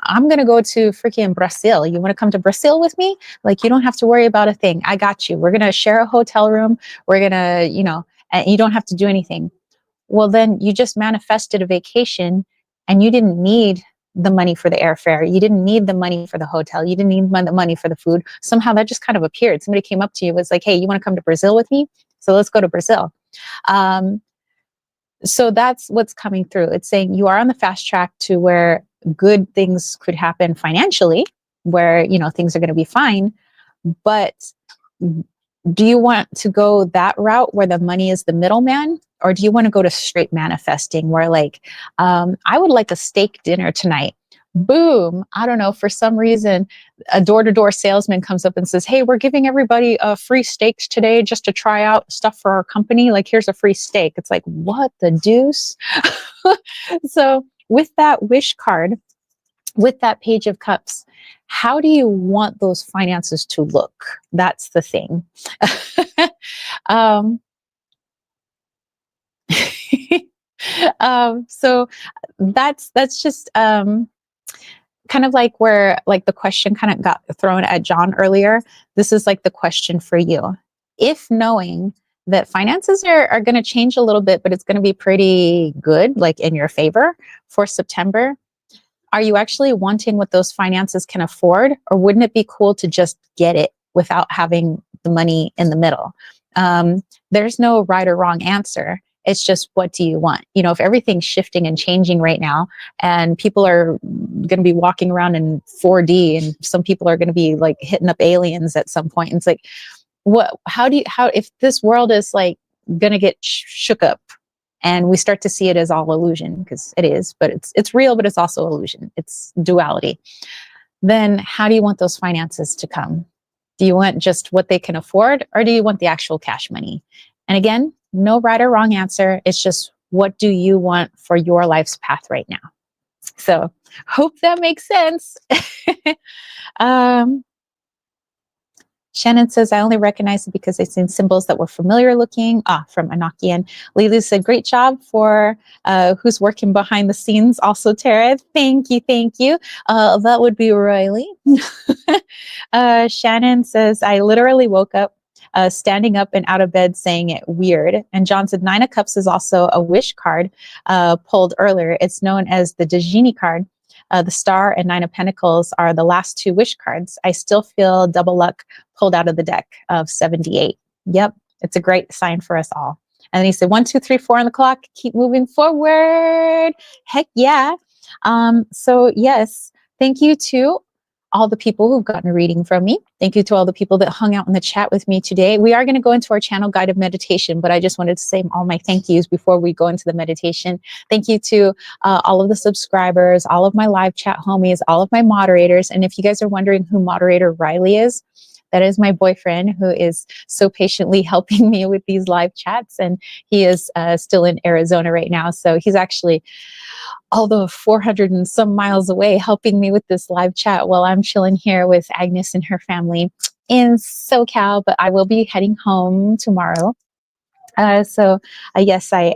I'm going to go to freaking Brazil. You want to come to Brazil with me? Like, you don't have to worry about a thing. I got you. We're going to share a hotel room. We're going to, and you don't have to do anything. Well, then you just manifested a vacation, and you didn't need the money for the airfare. You didn't need the money for the hotel. You didn't need the money for the food. Somehow that just kind of appeared. Somebody came up to you, was like, hey, you want to come to Brazil with me? So let's go to Brazil. So that's what's coming through. It's saying you are on the fast track to where good things could happen financially. where, you know, things are going to be fine. But do you want to go that route where the money is the middleman? Or do you want to go to straight manifesting where like, I would like a steak dinner tonight. Boom. I don't know. For some reason, a door-to-door salesman comes up and says, hey, we're giving everybody free steaks today just to try out stuff for our company. Like, here's a free steak. It's like, what the deuce? So with that wish card, with that page of cups, how do you want those finances to look? That's the thing. um, so that's just kind of like where like the question kind of got thrown at John earlier. This is like the question for you. If knowing that finances are going to change a little bit, but it's going to be pretty good, like in your favor for September, are you actually wanting what those finances can afford? Or wouldn't it be cool to just get it without having the money in the middle? There's no right or wrong answer. It's just, what do you want? You know, if everything's shifting and changing right now and people are going to be walking around in 4D and some people are going to be like hitting up aliens at some point. And it's like, if this world is like going to get shook up and we start to see it as all illusion, because it is, but it's real, but it's also illusion. It's duality. Then how do you want those finances to come? Do you want just what they can afford, or do you want the actual cash money? And again, no right or wrong answer. It's just, what do you want for your life's path right now? So hope that makes sense. Shannon says, I only recognize it because I've seen symbols that were familiar looking. From Anakian. Lily said, great job for who's working behind the scenes. Also, Tara, thank you, thank you. That would be Riley. Shannon says, I literally woke up standing up and out of bed saying it weird. And John said, Nine of Cups is also a wish card pulled earlier. It's known as the Dejini card. The Star and Nine of Pentacles are the last two wish cards. I still feel double luck pulled out of the deck of 78. Yep, it's a great sign for us all. And then he said, 1, 2, 3, 4 on the clock. Keep moving forward. Heck yeah. So yes, thank you to all the people who've gotten a reading from me. Thank you to all the people that hung out in the chat with me today. We are going to go into our channel guided meditation, but I just wanted to say all my thank yous before we go into the meditation. Thank you to all of the subscribers, all of my live chat homies, all of my moderators. And if you guys are wondering who moderator Riley is, that is my boyfriend who is so patiently helping me with these live chats. And he is still in Arizona right now. So he's actually although 400 and some miles away, helping me with this live chat while I'm chilling here with Agnes and her family in SoCal, but I will be heading home tomorrow. So yes, I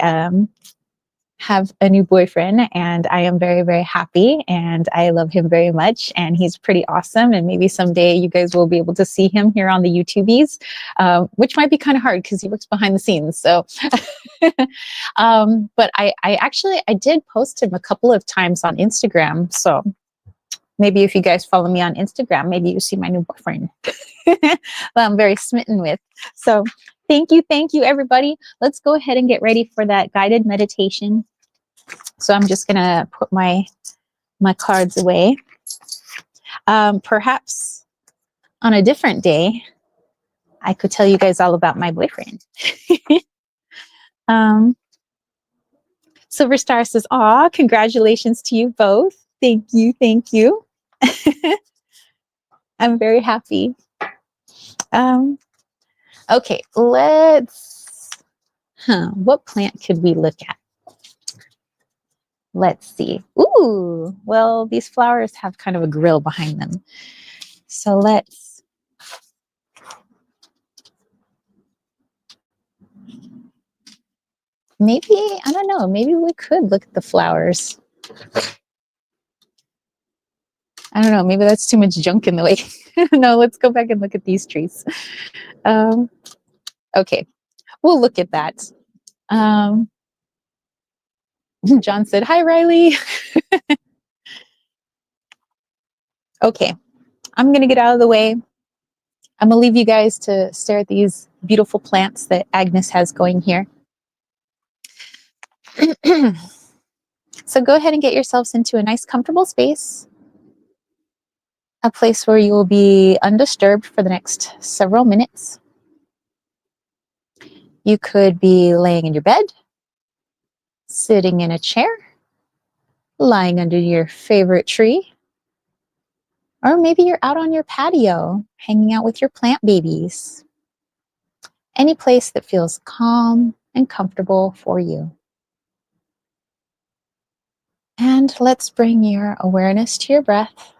have a new boyfriend and I am very, very happy and I love him very much and he's pretty awesome. And maybe someday you guys will be able to see him here on the YouTubies, which might be kind of hard because he works behind the scenes. So, but I actually did post him a couple of times on Instagram. So maybe if you guys follow me on Instagram, maybe you see my new boyfriend that I'm very smitten with. So thank you, everybody. Let's go ahead and get ready for that guided meditation. So I'm just gonna put my cards away. Perhaps on a different day, I could tell you guys all about my boyfriend. Silver Star says, "Aw, congratulations to you both. Thank you. I'm very happy." Okay, what plant could we look at? Let's see. Ooh, well, these flowers have kind of a grill behind them. So maybe, I don't know, maybe we could look at the flowers. I don't know, maybe that's too much junk in the way. No, let's go back and look at these trees. Okay, we'll look at that. John said, hi, Riley. Okay, I'm going to get out of the way. I'm going to leave you guys to stare at these beautiful plants that Agnes has going here. So go ahead and get yourselves into a nice, comfortable space. a place where you will be undisturbed for the next several minutes. You could be laying in your bed, sitting in a chair, lying under your favorite tree, or maybe you're out on your patio, hanging out with your plant babies. Any place that feels calm and comfortable for you. And let's bring your awareness to your breath,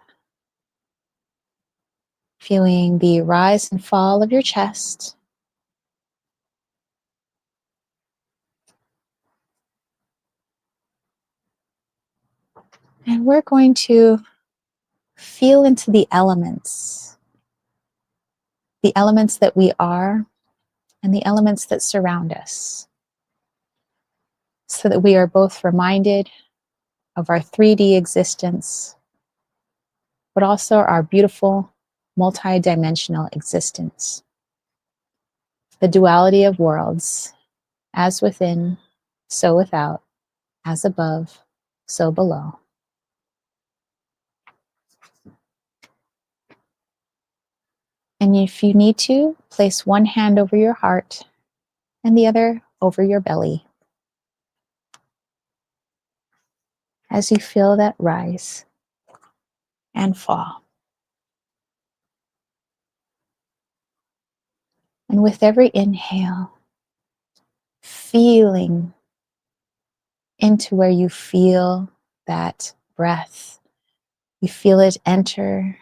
feeling the rise and fall of your chest. And we're going to feel into the elements that we are and the elements that surround us, so that we are both reminded of our 3D existence, but also our beautiful multi-dimensional existence. The duality of worlds, as within, so without, as above, so below. And if you need to, place one hand over your heart and the other over your belly as you feel that rise and fall. And with every inhale, feeling into where you feel that breath. You feel it enter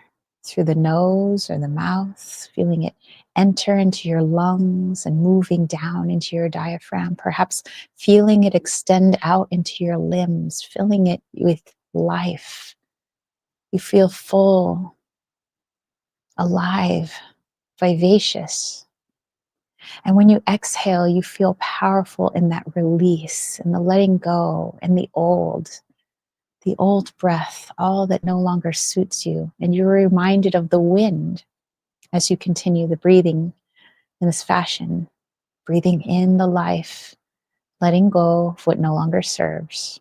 through the nose or the mouth, feeling it enter into your lungs and moving down into your diaphragm, perhaps feeling it extend out into your limbs, filling it with life. You feel full, alive, vivacious. And when you exhale, you feel powerful in that release and the letting go and the old breath, all that no longer suits you. And you're reminded of the wind as you continue the breathing in this fashion, breathing in the life, letting go of what no longer serves.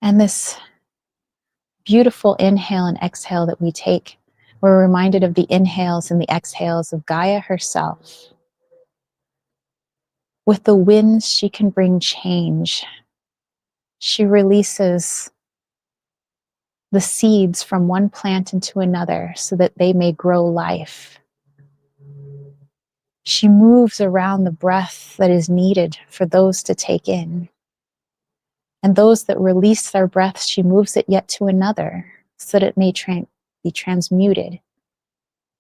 And this beautiful inhale and exhale that we take, we're reminded of the inhales and the exhales of Gaia herself. With the winds, she can bring change. She releases the seeds from one plant into another so that they may grow life. She moves around the breath that is needed for those to take in. And those that release their breaths, she moves it yet to another so that it may be transmuted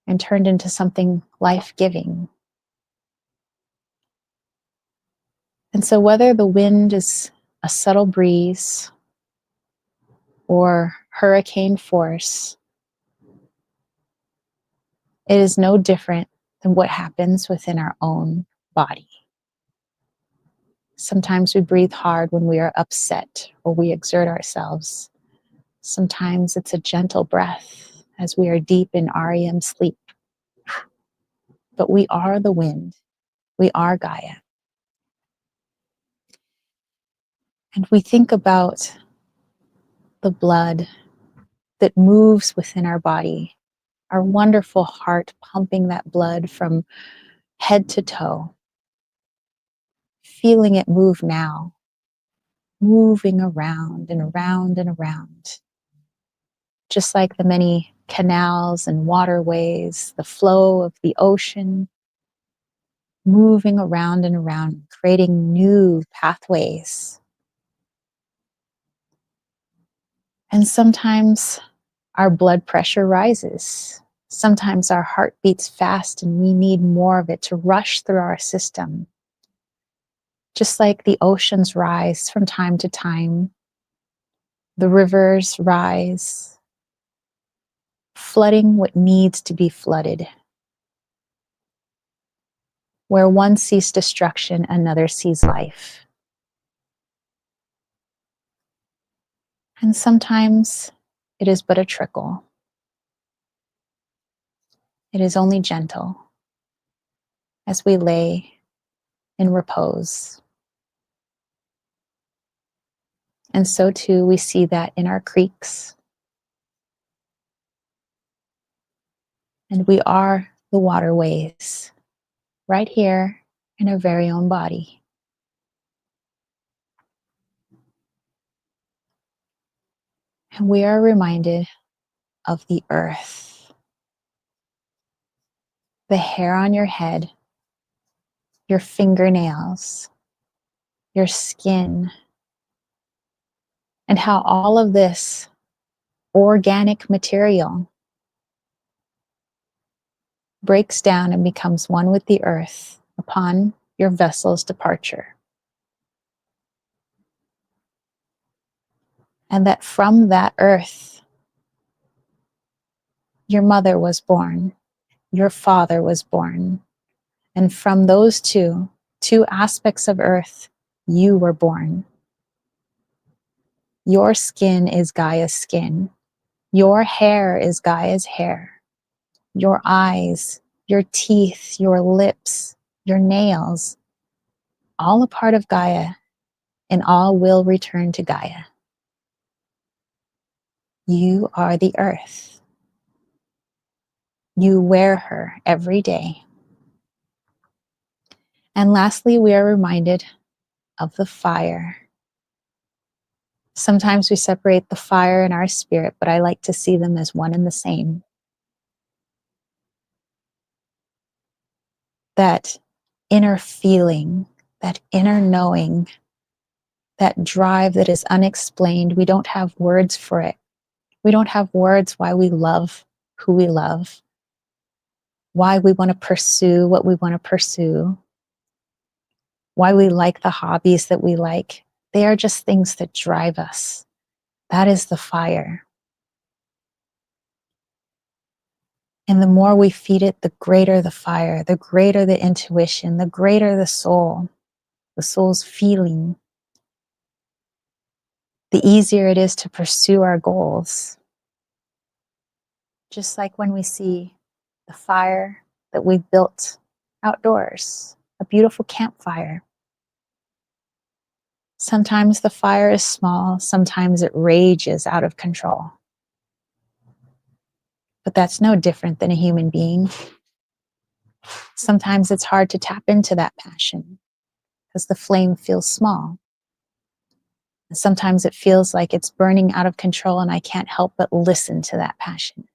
and turned into something life-giving. And so whether the wind is a subtle breeze or hurricane force, it is no different than what happens within our own body. Sometimes we breathe hard when we are upset or we exert ourselves. Sometimes it's a gentle breath as we are deep in REM sleep. But we are the wind. We are Gaia. And we think about the blood that moves within our body, our wonderful heart pumping that blood from head to toe, feeling it move now, moving around and around and around. Just like the many canals and waterways, the flow of the ocean, moving around and around, creating new pathways. And sometimes our blood pressure rises. Sometimes our heart beats fast and we need more of it to rush through our system. Just like the oceans rise from time to time, the rivers rise, flooding what needs to be flooded. Where one sees destruction, another sees life. And sometimes it is but a trickle. It is only gentle as we lay in repose. And so too, we see that in our creeks. And we are the waterways right here in our very own body. And we are reminded of the earth, the hair on your head, your fingernails, your skin, and how all of this organic material breaks down and becomes one with the earth upon your vessel's departure. And that from that earth, your mother was born, your father was born, and from those two aspects of earth, you were born. Your skin is Gaia's skin. Your hair is Gaia's hair. Your eyes, your teeth, your lips, your nails, all a part of Gaia, and all will return to Gaia. You are the earth. You wear her every day. And lastly, we are reminded of the fire. Sometimes we separate the fire and our spirit, but I like to see them as one and the same. That inner feeling, that inner knowing, that drive that is unexplained, we don't have words for it. We don't have words why we love who we love, why we want to pursue what we want to pursue, why we like the hobbies that we like. They are just things that drive us. That is the fire. And the more we feed it, the greater the fire, the greater the intuition, the greater the soul's feeling, the easier it is to pursue our goals. Just like when we see the fire that we've built outdoors, a beautiful campfire. Sometimes the fire is small, sometimes it rages out of control. But that's no different than a human being. Sometimes it's hard to tap into that passion because the flame feels small. And sometimes it feels like it's burning out of control and I can't help but listen to that passion.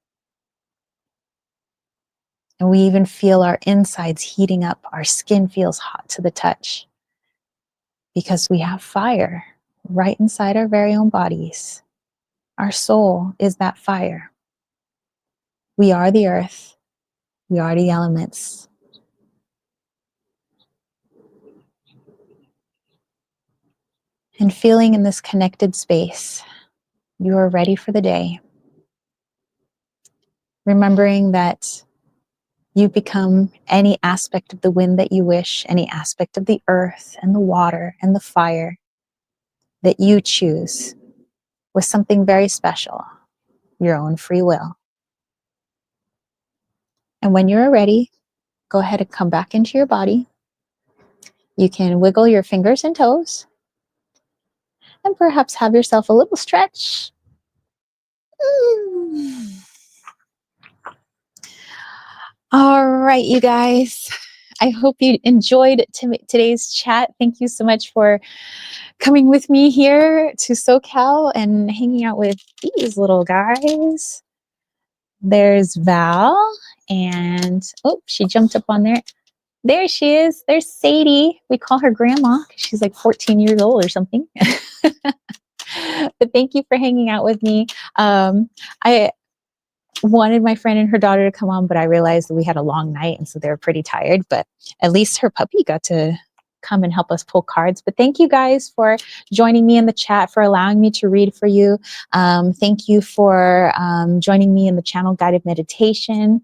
And we even feel our insides heating up. Our skin feels hot to the touch because we have fire right inside our very own bodies. Our soul is that fire. We are the earth. We are the elements. And feeling in this connected space, you are ready for the day. Remembering that you become any aspect of the wind that you wish, any aspect of the earth and the water and the fire that you choose with something very special, your own free will. And when you're ready, go ahead and come back into your body. You can wiggle your fingers and toes and perhaps have yourself a little stretch. All right, you guys. I hope you enjoyed today's chat. Thank you so much for coming with me here to SoCal and hanging out with these little guys. There's Val, and oh, she jumped up on there. There she is. There's Sadie. We call her Grandma. She's like 14 years old or something. But thank you for hanging out with me. I wanted my friend and her daughter to come on, but I realized that we had a long night and so they were pretty tired, but at least her puppy got to come and help us pull cards. But thank you guys for joining me in the chat, for allowing me to read for you. Thank you for joining me in the channel guided meditation.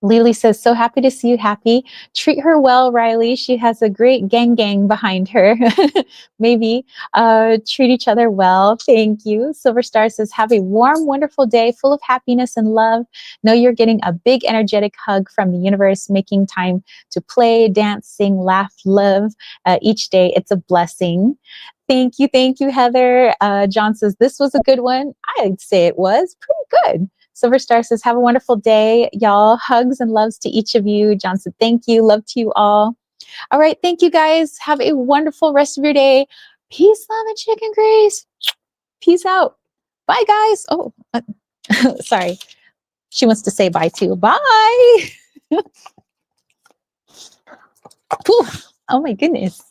Lily says, so happy to see you happy. Treat her well, Riley. She has a great gang behind her. Maybe treat each other well. Thank you. Silver Star says, have a warm, wonderful day full of happiness and love. Know you're getting a big, energetic hug from the universe, making time to play, dance, sing, laugh, love each day. It's a blessing. Thank you, Heather. John says, this was a good one. I'd say it was pretty good. Silver Star says, have a wonderful day, y'all. Hugs and loves to each of you. John said, thank you. Love to you all. All right. Thank you, guys. Have a wonderful rest of your day. Peace, love, and chicken grease. Peace out. Bye, guys. Oh, sorry. She wants to say bye, too. Bye. Whew. Oh, my goodness.